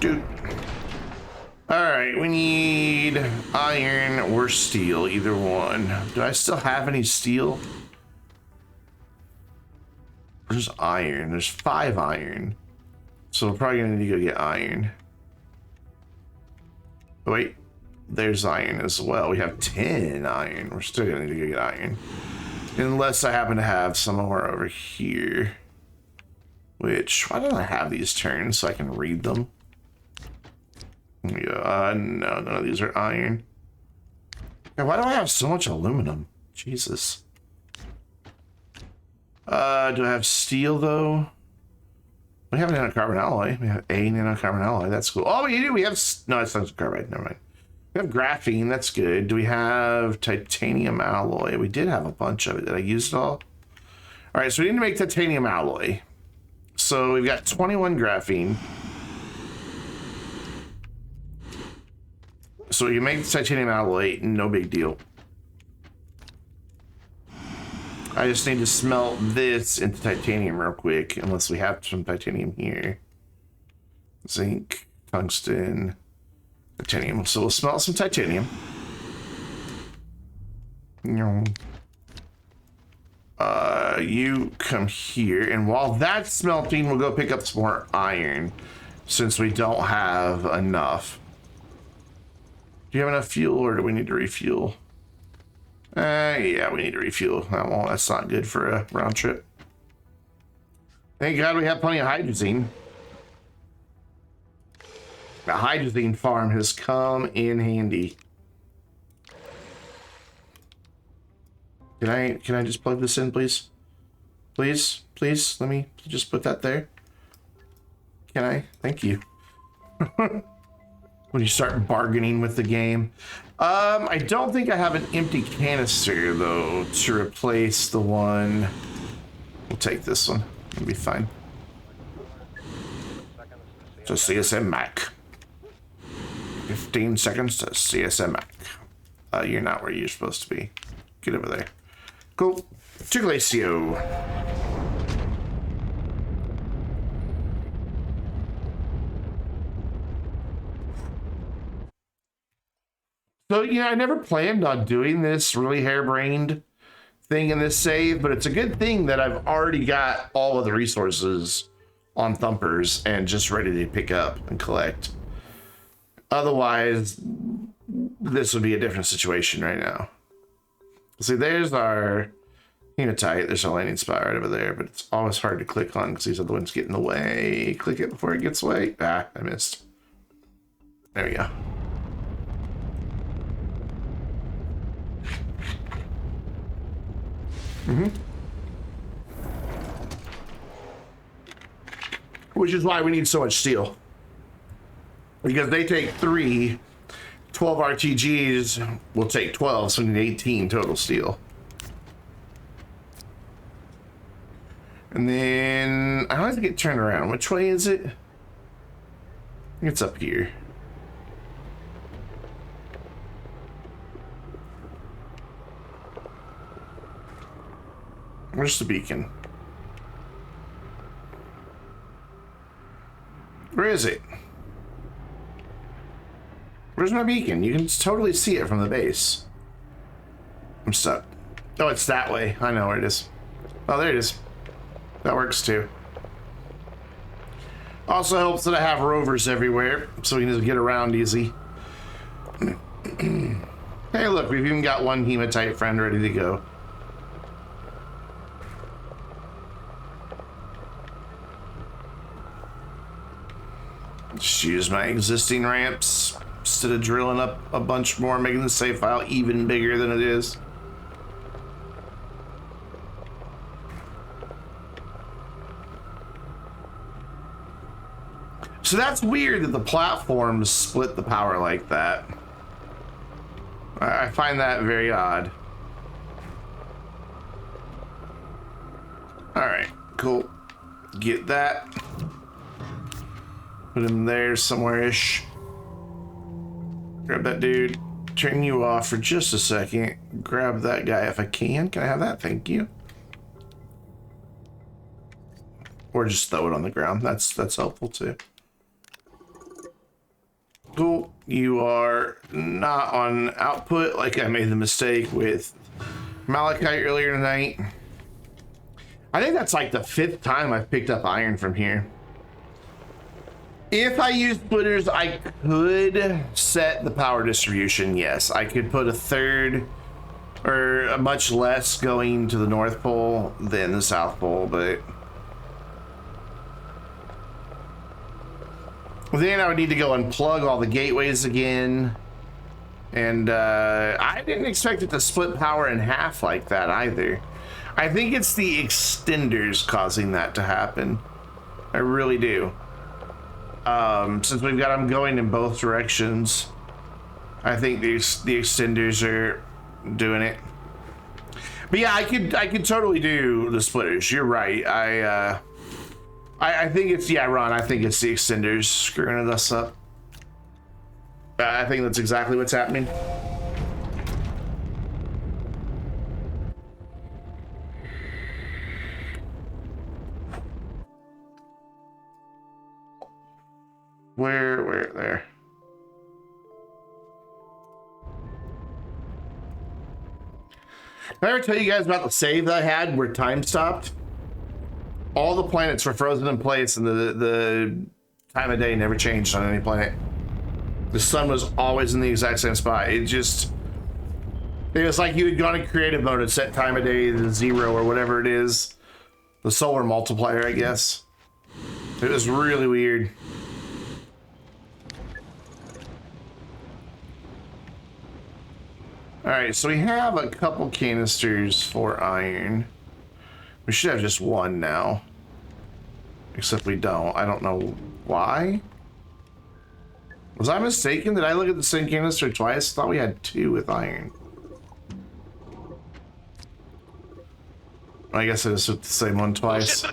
Dude. Alright, we need iron or steel, either one. Do I still have any steel? There's iron. There's 5 iron. So we're probably gonna need to go get iron. Oh, wait. There's iron as well. We have 10 iron. We're still gonna need to go get iron. Unless I happen to have somewhere over here. Which, why don't I have these turned so I can read them? Yeah, no, none of these are iron. Yeah, why do I have so much aluminum? Jesus. Do I have steel though? We have a nanocarbon alloy. We have a nanocarbon alloy. That's cool. Oh, we do. We have no, it's not carbide. Never mind. We have graphene. That's good. Do we have titanium alloy? We did have a bunch of it. Did I use it all? All right, so we need to make titanium alloy. So we've got 21 graphene. So you make titanium alloy, no big deal. I just need to smelt this into titanium real quick, unless we have some titanium here. Zinc, tungsten, titanium. So we'll smelt some titanium. You come here, and while that's smelting, we'll go pick up some more iron, since we don't have enough. Do you have enough fuel, or do we need to refuel? Yeah, we need to refuel. Well, that's not good for a round trip. Thank God we have plenty of hydrazine. The hydrazine farm has come in handy. Can I just plug this in, please? Please, let me just put that there. Can I? Thank you. When you start bargaining with the game. I don't think I have an empty canister though to replace the one. We'll take this one. It'll be fine. So CSM Mac. 15 seconds to CSM Mac. You're not where you're supposed to be. Get over there. Cool. To Glacio. So, you know, I never planned on doing this really harebrained thing in this save, but it's a good thing that I've already got all of the resources on Thumpers and just ready to pick up and collect. Otherwise, this would be a different situation right now. See, there's our hematite. There's a landing spot right over there, but it's always hard to click on because these are the ones getting in the way. Click it before it gets away. Ah, I missed. There we go. Which is why we need so much steel. Because they take 3, 12 RTGs will take 12, so we need 18 total steel. And then I always get turned around. Which way is it? I think it's up here. Where's the beacon? Where is it? Where's my beacon? You can totally see it from the base. I'm stuck. Oh, it's that way. I know where it is. Oh, there it is. That works too. Also helps that I have rovers everywhere, so we can just get around easy. Hey, look, we've even got one hematite friend ready to go. Just use my existing ramps instead of drilling up a bunch more, making the save file even bigger than it is. So that's weird that the platforms split the power like that. I find that very odd. All right, cool. Get that. Put him there somewhere-ish. Grab that dude. Turn you off for just a second. Grab that guy if I can. Can I have that? Thank you. Or just throw it on the ground. That's helpful too. Cool. You are not on output like I made the mistake with Malachite earlier tonight. I think that's like the 5th time I've picked up iron from here. If I use splitters, I could set the power distribution. Yes, I could put a 1/3 or a much less going to the North Pole than the South Pole, but then I would need to go unplug all the gateways again. And I didn't expect it to split power in half like that either. I think it's the extenders causing that to happen. I really do. Since we've got them going in both directions, I think the extenders are doing it. But yeah, I could totally do the splitters. You're right. I think it's, yeah, Ron, I think it's the extenders screwing us up. I think that's exactly what's happening. Where there? Did I ever tell you guys about the save that I had where time stopped? All the planets were frozen in place and the time of day never changed on any planet. The sun was always in the exact same spot. It was like you had gone in creative mode and set time of day to 0 or whatever it is. The solar multiplier, I guess. It was really weird. All right, so we have a couple canisters for iron. We should have just one now. Except we don't. I don't know why. Was I mistaken? Did I look at the same canister twice? I thought we had 2 with iron. I guess I just took the same one twice.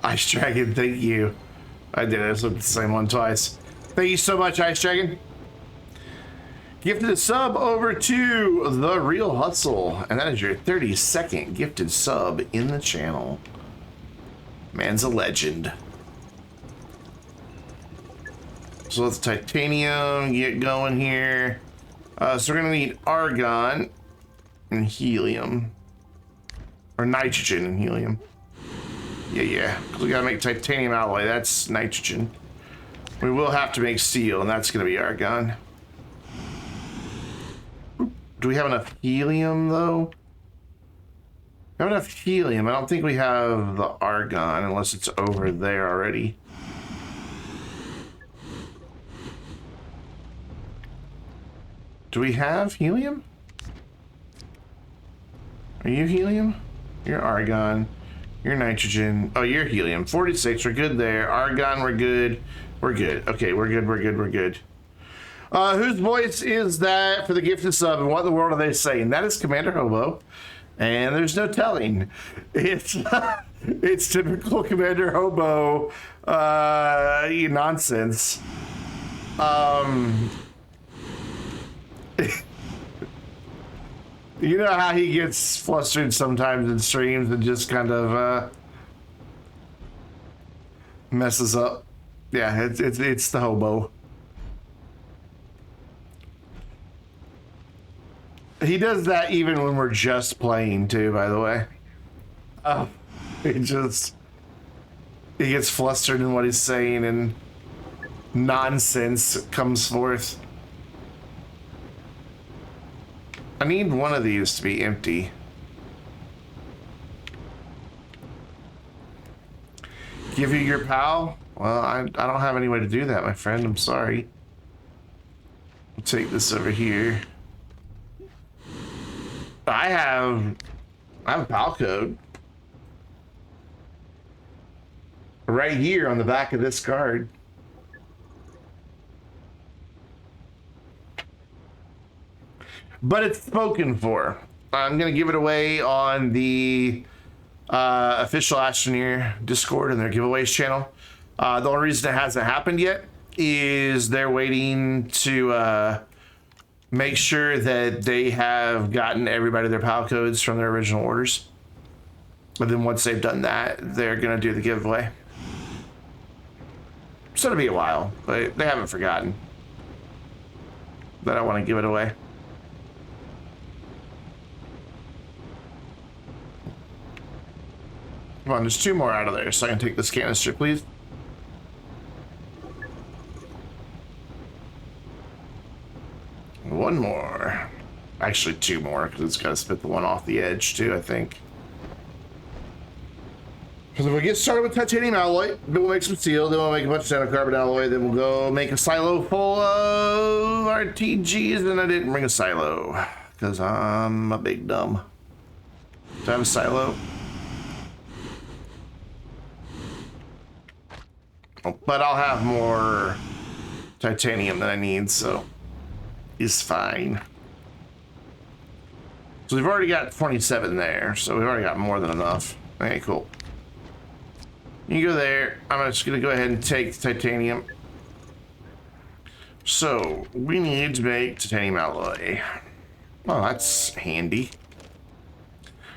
Ice Dragon, thank you. I did. I just looked at the same one twice. Thank you so much, Ice Dragon. Gifted a sub over to The Real Hustle. And that is your 32nd gifted sub in the channel. Man's a legend. So let's titanium, get going here. So we're gonna need argon and helium. Or nitrogen and helium. Yeah. We gotta make titanium alloy, that's nitrogen. We will have to make steel, and that's gonna be argon. Do we have enough helium, though? We have enough helium. I don't think we have the argon, unless it's over there already. Do we have helium? Are you helium? You're argon. You're nitrogen. Oh, you're helium. 46, we're good there. Argon, we're good. We're good. Okay, we're good. Whose voice is that for the gifted sub, and what in the world are they saying? That is Commander Hobo, and there's no telling. It's it's typical Commander Hobo nonsense. You know how he gets flustered sometimes in streams and just kind of messes up. Yeah, it's the hobo. He does that even when we're just playing too, by the way. Oh, he gets flustered in what he's saying and nonsense comes forth. I need one of these to be empty. Give you your PAL? Well, I don't have any way to do that, my friend. I'm sorry. I'll take this over here. I have a PAL code. Right here on the back of this card. But it's spoken for. I'm going to give it away on the official Astroneer Discord and their giveaways channel. The only reason it hasn't happened yet is they're waiting to make sure that they have gotten everybody their PAL codes from their original orders. But then once they've done that, they're going to do the giveaway. So it'll be a while, but they haven't forgotten that I want to give it away. Come on, there's 2 more out of there, so I can take this canister, please. One more. Actually, 2 more, because it's got to spit the one off the edge, too, I think. Because if we get started with titanium alloy, then we'll make some steel, then we'll make a bunch of nanocarbon alloy, then we'll go make a silo full of RTGs, and I didn't bring a silo, because I'm a big dumb. Do I have a silo? But I'll have more titanium than I need, so it's fine. So we've already got 27 there, so we've already got more than enough. Okay, cool. You go there. I'm just gonna go ahead and take the titanium. So we need to make titanium alloy. Well, that's handy.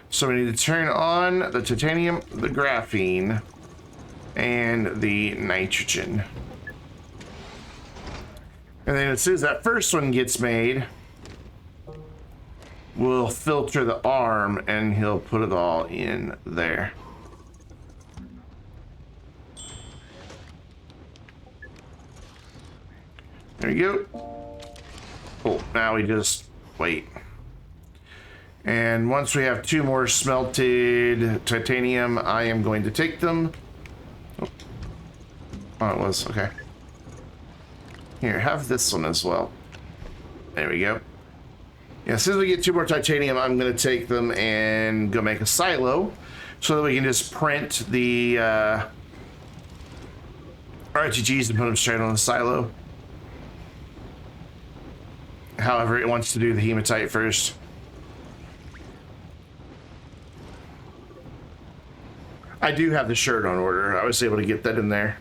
So we need to turn on the titanium, the graphene, and the nitrogen. And then as soon as that first one gets made, we'll filter the arm and he'll put it all in there. There you go. Cool. Now we just wait. And once we have 2 more smelted titanium, I am going to take them. Oh, it was. Okay. Here, have this one as well. There we go. Yeah, as soon as we get 2 more titanium, I'm going to take them and go make a silo so that we can just print the RTGs and put them straight on the silo. However, it wants to do the hematite first. I do have the shirt on order. I was able to get that in there.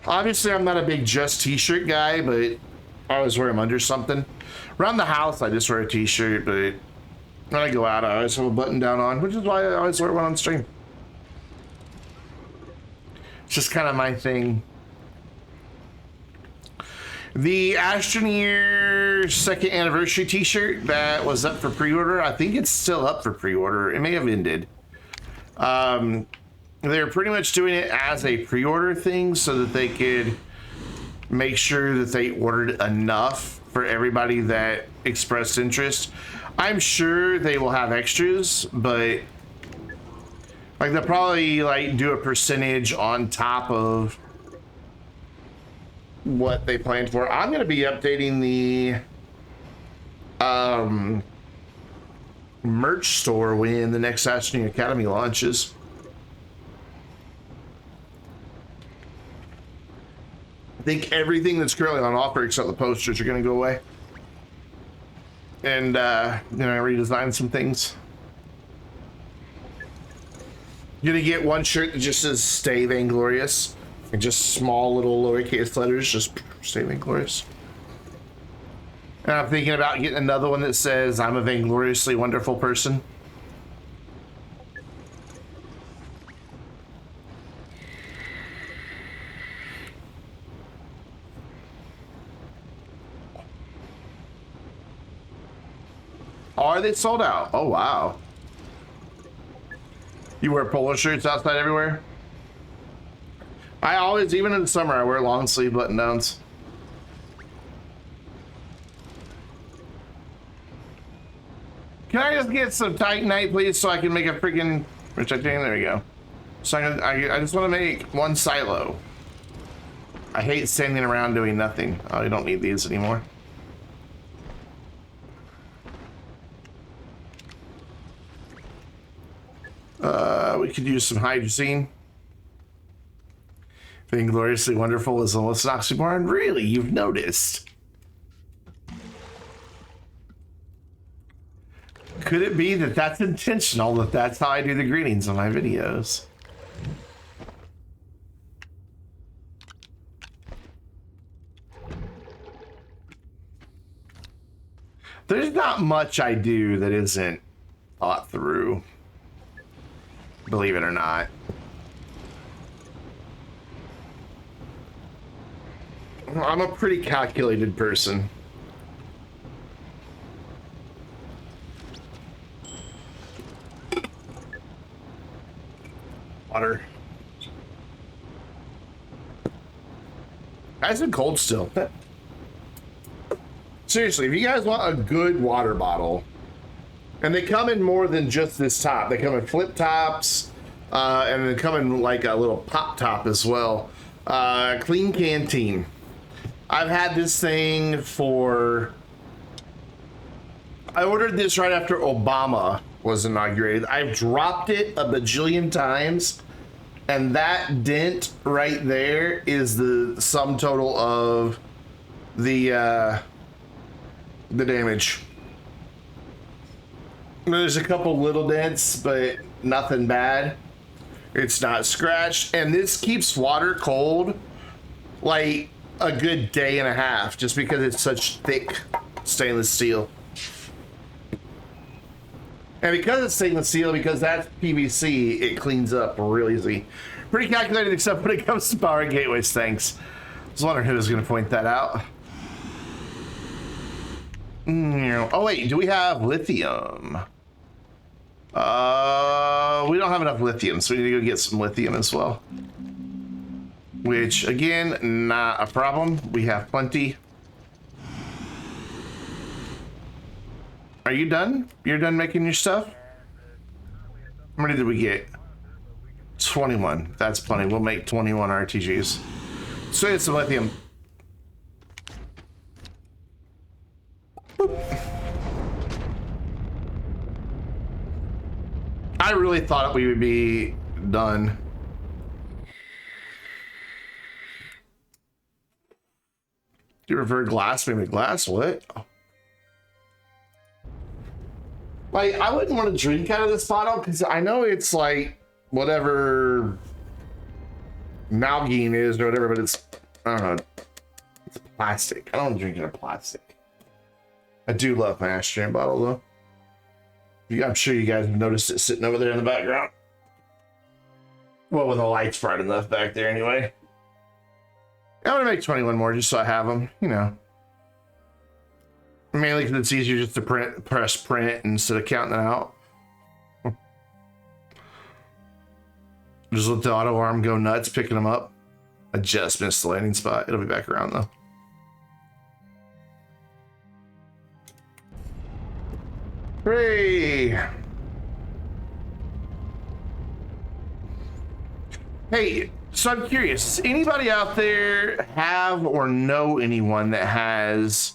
Obviously, I'm not a big just t-shirt guy, but I always wear them under something. Around the house, I just wear a t-shirt, but when I go out, I always have a button down on, which is why I always wear one on stream. It's just kind of my thing. The Astroneer second anniversary t-shirt that was up for pre-order, I think it's still up for pre-order. It may have ended. They're pretty much doing it as a pre-order thing so that they could make sure that they ordered enough for everybody that expressed interest. I'm sure they will have extras, but like they'll probably like do a percentage on top of what they planned for. I'm going to be updating the merch store when the next Astroneer Academy launches. I think everything that's currently on offer except the posters are going to go away. And redesign some things. You're going to get one shirt that just says Stay Vainglorious. And just small little lowercase letters, just Stay Vainglorious. And I'm thinking about getting another one that says I'm a vaingloriously wonderful person. Are they sold out? Oh, wow. You wear polo shirts outside everywhere? I always, even in the summer, I wear long sleeve button downs. Can I just get some Titanite, please, so I can make a freaking titanium? There we go. So I just want to make one silo. I hate standing around doing nothing. Oh, I don't need these anymore. We could use some hydrazine. Vaingloriously wonderful is almost an oxymoron. Really? You've noticed? Could it be that that's intentional, that that's how I do the greetings on my videos? There's not much I do that isn't thought through. Believe it or not. I'm a pretty calculated person. Water. Nice and cold still. Seriously, if you guys want a good water bottle, and they come in more than just this top. They come in flip tops, and they come in like a little pop top as well. Clean Canteen. I've had this thing for... I ordered this right after Obama was inaugurated. I've dropped it a bajillion times, and that dent right there is the sum total of the damage. There's a couple little dents, but nothing bad. It's not scratched, and this keeps water cold like a good day and a half just because it's such thick stainless steel. And because it's stainless steel, because that's PVC, it cleans up real easy. Pretty calculated, except when it comes to power gateways. Thanks. I was wondering who was going to point that out. Oh wait, do we have lithium? We don't have enough lithium, so we need to go get some lithium as well. Which, again, not a problem. We have plenty. Are you done? You're done making your stuff? How many did we get? 21. That's plenty. We'll make 21 RTGs. So it's some lithium. Boop. I really thought we would be done. Do you prefer glass? Maybe glass? What? Oh. Like, I wouldn't want to drink out of this bottle because I know it's like whatever Nalgene is or whatever, but it's, I don't know, it's plastic. I don't want to drink out of plastic. I do love my Astroneer bottle though. I'm sure you guys have noticed it sitting over there in the background. Well, with the lights bright enough back there anyway. I'm gonna make 21 more just so I have them, you know. Mainly because it's easier just to press print instead of counting it out. Just let the auto arm go nuts, picking them up. I just missed the landing spot. It'll be back around though. Hooray! Hey, so I'm curious, does anybody out there have or know anyone that has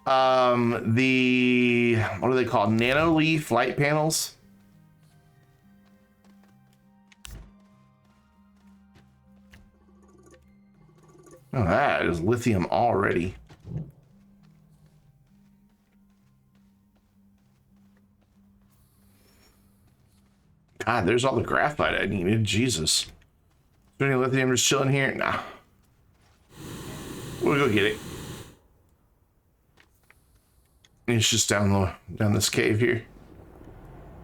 the, what are they called? Nano leaf light panels? Oh, that is lithium already. God, there's all the graphite I needed. Jesus. Is there any lithium just chilling here? Nah. We'll go get it. It's just down this cave here.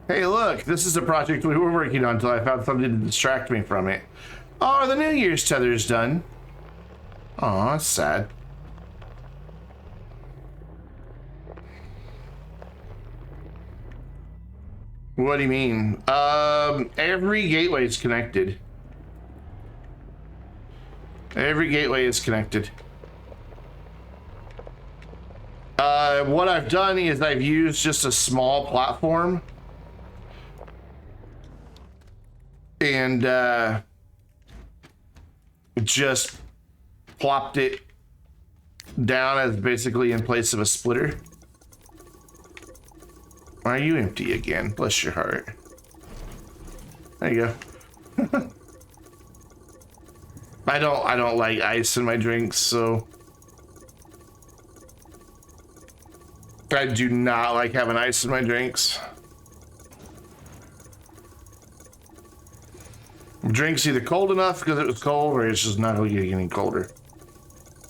Hey, look, this is a project we were working on until I found something to distract me from it. Oh, the New Year's tether's done. Oh, that's sad. What do you mean? Every gateway is connected. Every gateway is connected. What I've done is I've used just a small platform and just plopped it down as basically in place of a splitter. Why are you empty again? Bless your heart. There you go. I don't like ice in my drinks, so I do not like having ice in my drinks. Drink's either cold enough because it was cold, or it's just not really getting any colder.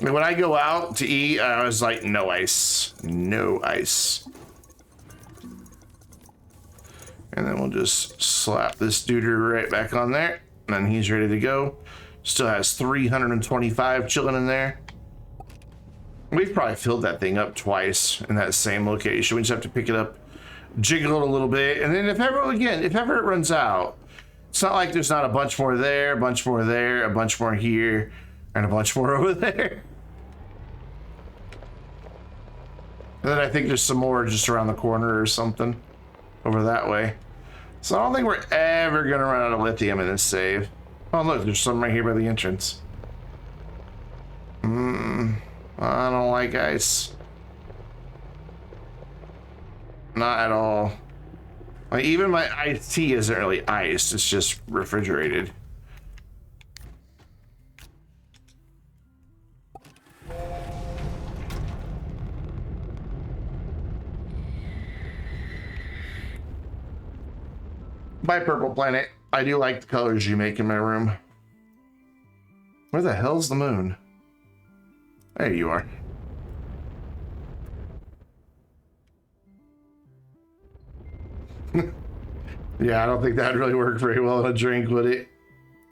And when I go out to eat, I was like, no ice, no ice. And then we'll just slap this duder right back on there, and then he's ready to go. Still has 325 chilling in there. We've probably filled that thing up twice in that same location. We just have to pick it up, jiggle it a little bit, and then if ever it runs out, it's not like there's not a bunch more there, a bunch more there, a bunch more here, and a bunch more over there. And then I think there's some more just around the corner or something over that way. So I don't think we're ever gonna run out of lithium in this save. Oh look, there's some right here by the entrance. I don't like ice. Not at all. Like, even my iced tea isn't really iced, it's just refrigerated. Bye, Purple Planet. I do like the colors you make in my room. Where the hell's the moon? There you are. Yeah, I don't think that'd really work very well in a drink, would it?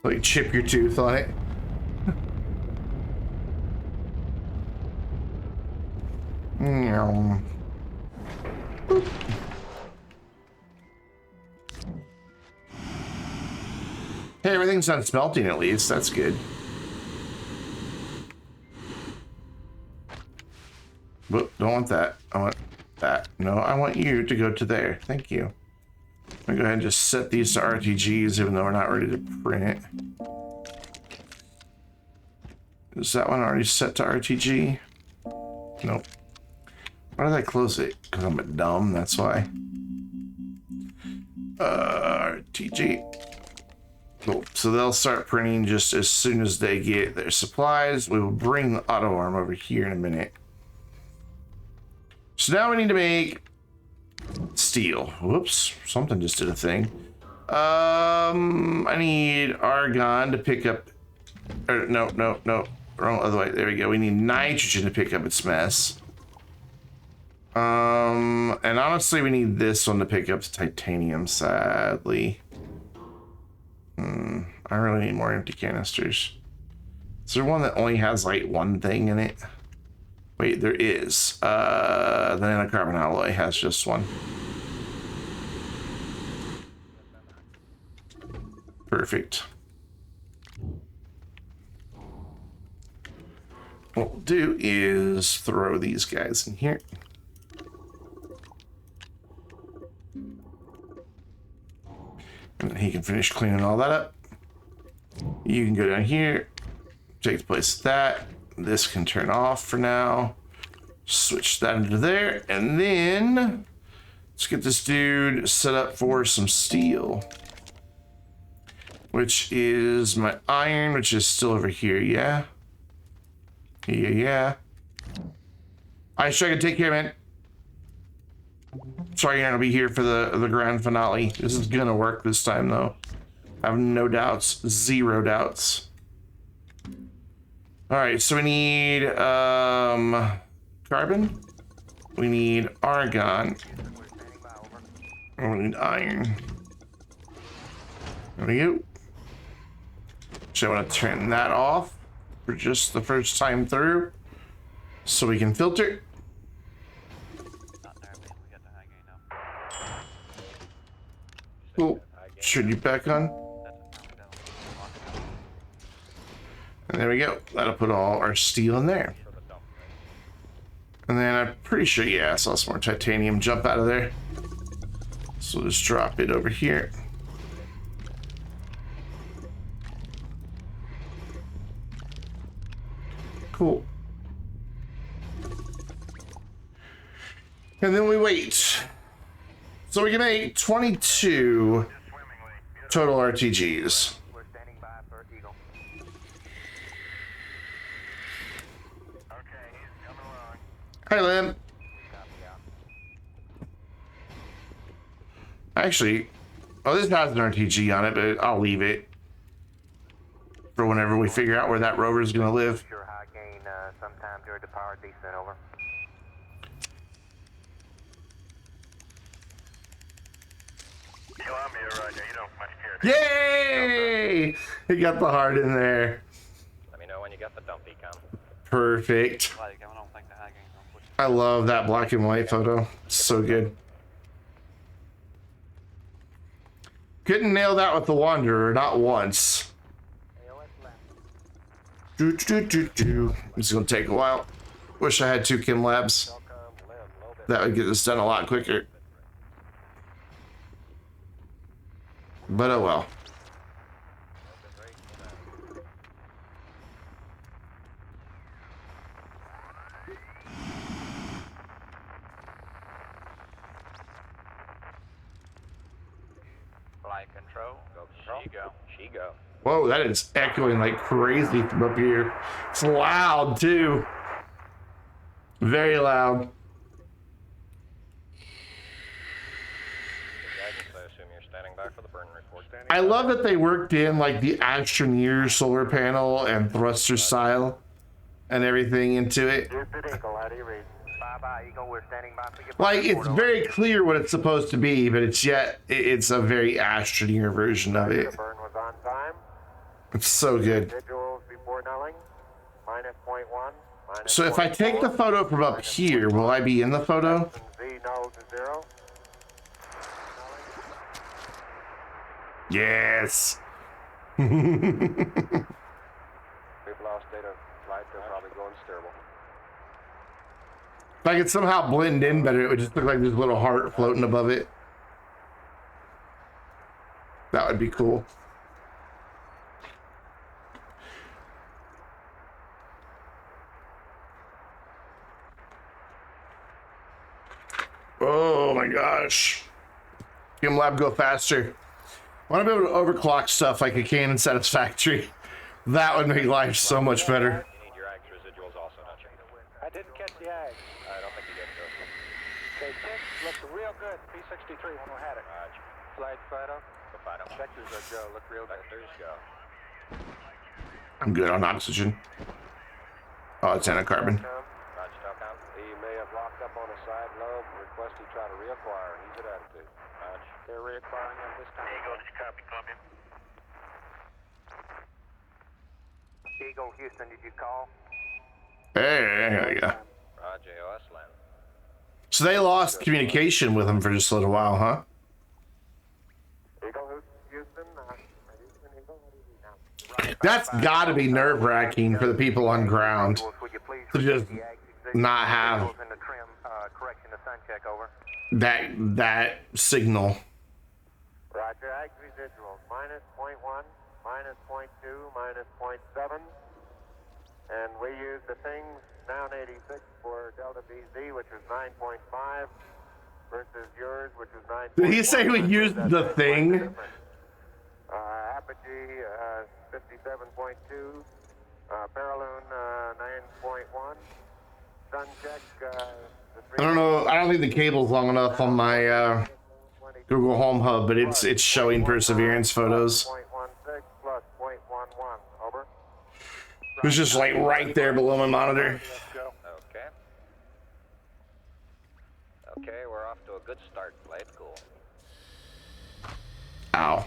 Like, chip your tooth on it. Hey, everything's not smelting at least. That's good. Whoop, don't want that. I want that. No, I want you to go to there. Thank you. I'm gonna go ahead and just set these to RTGs even though we're not ready to print. Is that one already set to RTG? Nope. Why did I close it? Because I'm a dumb, that's why. RTG. Cool. So they'll start printing just as soon as they get their supplies. We will bring the auto arm over here in a minute. So now we need to make steel. Whoops, something just did a thing. I need argon to pick up, or no, wrong other way. There we go. We need nitrogen to pick up its mess. And honestly, we need this one to pick up the titanium, sadly. I really need more empty canisters. Is there one that only has like one thing in it? Wait, there is. The nanocarbon alloy has just one. Perfect. What we'll do is throw these guys in here. And then he can finish cleaning all that up. You can go down here, take the place of that. This can turn off for now. Switch that into there, and then let's get this dude set up for some steel. Which is my iron, which is still over here, yeah? Yeah. I sure I can take care, man. Sorry you're not gonna be here for the grand finale. This is gonna work this time, though. I have no doubts. Zero doubts. Alright, so we need carbon. We need argon. And we need iron. There we go. So I want to turn that off for just the first time through so we can filter. Cool. Should you back on? And there we go. That'll put all our steel in there. And then I'm pretty sure, yeah, I saw some more titanium jump out of there. So just drop it over here. Cool. And then we wait. So we can make 22 total RTGs. Hi, Lynn. Actually, oh, this has an RTG on it, but I'll leave it for whenever we figure out where that rover is going to live. Sometime during the power descent, over. I'm here right now. You don't much care. Yay! He got the heart in there. Let me know when you got the dump econ. Perfect. I love that black and white photo. So good. Couldn't nail that with the Wanderer, not once. This is gonna take a while. Wish I had 2 chem labs. That would get this done a lot quicker. But oh well. Flight control, go control. She go. Whoa, that is echoing like crazy from up here. It's loud too. Very loud. I love that they worked in like the Astroneer solar panel and thruster style and everything into it. Like, it's very clear what it's supposed to be, but it's a very Astroneer version of it. It's so good. So if I take the photo from up here, will I be in the photo? Yes. We've lost data flight. They're probably going steerable. If I could somehow blend in better, it would just look like this little heart floating above it. That would be cool. Oh my gosh. Chem lab go faster. I want to be able to overclock stuff like I can in Satisfactory. That would make life so much better. You need your ags residuals also, don't you? I didn't catch the ags. I don't think you did, Joe. Okay, Tim, looked real good. P63 when we had it. Flight Fido. The Fido. Vectors are Joe. Look real good. Vectors go. I'm good on oxygen. Oh, it's anacarbon. Roger, Telcom. He may have locked up on a side lobe. Request he try to reacquire. He's at attitude. Roger. They're reacquiring him this time. There you go. Did you copy? Eagle, Houston, did you call? Hey, there we go. Roger, OS land. So they lost communication with him for just a little while, huh? Eagle, Houston, Houston, Eagle, what do you now? That's got to be nerve-wracking for the people on ground to just not have Correction to sun check, over. that signal. Roger, ag residuals, minus 0.1, minus 0.2, minus 0.7. And we use the things down 86 for Delta BZ, which is 9.5, versus yours, which is 9. Did he say we used the thing? Apogee 57.2, Paraloon 9.1, sun check. I don't know. I don't think the cable's long enough on my Google Home Hub, but it's showing Perseverance photos. 0.16 plus 0.11, over. It was just like right there below my monitor. Okay. Okay, we're off to a good start. Play it cool. Ow.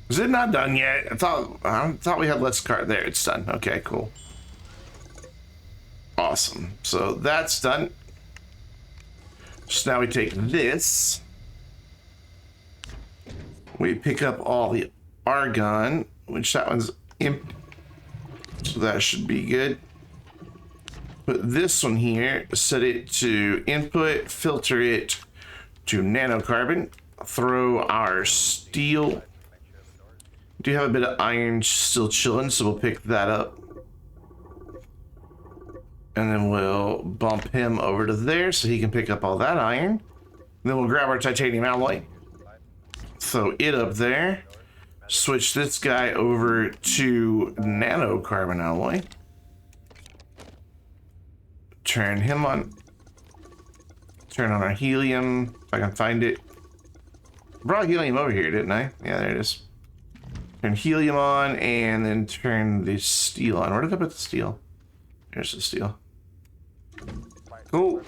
Is it not done yet? I thought we had Let's Cart there. It's done. Okay, cool. Awesome. So that's done. So now we take this. We pick up all the argon, which that one's empty. So that should be good. Put this one here, set it to input, filter it to nanocarbon, throw our steel. Do have a bit of iron still chilling, so we'll pick that up. And then we'll bump him over to there so he can pick up all that iron. Then we'll grab our titanium alloy, throw it up there, switch this guy over to nanocarbon alloy, turn him on, turn on our helium, if I can find it. I brought helium over here, didn't I? Yeah, there it is. Turn helium on, and then turn the steel on. Where did I put the steel? There's the steel. Cool.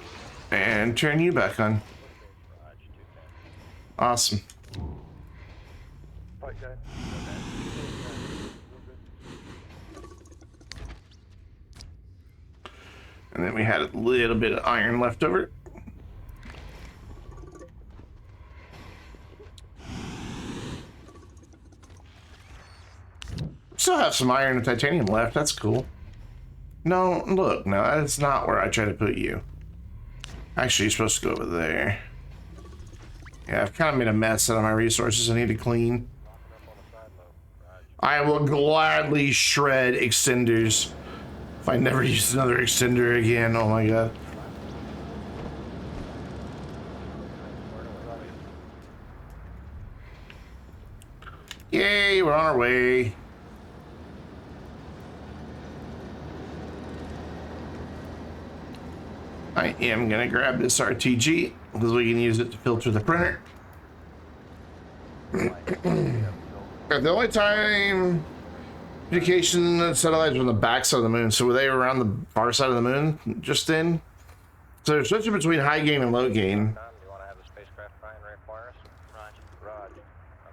And turn you back on. Awesome. And then we had a little bit of iron left over. Still have some iron and titanium left. That's cool. No, look, no, that's not where I try to put you. Actually, you're supposed to go over there. Yeah, I've kind of made a mess out of my resources I need to clean. I will gladly shred extenders if I never use another extender again. Oh my god. Yay, we're on our way. I am gonna grab this RTG because we can use it to filter the printer. The only time communication satellites were on the back side of the moon, so were they around the far side of the moon just then? So they're switching between high gain and low gain. Do you want to have the spacecraft try and reacquire us? Roger. Roger.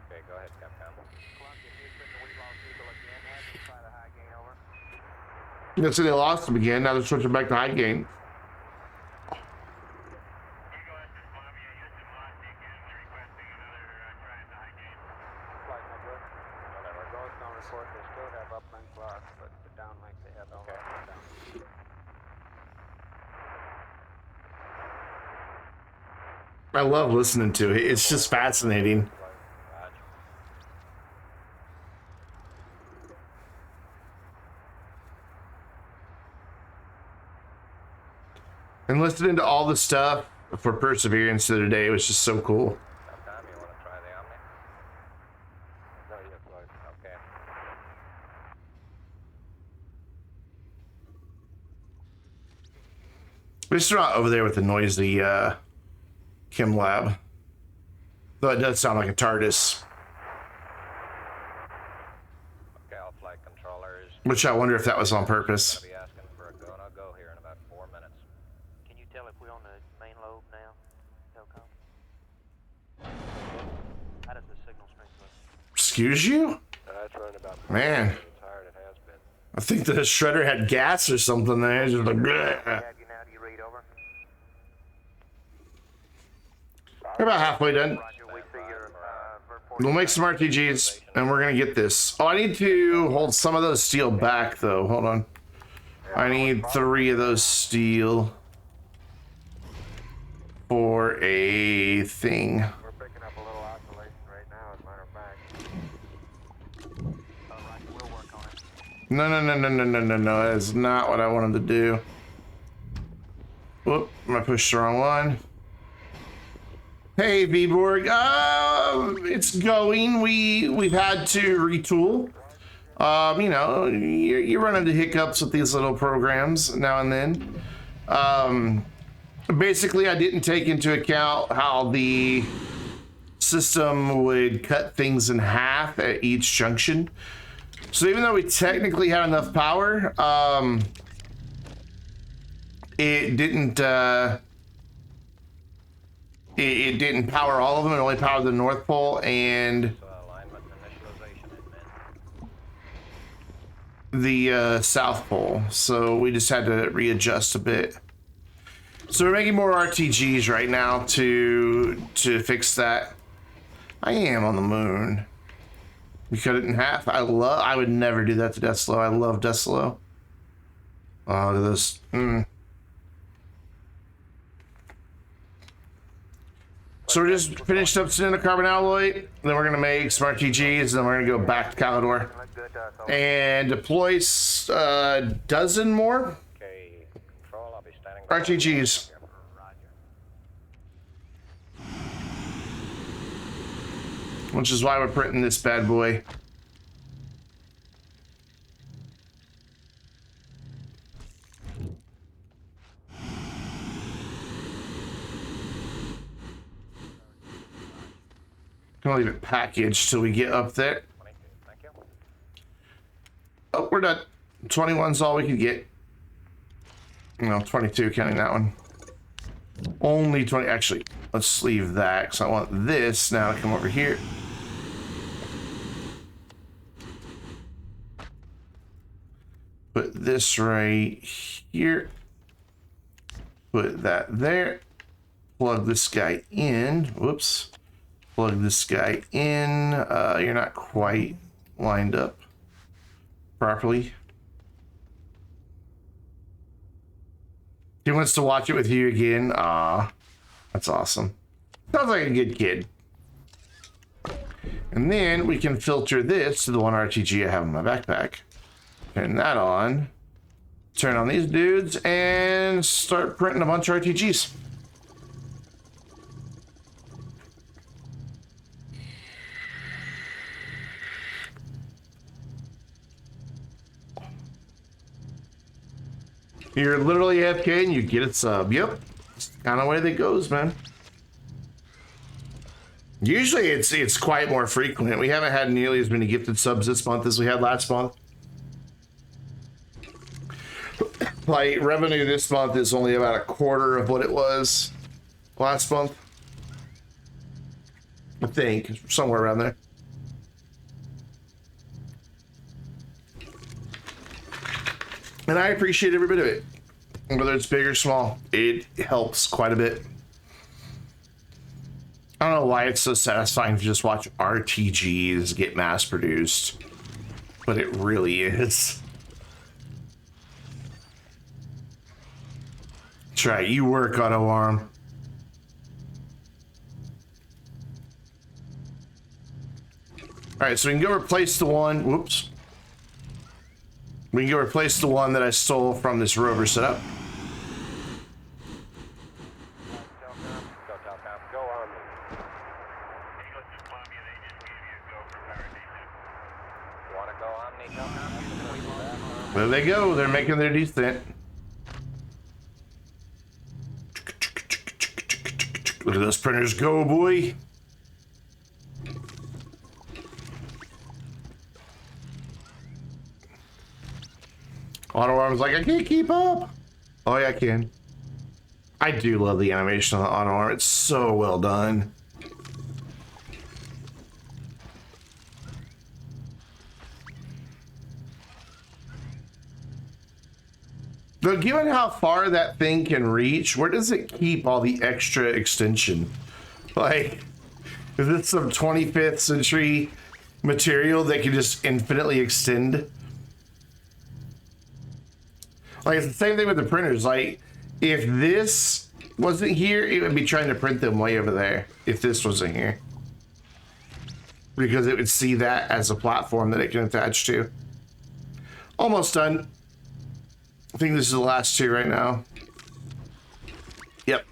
Okay, go ahead, Captain. Columbia, Houston, we lost Eagle again. Have them try the high gain, over. So they lost them again. Now they're switching back to high gain. I love listening to it. It's just fascinating. And listening to all the stuff for Perseverance the other day was just so cool. Sometime you want to try the Omni? No, you're close. Okay. We're still not over there with the noisy Chem Lab. Though it does sound like a TARDIS. Okay, all flight controllers. Which I wonder if that was on purpose. Be asking for a go-no-go here in about 4 minutes. Can you tell if we're on the main lobe now, Telcom? How does the signal strength look? Excuse you? That's running Man, It's hard, it has been. I think the shredder had gas or something there. Just like, bleh. Have you now, do you read over? We're about halfway done. Roger, we see your, We'll make some RTGs, and we're gonna get this. Oh, I need to hold some of those steel back, though. Hold on. I need 3 of those steel for a thing. We're picking up a little oscillation right now, as a matter of fact. Roger, we'll work on it. No. That's not what I wanted to do. Whoop, I pushed the wrong one. Hey, Viborg. It's going. We've had to retool. You know, you run into hiccups with these little programs now and then. Basically, I didn't take into account how the system would cut things in half at each junction. So even though we technically had enough power, it didn't it didn't power all of them. It only powered the North Pole and the South Pole. So we just had to readjust a bit. So we're making more RTGs right now to fix that. I am on the moon. We cut it in half. I would never do that to Deslo. I love Deslo. Oh, look at this. So we're just finished up center carbon alloy. Then we're gonna make some RTGs. And then we're gonna go back to Calidor and deploy a dozen more Okay, control, I'll be standing RTGs. Which is why we're printing this bad boy. Gonna leave it packaged till we get up there. Thank you. Oh, we're done. 21's all we could get. No, 22 counting that one. Only 20. Actually, let's leave that because I want this now to come over here. Put this right here. Put that there. Plug this guy in. Whoops. Plug this guy in. You're not quite lined up properly. He wants to watch it with you again. Ah, that's awesome. Sounds like a good kid. And then we can filter this to the one RTG I have in my backpack. Turn that on. Turn on these dudes and start printing a bunch of RTGs. You're literally AFK and you get a sub. Yep. It's the kind of way that goes, man. Usually it's quite more frequent. We haven't had nearly as many gifted subs this month as we had last month. Like, revenue this month is only about a quarter of what it was last month. I think, somewhere around there. And I appreciate every bit of it. Whether it's big or small, it helps quite a bit. I don't know why it's so satisfying to just watch RTGs get mass produced, but it really is. That's right, you work, Auto Arm. Alright, so we can go replace the one. Whoops. We can go replace the one that I stole from this rover setup. Go on. Want to go Omni? There they go. They're making their descent. Look at those printers go, boy. Auto Arm's like, I can't keep up. Oh, yeah, I can. I do love the animation on the Auto Arm. It's so well done. Though, given how far that thing can reach, where does it keep all the extra extension? Like, is it some 25th century material that can just infinitely extend? Like, it's the same thing with the printers. Like, if this wasn't here, it would be trying to print them way over there. If this wasn't here. Because it would see that as a platform that it can attach to. Almost done. I think this is the last two right now. Yep.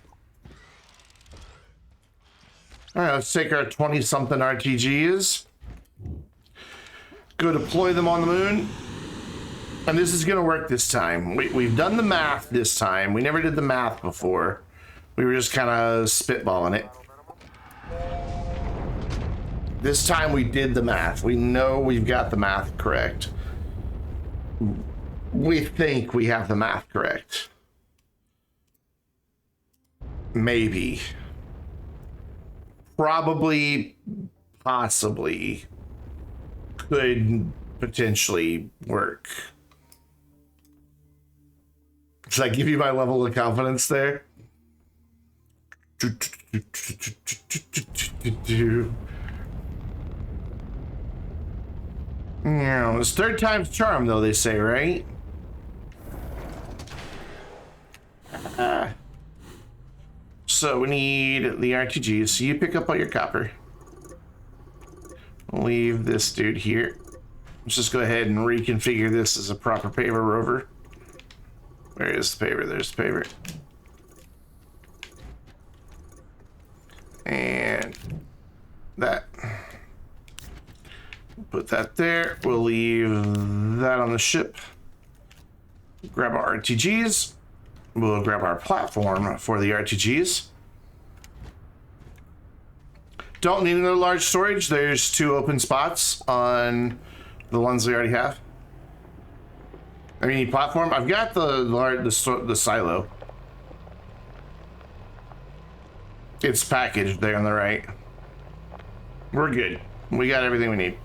All right, let's take our 20-something RTGs. Go deploy them on the moon. And this is going to work this time. We've done the math this time. We never did the math before. We were just kind of spitballing it. This time we did the math. We know we've got the math correct. We think we have the math correct. Maybe. Probably. Possibly. Could potentially work. Should I give you my level of confidence there? Yeah, it's third time's charm, though, they say, right? So we need the RTGs. So you pick up all your copper. We'll leave this dude here. Let's just go ahead and reconfigure this as a proper paver rover. Where is the paver? There's the paver. And that. Put that there. We'll leave that on the ship. Grab our RTGs. We'll grab our platform for the RTGs. Don't need another large storage. There's 2 open spots on the ones we already have. I mean, platform. I've got the silo. It's packaged there on the right. We're good. We got everything we need.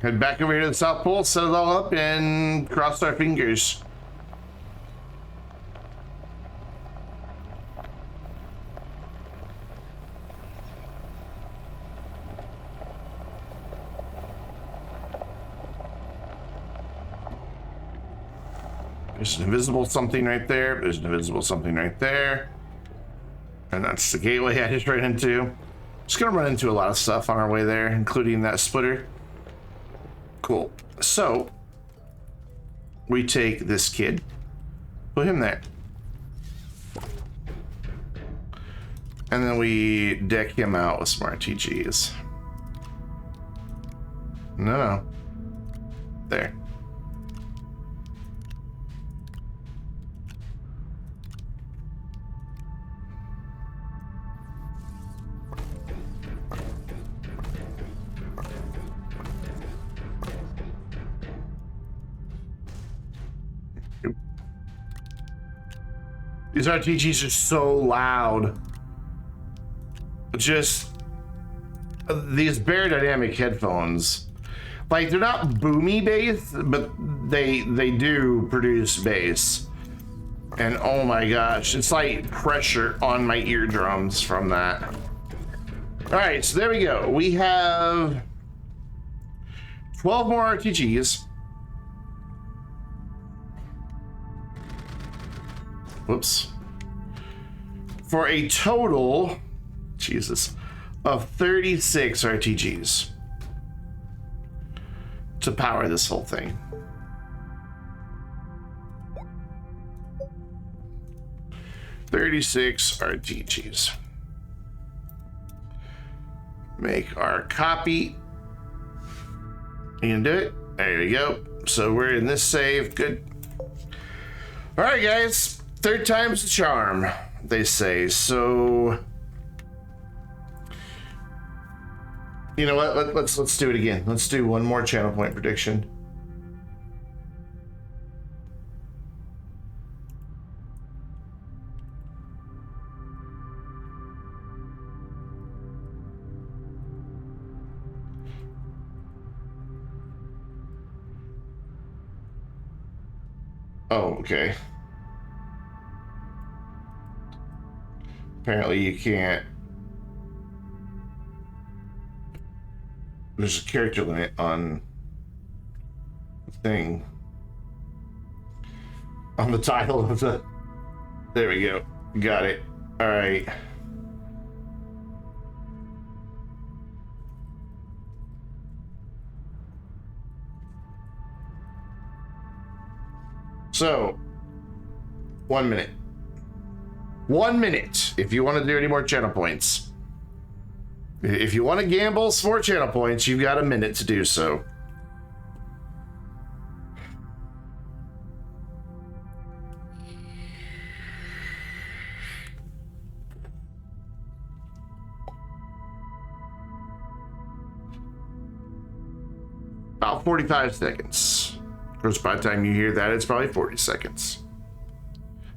Head back over here to the South Pole, set it all up, and cross our fingers. There's an invisible something right there. There's an invisible something right there. And that's the gateway I just ran into. Just gonna run into a lot of stuff on our way there, including that splitter. Cool. So, we take this kid, put him there. And then we deck him out with some RTGs. No. There. These RTGs are so loud. Just these Bear Dynamic headphones, like, they're not boomy bass, but they do produce bass. And oh my gosh, it's like pressure on my eardrums from that. All right, so there we go. We have 12 more RTGs. Whoops. For a total, Jesus, of 36 RTGs to power this whole thing. RTGs. Make our copy. You can do it. There you go. So we're in this save. Good. All right, guys. Third time's the charm, they say. So, you know what? Let's do it again. Let's do one more channel point prediction. Oh, okay. Apparently you can't. There's a character limit on the thing. On the title of the... There we go. Got it. All right. So, 1 minute. 1 minute if you want to do any more channel points. If you want to gamble some more channel points, you've got a minute to do so. About 45 seconds. Of course, by the time you hear that, it's probably 40 seconds.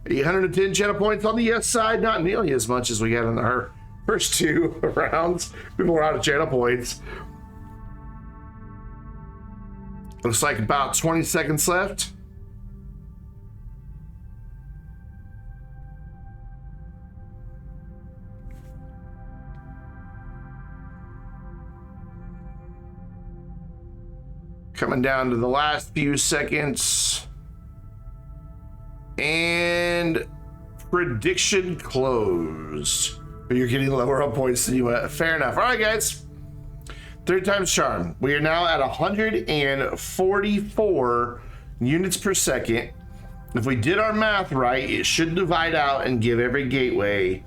810 channel points on the yes side, not nearly as much as we had in our first two rounds. People were out of channel points. Looks like about 20 seconds left. Coming down to the last few seconds. And prediction closed. You're getting lower on points than you went. Fair enough. All right, guys. Third time's charm. We are now at 144 units per second. If we did our math right, it should divide out and give every gateway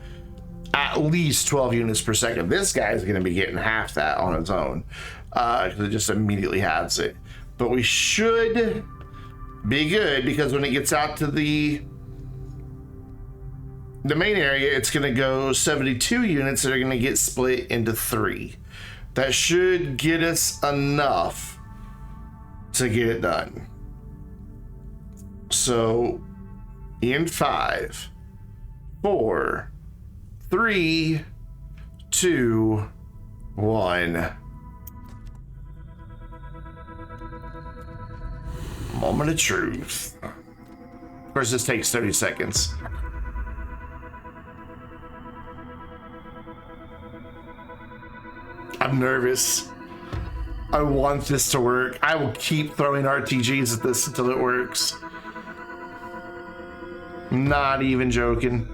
at least 12 units per second. This guy's going to be getting half that on its own because it just immediately halves it. But we should be good because when it gets out to the main area, it's going to go 72 units that are going to get split into 3. That should get us enough to get it done. So in 5, 4, 3, 2, 1. Moment of truth. Of course, this takes 30 seconds. I'm nervous. I want this to work. I will keep throwing RTGs at this until it works. Not even joking.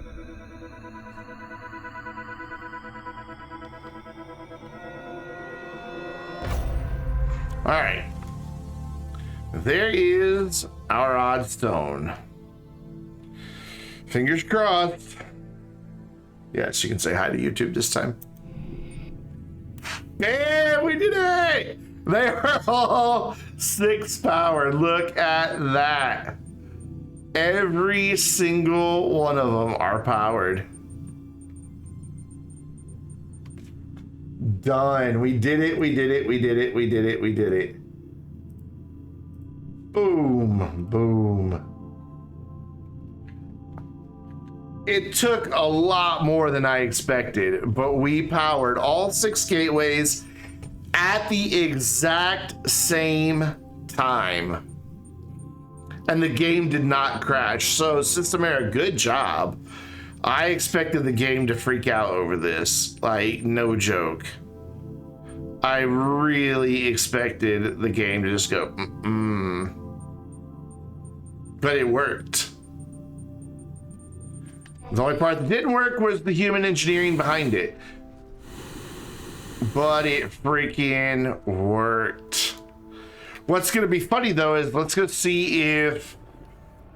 All right. There is our odd stone. Fingers crossed. Yes, you can say hi to YouTube this time. Yeah, we did it! They are all 6 power. Look at that. Every single one of them are powered. Done. We did it. We did it. We did it. We did it. We did it. Boom. Boom. It took a lot more than I expected, but we powered all 6 gateways at the exact same time. And the game did not crash. So, Systemera, good job. I expected the game to freak out over this. Like, no joke. I really expected the game to just go, But it worked. The only part that didn't work was the human engineering behind it. But it freaking worked. What's going to be funny, though, is let's go see if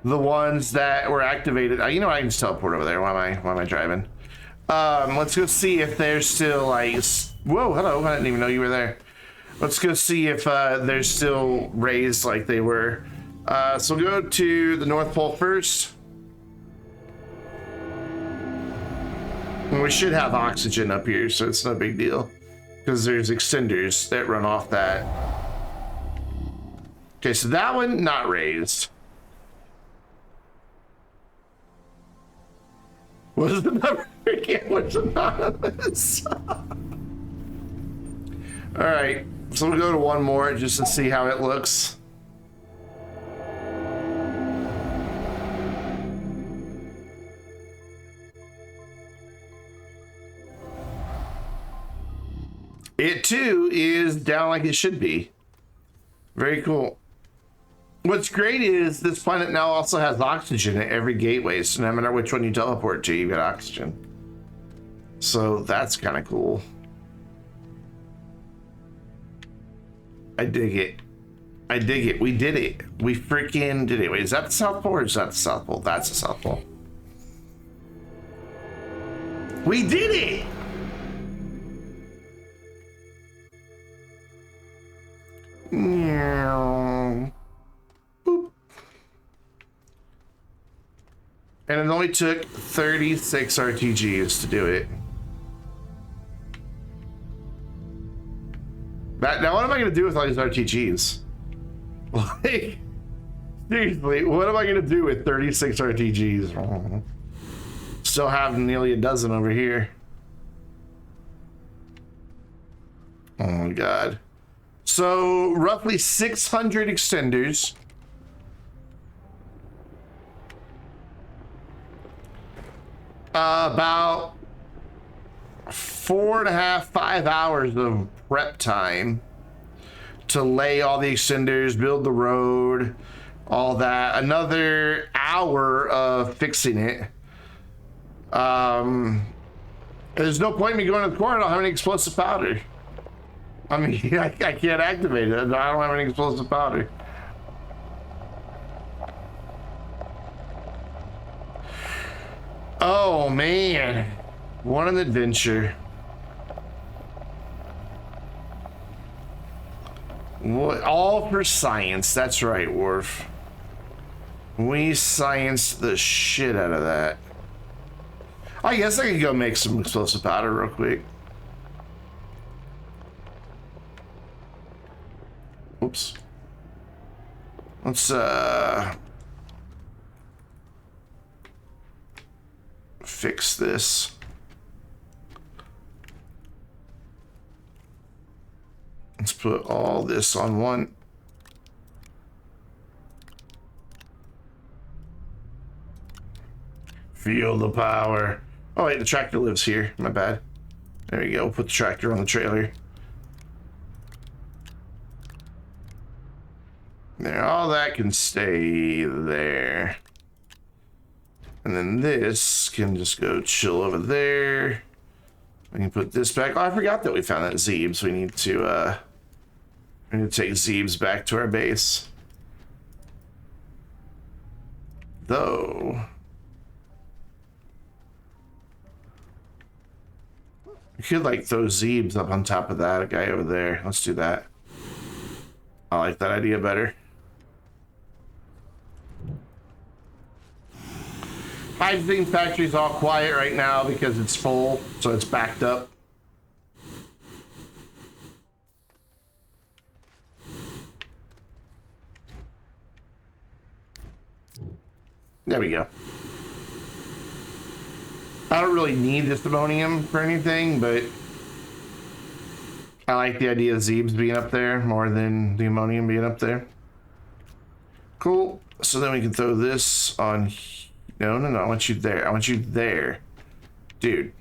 the ones that were activated... You know what? I can just teleport over there. Why am I driving? Let's go see if they're still, like... Whoa, hello. I didn't even know you were there. Let's go see if they're still raised like they were. So we'll go to the North Pole first. And we should have oxygen up here, so it's no big deal. Because there's extenders that run off that. Okay, so that one, not raised. What's the number again? What's anonymous? Alright, so we'll go to one more just to see how it looks. It too is down like it should be. Very cool. What's great is this planet now also has oxygen at every gateway, so no matter which one you teleport to, you get oxygen. So that's kind of cool. I dig it. I dig it. We did it. We freaking did it. Wait, is that the South Pole or is that the South Pole? That's the South Pole. We did it! Boop. And it only took 36 RTGs to do it. Now what am I going to do with all these RTGs? Like, seriously, what am I going to do with 36 RTGs? Still have nearly a dozen over here. Oh my god. So, roughly 600 extenders. About 4.5, 5 hours of prep time to lay all the extenders, build the road, all that. Another hour of fixing it. There's no point in me going to the corner. I don't have any explosive powder. I mean, I can't activate it. I don't have any explosive powder. Oh man, what an adventure. What, all for science. That's right, Worf. We scienced the shit out of that. I guess I could go make some explosive powder real quick. Oops. Let's fix this. Let's put all this on one. Feel the power. Oh wait, the tractor lives here. My bad. There you go. Put the tractor on the trailer. There, all that can stay there. And then this can just go chill over there. We can put this back. Oh, I forgot that we found that Zeebs. We need to take Zeebs back to our base. Though we could like throw Zeebs up on top of that guy over there. Let's do that. I like that idea better. Hydrogen factory's all quiet right now because it's full, so it's backed up. There we go. I don't really need this ammonium for anything, but I like the idea of Zeebs being up there more than the ammonium being up there. Cool. So then we can throw this on. No, I want you there. I want you there. Dude.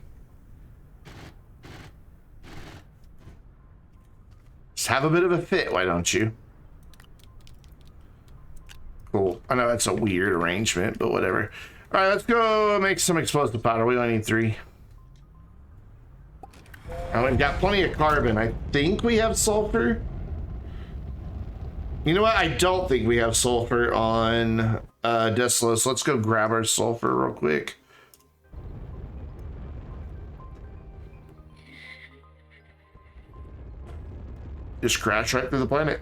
Just have a bit of a fit, why don't you? Cool. I know that's a weird arrangement, but whatever. All right, let's go make some explosive powder. We only need 3. And we've got plenty of carbon. I think we have sulfur. You know what? I don't think we have sulfur on Desolus. Let's go grab our sulfur real quick. Just crash right through the planet.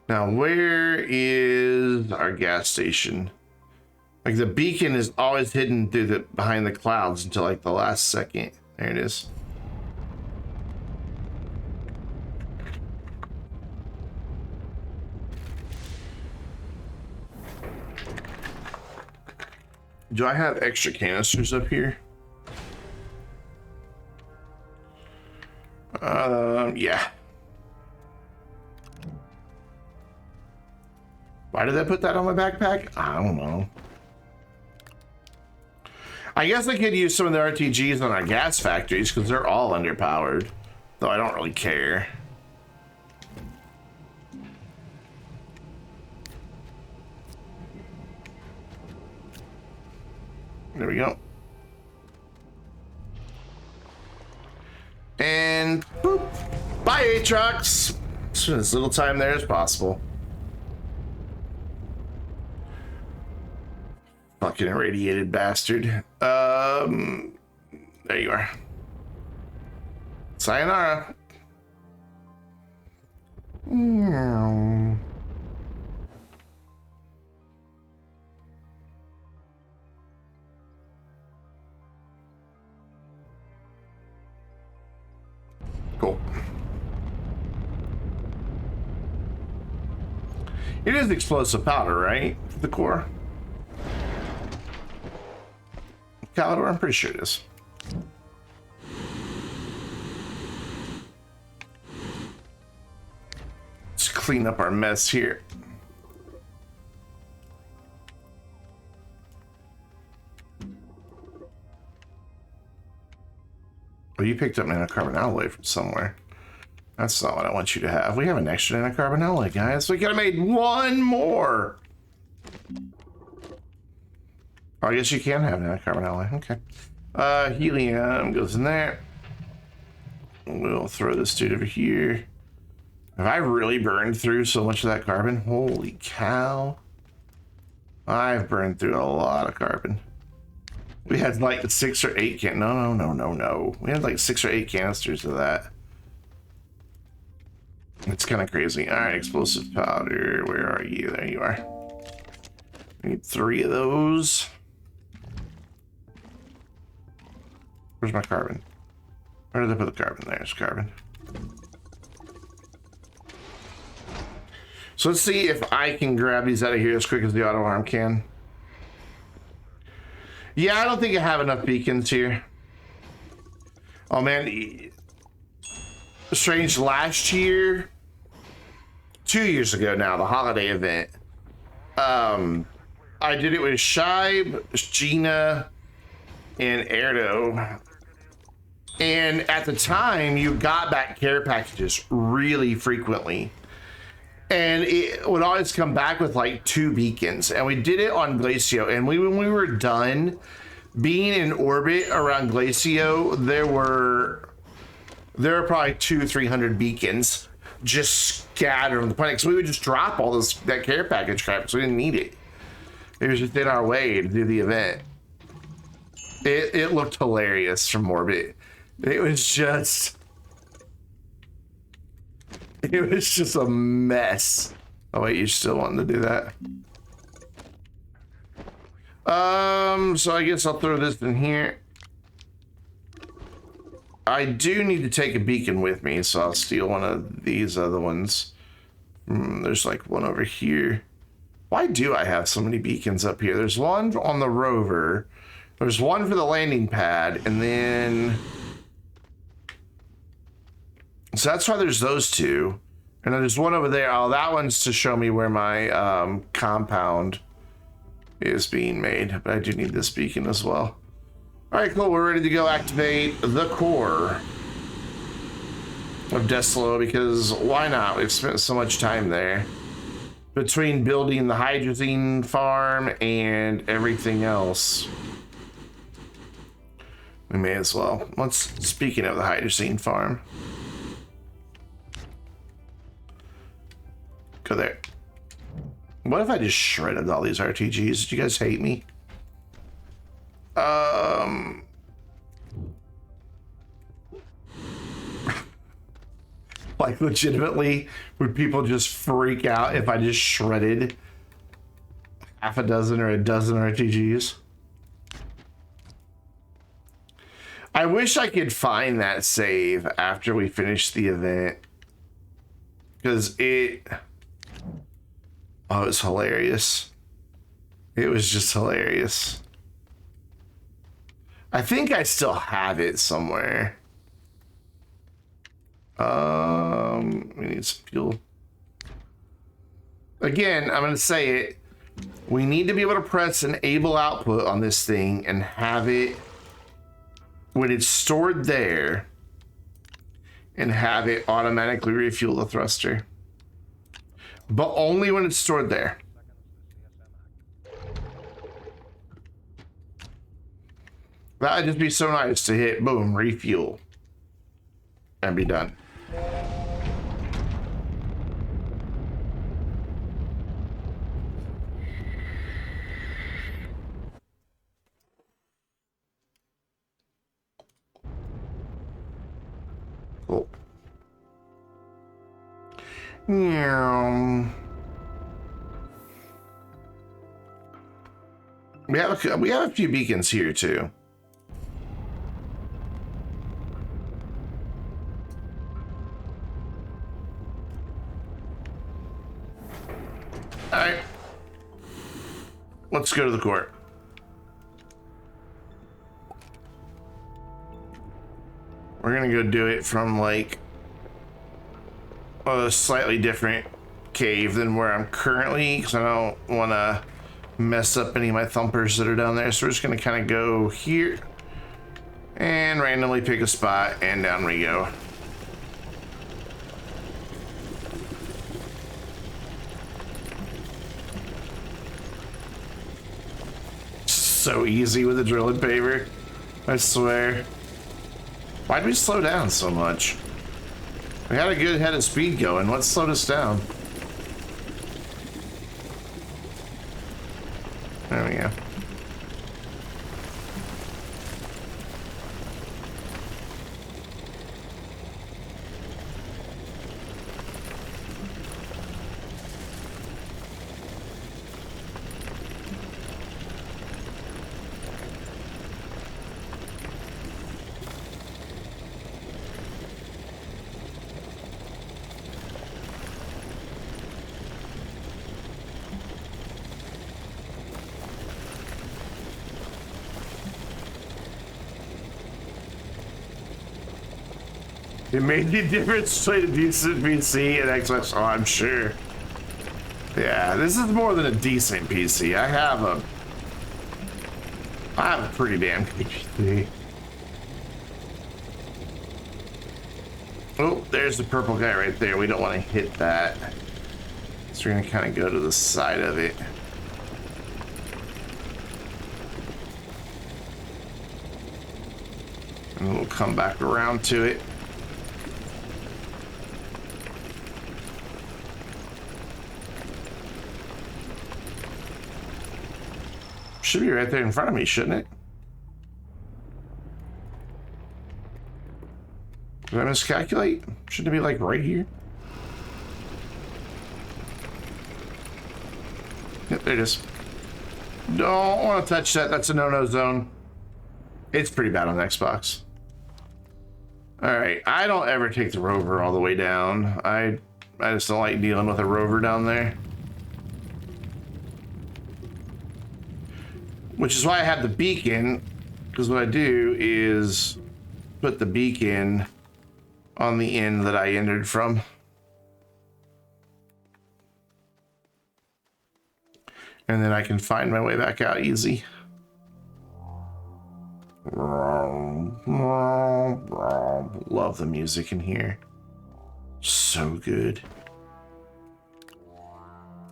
Now, where is our gas station? Like the beacon is always hidden through the behind the clouds until like the last second. There it is. Do I have extra canisters up here? Yeah. Why did I put that on my backpack? I don't know. I guess I could use some of the RTGs on our gas factories because they're all underpowered. Though I don't really care. There we go. And boop. Bye, Aatrox. Spend as little time there as possible. Fucking irradiated bastard. There you are. Sayonara. Meow. Cool. It is explosive powder, right? The core. Calidor, I'm pretty sure it is. Let's clean up our mess here. Oh, you picked up nanocarbon alloy from somewhere. That's not what I want you to have. We have an extra nanocarbon alloy, guys. We could have made one more. Oh, I guess you can have nanocarbon alloy. Okay. Helium goes in there. We'll throw this dude over here. Have I really burned through so much of that carbon? Holy cow. I've burned through a lot of carbon. We had like 6 or 8 No. We had like 6 or 8 canisters of that. It's kind of crazy. All right, explosive powder. Where are you? There you are. We need 3 of those. Where's my carbon? Where did I put the carbon? There's carbon. So let's see if I can grab these out of here as quick as the auto arm can. Yeah, I don't think I have enough beacons here. Oh man, Strange, last year, 2 years ago now, the holiday event, I did it with Shibe, Gina, and Erdo. And at the time, you got back care packages really frequently. And it would always come back with like 2 beacons. And we did it on Glacio. And when we were done being in orbit around Glacio, there were probably 200-300 beacons just scattered on the planet. So we would just drop all that care package crap because we didn't need it. It was just in our way to do the event. It looked hilarious from orbit. It was just a mess. Oh wait, you still wanting to do that? So I guess I'll throw this in here. I do need to take a beacon with me, so I'll steal one of these other ones. There's like one over here. Why do I have so many beacons up here? There's one on the rover. There's one for the landing pad, and then... So that's why there's those 2. And then there's one over there. Oh, that one's to show me where my compound is being made. But I do need this beacon as well. All right, cool. We're ready to go activate the core of Deslo because why not? We've spent so much time there between building the hydrazine farm and everything else. We may as well. Speaking of the hydrazine farm, go there. What if I just shredded all these RTGs? Did you guys hate me? Like legitimately, would people just freak out if I just shredded half a dozen or a dozen RTGs? I wish I could find that save after we finish the event. Because it was hilarious. It was just hilarious. I think I still have it somewhere. We need some fuel. Again, I'm going to say it. We need to be able to press enable output on this thing and have it, when it's stored there, and have it automatically refuel the thruster. But only when it's stored there. That'd just be so nice to hit, boom, refuel, and be done. Cool. Yeah. We have a few beacons here too. All right. Let's go to the court. We're gonna go do it from like a slightly different cave than where I'm currently, because I don't want to mess up any of my thumpers that are down there. So we're just gonna kind of go here and randomly pick a spot, and down we go. So easy with a drill and paver, I swear. Why'd we slow down so much? We had a good head of speed going. What slowed us down? There we go. It made the difference between a decent PC and Xbox. Oh, I'm sure. Yeah, this is more than a decent PC. I have a pretty damn good PC. Oh, there's the purple guy right there. We don't want to hit that. So we're gonna kind of go to the side of it. And we'll come back around to it. Should be right there in front of me, shouldn't it? Did I miscalculate? Shouldn't it be like right here? Yep, there it is. Don't want to touch that. That's a no-no zone. It's pretty bad on Xbox. All right, I don't ever take the rover all the way down. I just don't like dealing with a rover down there. Which is why I have the beacon, because what I do is put the beacon on the end that I entered from. And then I can find my way back out easy. Love the music in here. So good.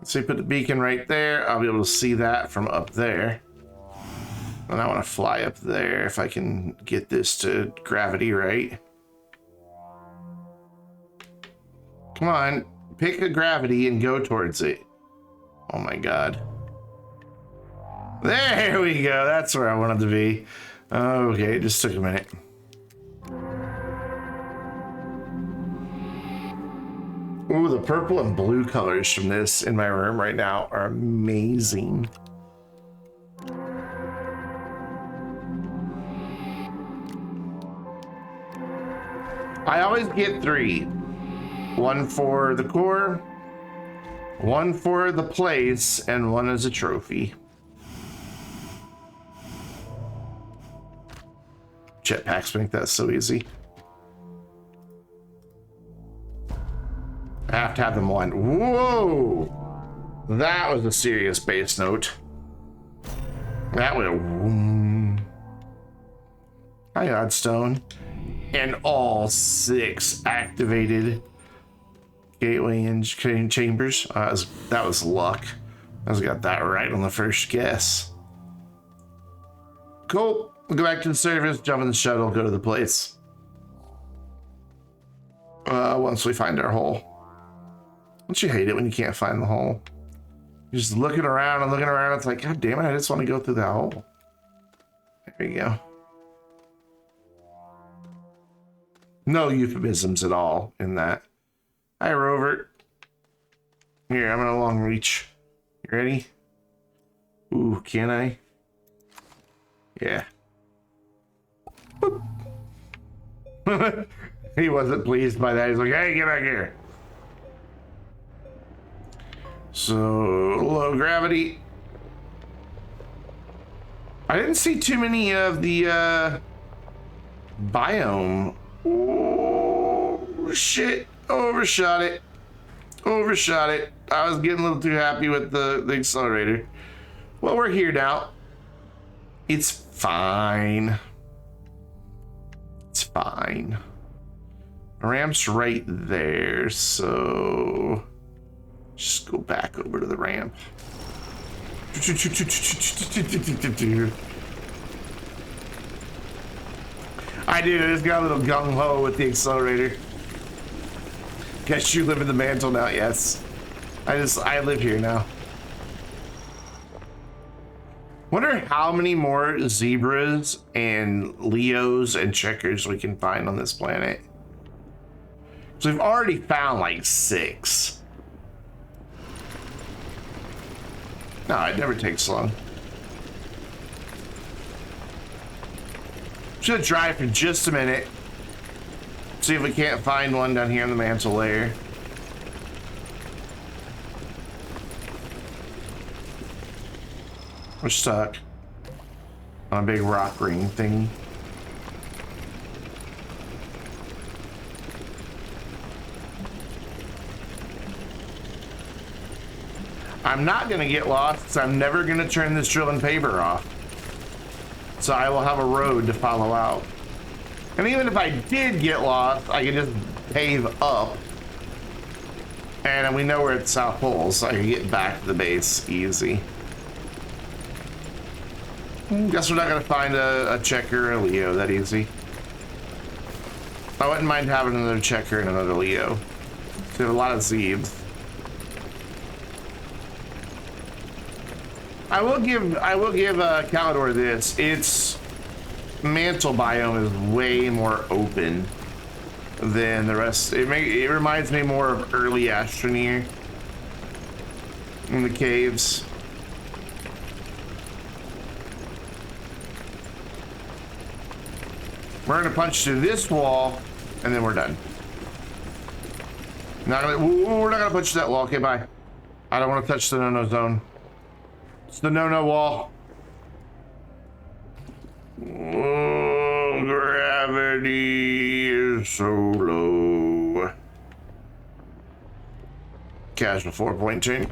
So you put the beacon right there. I'll be able to see that from up there. And I want to fly up there if I can get this to gravity right. Come on, pick a gravity and go towards it. Oh my God. There we go. That's where I wanted to be. Okay, it just took a minute. Ooh, the purple and blue colors from this in my room right now are amazing. I always get 3. 1 for the core, 1 for the place, and 1 as a trophy. Jetpacks make that so easy. I have to have them 1. Whoa! That was a serious bass note. That went. Hi, Oddstone. And all 6 activated gateway and chambers. That was luck. I just got that right on the first guess. Cool. We'll go back to the surface, jump in the shuttle, go to the place. Once we find our hole. Don't you hate it when you can't find the hole? You're just looking around and looking around. It's like, God damn it, I just want to go through that hole. There you go. No euphemisms at all in that. Hi, Rover. Here, I'm in a long reach. You ready? Ooh, can I? Yeah. He wasn't pleased by that. He's like, hey, get back here. So, low gravity. I didn't see too many of the biome. Oh, shit. Overshot it. Overshot it. I was getting a little too happy with the accelerator. Well, we're here now. It's fine. It's fine. Ramp's right there, so just go back over to the ramp. I did. I just got a little gung-ho with the accelerator. Guess you live in the mantle now. Yes. I live here now. Wonder how many more zebras and Leos and checkers we can find on this planet. So we've already found like 6. No, it never takes long. Should drive for just a minute. See if we can't find one down here in the mantle layer. We're stuck on a big rock ring thing. I'm not gonna get lost because I'm never gonna turn this drill and paver off. So I will have a road to follow out. And even if I did get lost, I can just pave up. And we know we're at South Pole, so I can get back to the base easy. Guess we're not gonna find a checker or a Leo that easy. I wouldn't mind having another checker and another Leo. We have a lot of Zebes. I will give Calidor this. Its mantle biome is way more open than the rest. It reminds me more of early Astroneer in the caves. We're gonna punch through this wall, and then we're done. We're not gonna punch that wall. Okay, bye. I don't want to touch the no-no zone. It's the no-no wall. Oh, gravity is so low. Casual 4.2.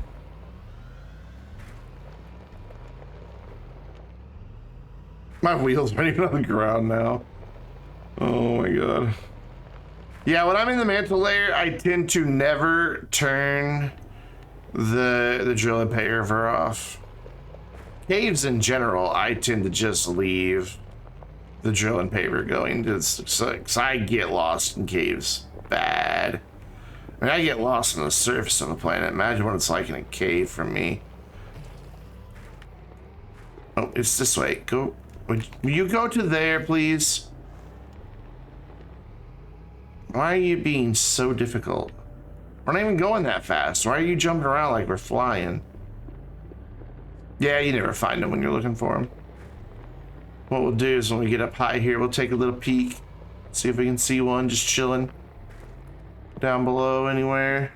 My wheels aren't even on the ground now. Oh my god. Yeah, when I'm in the mantle layer, I tend to never turn the drill and paver off. Caves in general, I tend to just leave the drill and paver going. Because I get lost in caves bad. I mean, I get lost on the surface of the planet. Imagine what it's like in a cave for me. Oh, it's this way. Go. Will you go to there, please? Why are you being so difficult? We're not even going that fast. Why are you jumping around like we're flying? Yeah, you never find them when you're looking for them. What we'll do is when we get up high here, we'll take a little peek. See if we can see one just chilling down below anywhere.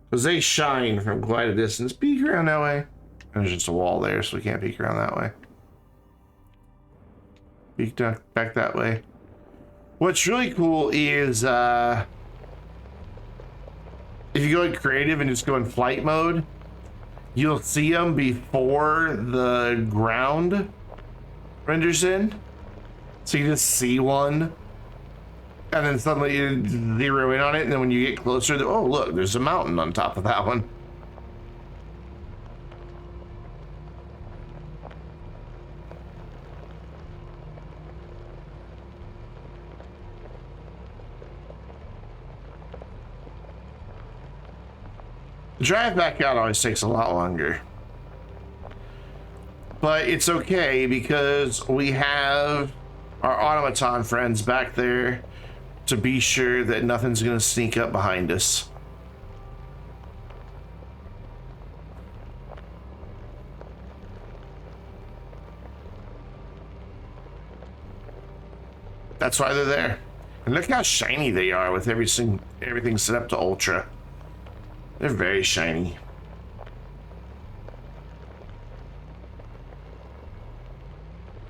Because they shine from quite a distance. Peek around that way. There's just a wall there, so we can't peek around that way. Peek back that way. What's really cool is if you go in creative and just go in flight mode, you'll see them before the ground renders in. So you just see one, and then suddenly you zero in on it, and then when you get closer, oh look, there's a mountain on top of that one. The drive back out always takes a lot longer. But it's okay because we have our automaton friends back there to be sure that nothing's going to sneak up behind us. That's why they're there. And look how shiny they are with everything set up to ultra. They're very shiny.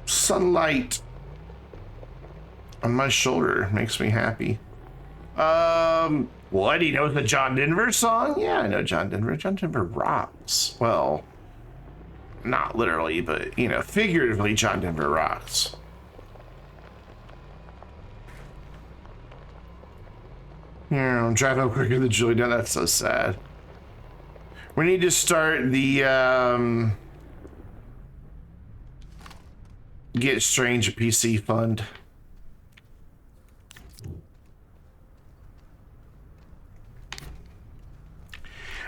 Sunlight on my shoulder makes me happy. What? He knows the John Denver song? Yeah, I know John Denver. John Denver rocks. Well, not literally, but, you know, figuratively, John Denver rocks. Yeah, I'm driving up quicker than Julie. No, that's so sad. We need to start the, Get Strange a PC fund.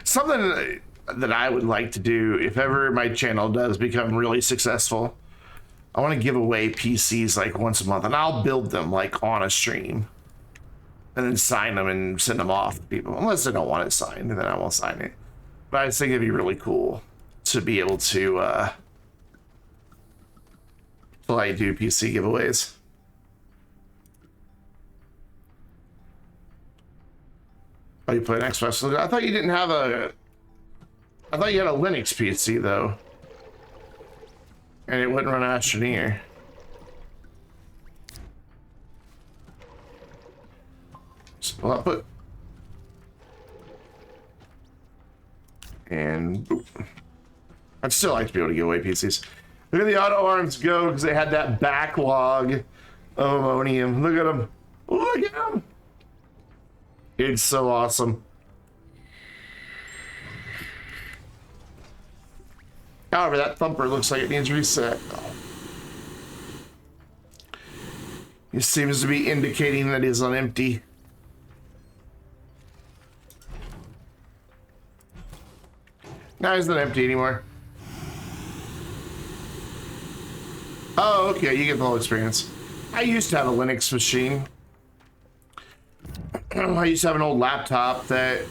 Something that I would like to do if ever my channel does become really successful, I want to give away PCs like once a month, and I'll build them like on a stream and then sign them and send them off to people, unless they don't want it signed, and then I won't sign it. But I just think it'd be really cool to be able to like do PC giveaways. Oh, you play an Xbox? I thought you didn't have a... I thought you had a Linux PC, though. And it wouldn't run Astroneer. So I'll put... And... Boop. I'd still like to be able to give away PCs. Look at the auto arms go, because they had that backlog of ammonium. Look at them. Look at them. It's so awesome. However, that thumper looks like it needs reset. It seems to be indicating that it's on empty. No, it's not empty anymore. Oh, okay, you get the whole experience. I used to have a Linux machine. I used to have an old laptop that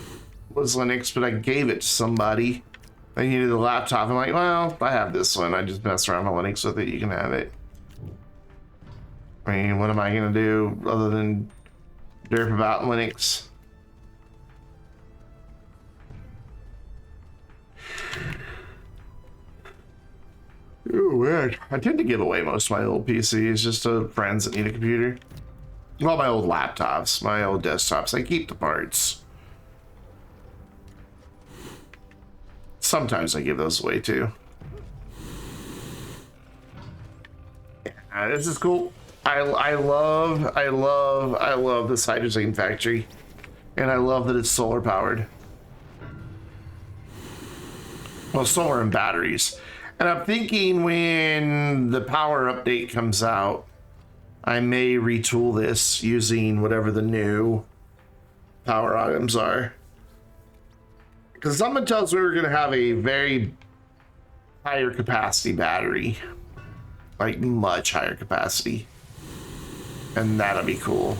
was Linux, but I gave it to somebody. They needed a laptop. I'm like, well, I have this one. I just mess around with Linux with it. You can have it. I mean, what am I going to do other than derp about Linux? Ooh, weird. I tend to give away most of my old PCs just to friends that need a computer. Well, my old laptops, my old desktops, I keep the parts. Sometimes I give those away too. Yeah, this is cool. I love this hydrogen factory. And I love that it's solar powered. Well, solar and batteries. And I'm thinking when the power update comes out, I may retool this using whatever the new power items are. Because someone tells me we're going to have a very higher capacity battery. Like much higher capacity. And that'll be cool.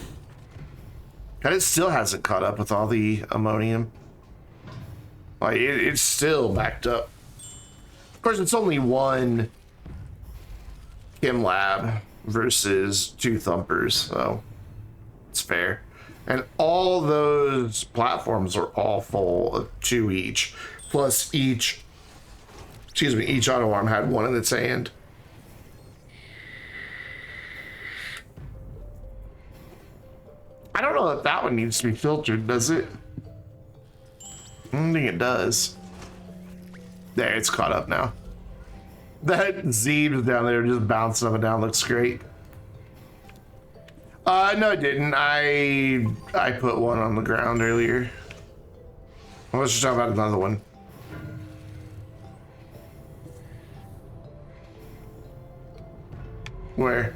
And it still hasn't caught up with all the ammonium. Like it's still backed up. Of course, it's only one chem lab versus 2 thumpers, so it's fair. And all those platforms are all full of 2 each, plus each auto arm had 1 in its hand. I don't know if that one needs to be filtered, does it? I don't think it does. There, it's caught up now. That Zeeb's down there just bouncing up and down looks great. No, it didn't. I put one on the ground earlier. Let's just talk about another one. Where?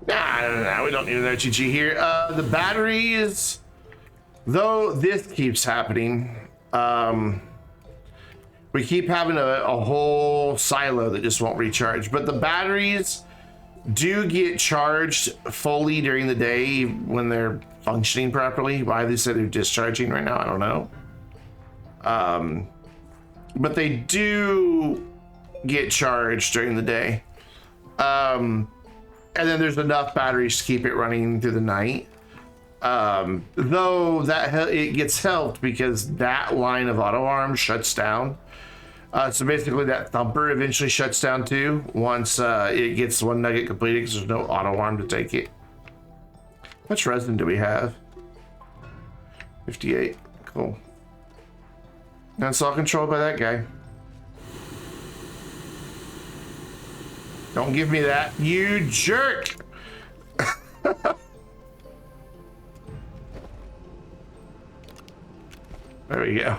Nah, we don't need an OTG here. The batteries, though this keeps happening, we keep having a whole silo that just won't recharge, but the batteries do get charged fully during the day when they're functioning properly. Why they said they're discharging right now, I don't know. But they do get charged during the day. And then there's enough batteries to keep it running through the night. Though it gets helped because that line of auto arms shuts down. So basically that thumper eventually shuts down too once it gets one nugget completed because there's no auto arm to take it. How much resin do we have? 58. Cool. That's all controlled by that guy. Don't give me that, you jerk! There we go.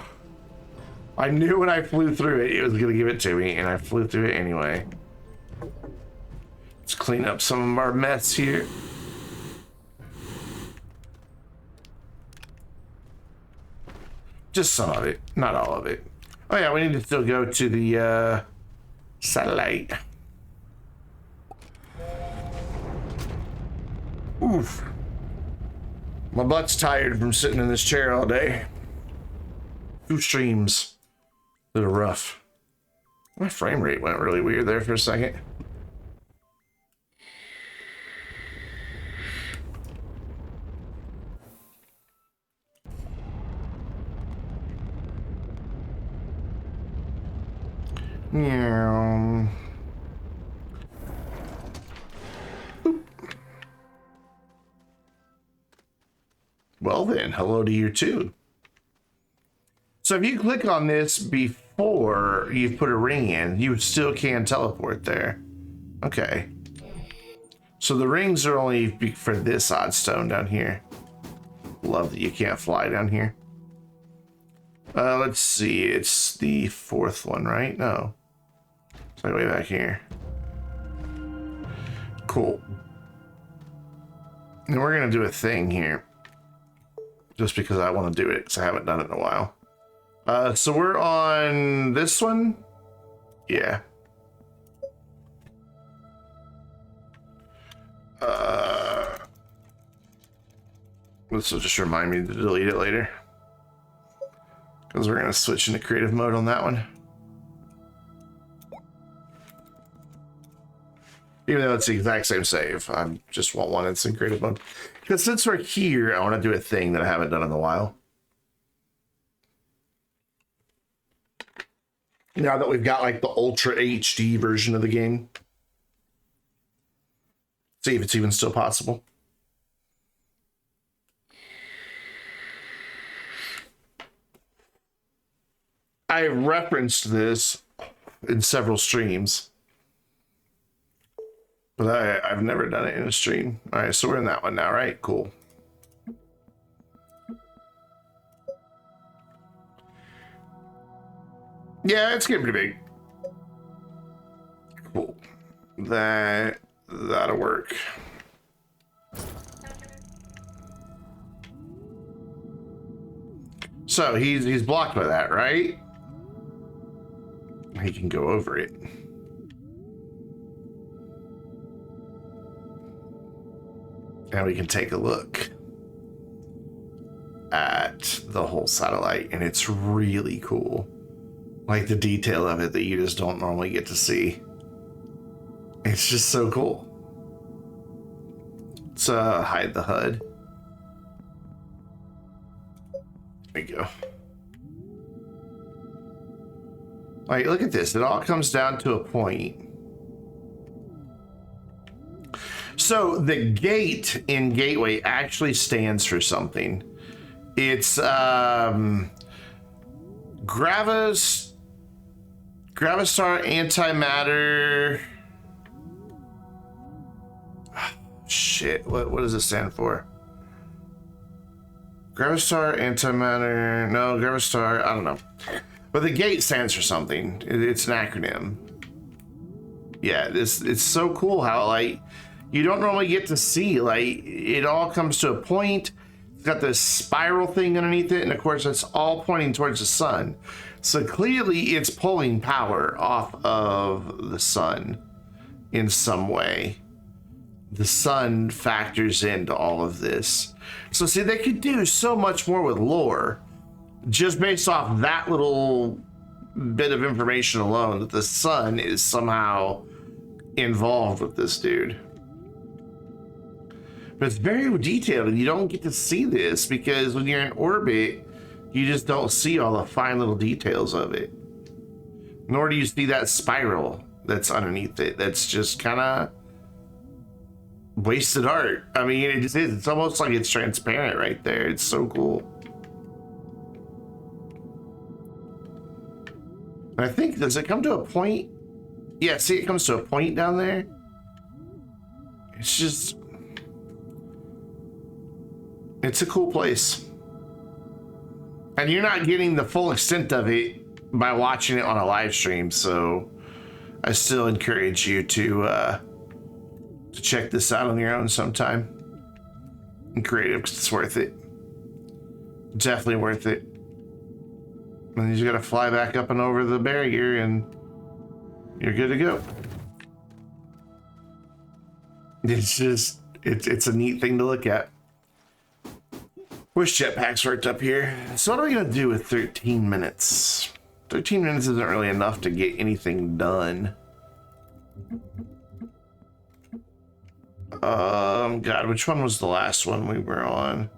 I knew when I flew through it, it was gonna give it to me, and I flew through it anyway. Let's clean up some of our mess here. Just some of it, not all of it. Oh yeah, we need to still go to the satellite. Oof. My butt's tired from sitting in this chair all day. 2 streams. A little rough. My frame rate went really weird there for a second. Yeah. Well then, hello to you too. So if you click on this before you've put a ring in, you still can teleport there. Okay. So the rings are only for this odd stone down here. Love that you can't fly down here. Let's see, it's the 4th one, right? No. It's like way back here. Cool. And we're gonna do a thing here. Just because I want to do it, because I haven't done it in a while. So we're on this one? Yeah. This will just remind me to delete it later. Because we're going to switch into creative mode on that one. Even though it's the exact same save, I just want one that's in creative mode. Because since we're here, I want to do a thing that I haven't done in a while. Now that we've got like the Ultra HD version of the game. See if it's even still possible. I referenced this in several streams. But I've never done it in a stream. All right, so we're in that one now, right? Cool. Yeah, it's getting pretty big. Cool. That'll work. So he's blocked by that, right? He can go over it. And we can take a look at the whole satellite, and it's really cool. Like the detail of it that you just don't normally get to see. It's just so cool. Let's hide the HUD. There you go. Like, look at this. It all comes down to a point. So the gate in Gateway actually stands for something. It's Gravistar antimatter. Shit, what does it stand for? Gravistar antimatter. No, Gravistar, I don't know. But the gate stands for something. It's an acronym. Yeah, it's so cool how, like, you don't normally get to see, like, it all comes to a point. It's got this spiral thing underneath it, and of course it's all pointing towards the sun. So clearly it's pulling power off of the sun in some way. The sun factors into all of this. So see, they could do so much more with lore just based off that little bit of information alone, that the sun is somehow involved with this dude. But it's very detailed, and you don't get to see this because when you're in orbit, you just don't see all the fine little details of it. Nor do you see that spiral that's underneath it. That's just kind of wasted art. I mean, it just is. It's almost like it's transparent right there. It's so cool. And I think, does it come to a point? Yeah, see, it comes to a point down there. It's just, it's a cool place. And you're not getting the full extent of it by watching it on a live stream, so I still encourage you to check this out on your own sometime. And creative, 'cause it's worth it. Definitely worth it. And you just gotta fly back up and over the barrier and you're good to go. It's just, it's a neat thing to look at. Wish jetpacks worked up here. So what are we gonna do with 13 minutes? 13 minutes isn't really enough to get anything done. God, which one was the last one we were on?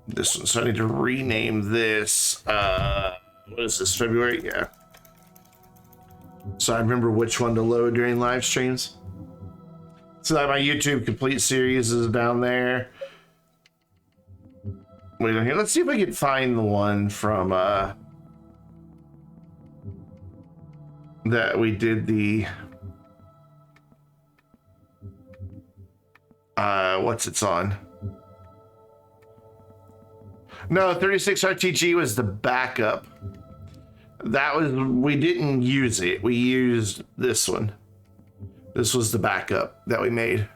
This one, so I need to rename this. What is this, February? Yeah. So I remember which one to load during live streams. So that my YouTube complete series is down there. Wait on here. Let's see if I can find the one from that we did the what's it's on? No, 36 RTG was the backup. That was, we didn't use it. We used this one. This was the backup that we made.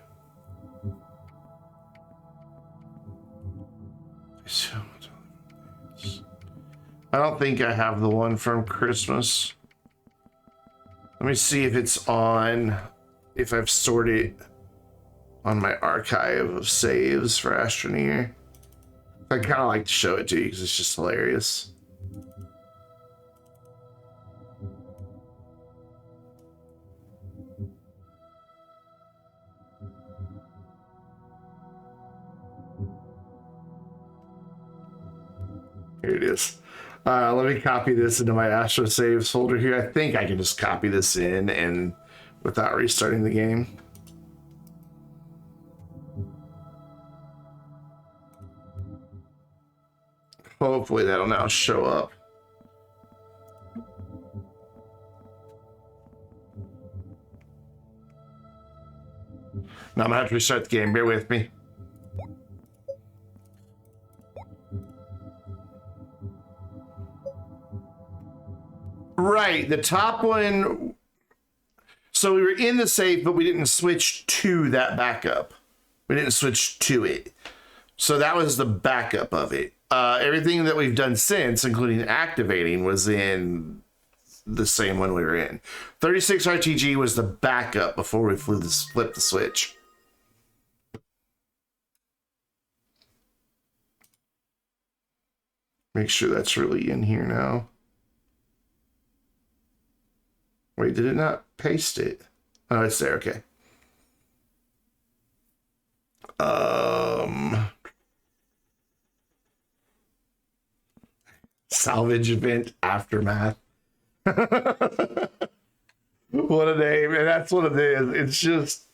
I don't think I have the one from Christmas. Let me see if it's on, if I've stored it on my archive of saves for Astroneer. I kind of like to show it to you because it's just hilarious. Here it is. Let me copy this into my Astro Saves folder here. I think I can just copy this in and without restarting the game. Hopefully that'll now show up. Now I'm gonna have to restart the game. Bear with me. Right, the top one. So we were in the safe, but we didn't switch to that backup. We didn't switch to it. So that was the backup of it. Everything that we've done since, including activating, was in the same one we were in. 36 RTG was the backup before we flipped the switch. Make sure that's really in here now. Wait, did it not paste it? Oh, it's there, okay. Salvage event aftermath. What a name, and that's what it is. It's just,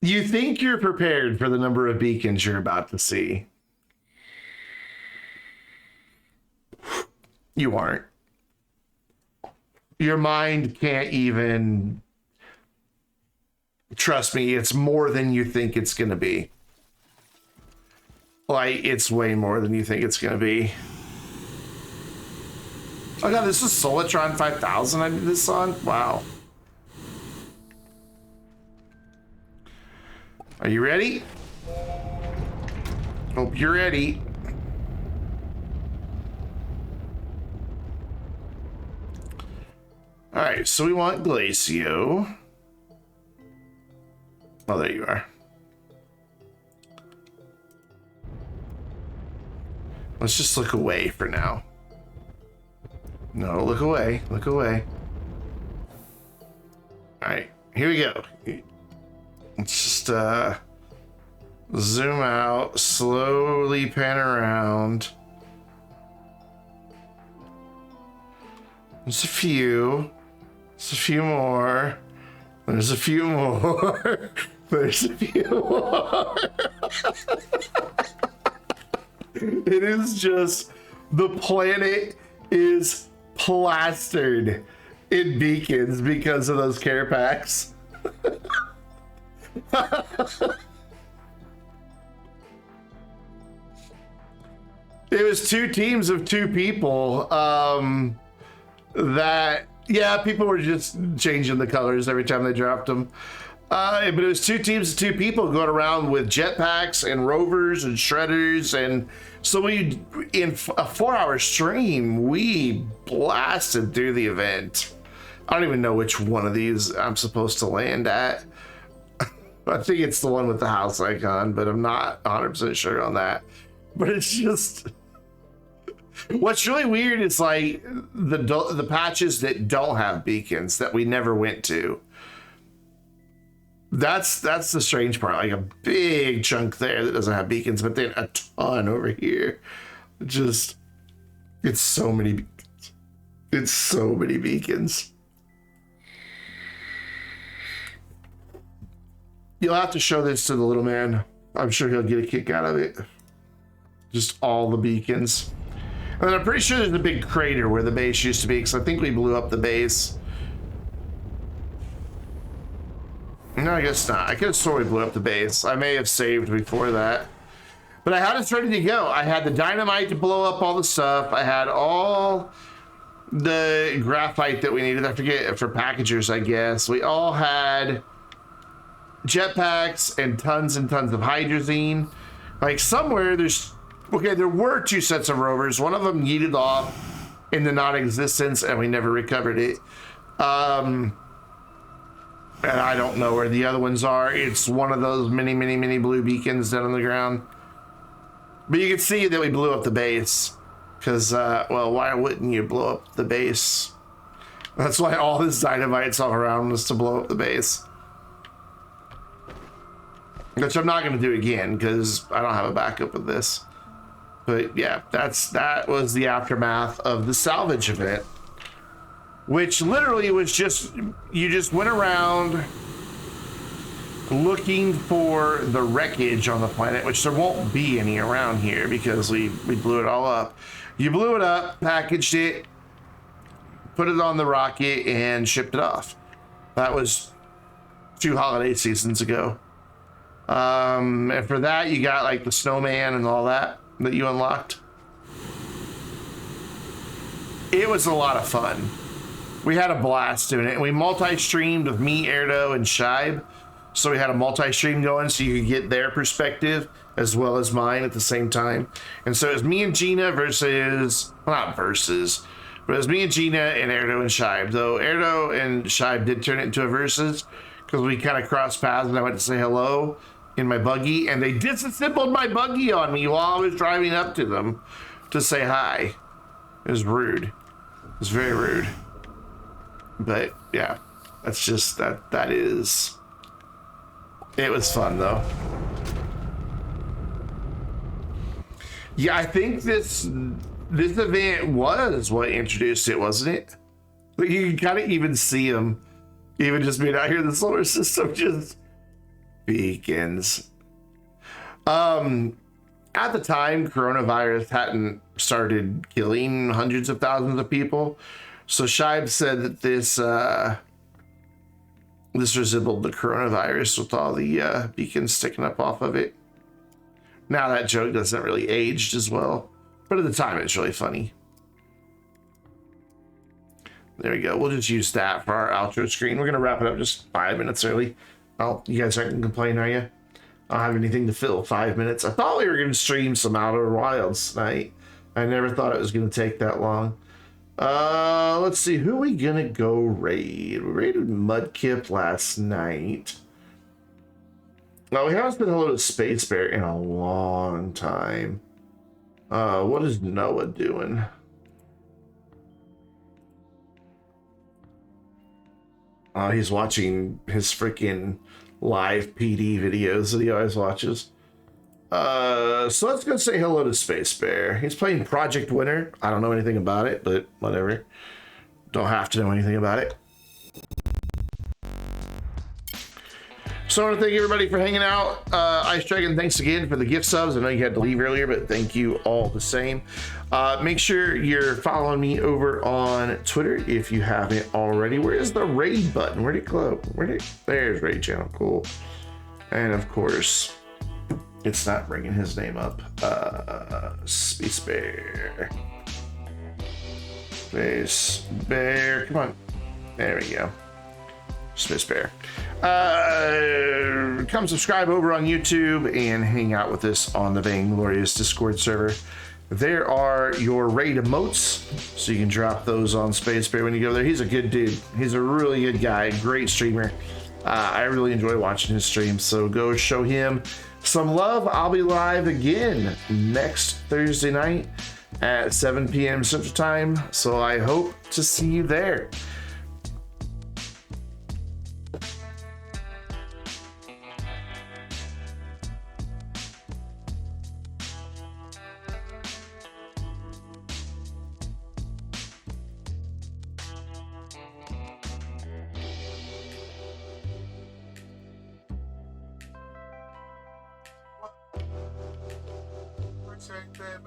You think you're prepared for the number of beacons you're about to see. You aren't. Your mind can't even... Trust me, it's more than you think it's going to be. Like, it's way more than you think it's going to be. Oh god, this is Solatron 5000 I did this on? Wow. Are you ready? Hope you're ready. Alright, so we want Glacio. Oh, there you are. Let's just look away for now. No, look away. Look away. Alright, here we go. Let's just zoom out, slowly pan around. There's a few. There's a few more. There's a few more. There's a few more. It is just, the planet is plastered in beacons because of those care packs. It was 2 teams of 2 people that, yeah, people were just changing the colors every time they dropped them. But it was 2 teams of 2 people going around with jetpacks and rovers and shredders, and so we, in a 4-hour stream, we blasted through the event. I don't even know which one of these I'm supposed to land at. I think it's the one with the house icon, but I'm not 100% sure on that. But it's just... What's really weird is like the patches that don't have beacons that we never went to. That's the strange part. Like a big chunk there that doesn't have beacons, but then a ton over here. Just, it's so many beacons. It's so many beacons. You'll have to show this to the little man. I'm sure he'll get a kick out of it. Just all the beacons. And I'm pretty sure there's a big crater where the base used to be, because I think we blew up the base. No, I guess not. I could have sworn we blew up the base. I may have saved before that. But I had us ready to go. I had the dynamite to blow up all the stuff. I had all the graphite that we needed. I forget, for packagers, I guess. We all had jetpacks and tons of hydrazine. Like somewhere there's... Okay, there were 2 sets of rovers. One of them yeeted off into non-existence, and we never recovered it. And I don't know where the other ones are. It's one of those mini blue beacons down on the ground. But you can see that we blew up the base. Because, well, why wouldn't you blow up the base? That's why all this dynamite's all around was to blow up the base. Which I'm not going to do again, because I don't have a backup of this. But yeah, that was the aftermath of the salvage event, which literally was just, you just went around looking for the wreckage on the planet, which there won't be any around here because we blew it all up. You blew it up, packaged it, put it on the rocket, and shipped it off. That was 2 holiday seasons ago. And for that, you got like the snowman and all that you unlocked. It was a lot of fun. We had a blast doing it, and we multi-streamed with me, Erdo, and Shibe. So we had a multi-stream going so you could get their perspective as well as mine at the same time. And so it was me and Gina versus, well, not versus, but it was me and Gina and Erdo and Shibe. Though Erdo and Shibe did turn it into a versus because we kind of crossed paths and I went to say hello in my buggy, and they disassembled my buggy on me while I was driving up to them to say hi. It was rude. It was very rude. But yeah, that's just, that is, it was fun though. Yeah, I think this event was what introduced it, wasn't it? Like you can kind of even see them, even just being out here in the solar system, just Beacons. At the time, coronavirus hadn't started killing hundreds of thousands of people. So Shibe said that this resembled the coronavirus with all the beacons sticking up off of it. Now that joke doesn't really aged as well, but at the time it's really funny. There we go. We'll just use that for our outro screen. We're gonna wrap it up just 5 minutes early. Oh, you guys aren't gonna complain, are you? I don't have anything to fill 5 minutes. I thought we were gonna stream some Outer Wilds tonight. I never thought it was gonna take that long. Let's see, who are we gonna go raid? We raided Mudkip last night. Well, we haven't said hello to Space Bear in a long time. What is Noah doing? He's watching his freaking live PD videos that he always watches. So let's go say hello to Space Bear. He's playing Project Winter. I don't know anything about it, but whatever. Don't have to know anything about it. So I want to thank everybody for hanging out. Ice Dragon, thanks again for the gift subs. I know you had to leave earlier, but thank you all the same. Make sure you're following me over on Twitter if you haven't already. Where is the raid button? Where'd it go? There's raid channel. Cool. And of course, it's not bringing his name up. Space Bear. Space Bear. Come on. There we go. Space Bear. Come subscribe over on YouTube and hang out with us on the Vainglorious Discord server. There are your raid emotes, so you can drop those on Space Bear when you go there. He's a good dude. He's a really good guy, great streamer. I really enjoy watching his streams, so go show him some love. I'll be live again next Thursday night at 7 p.m. Central Time, so I hope to see you there. Protect that,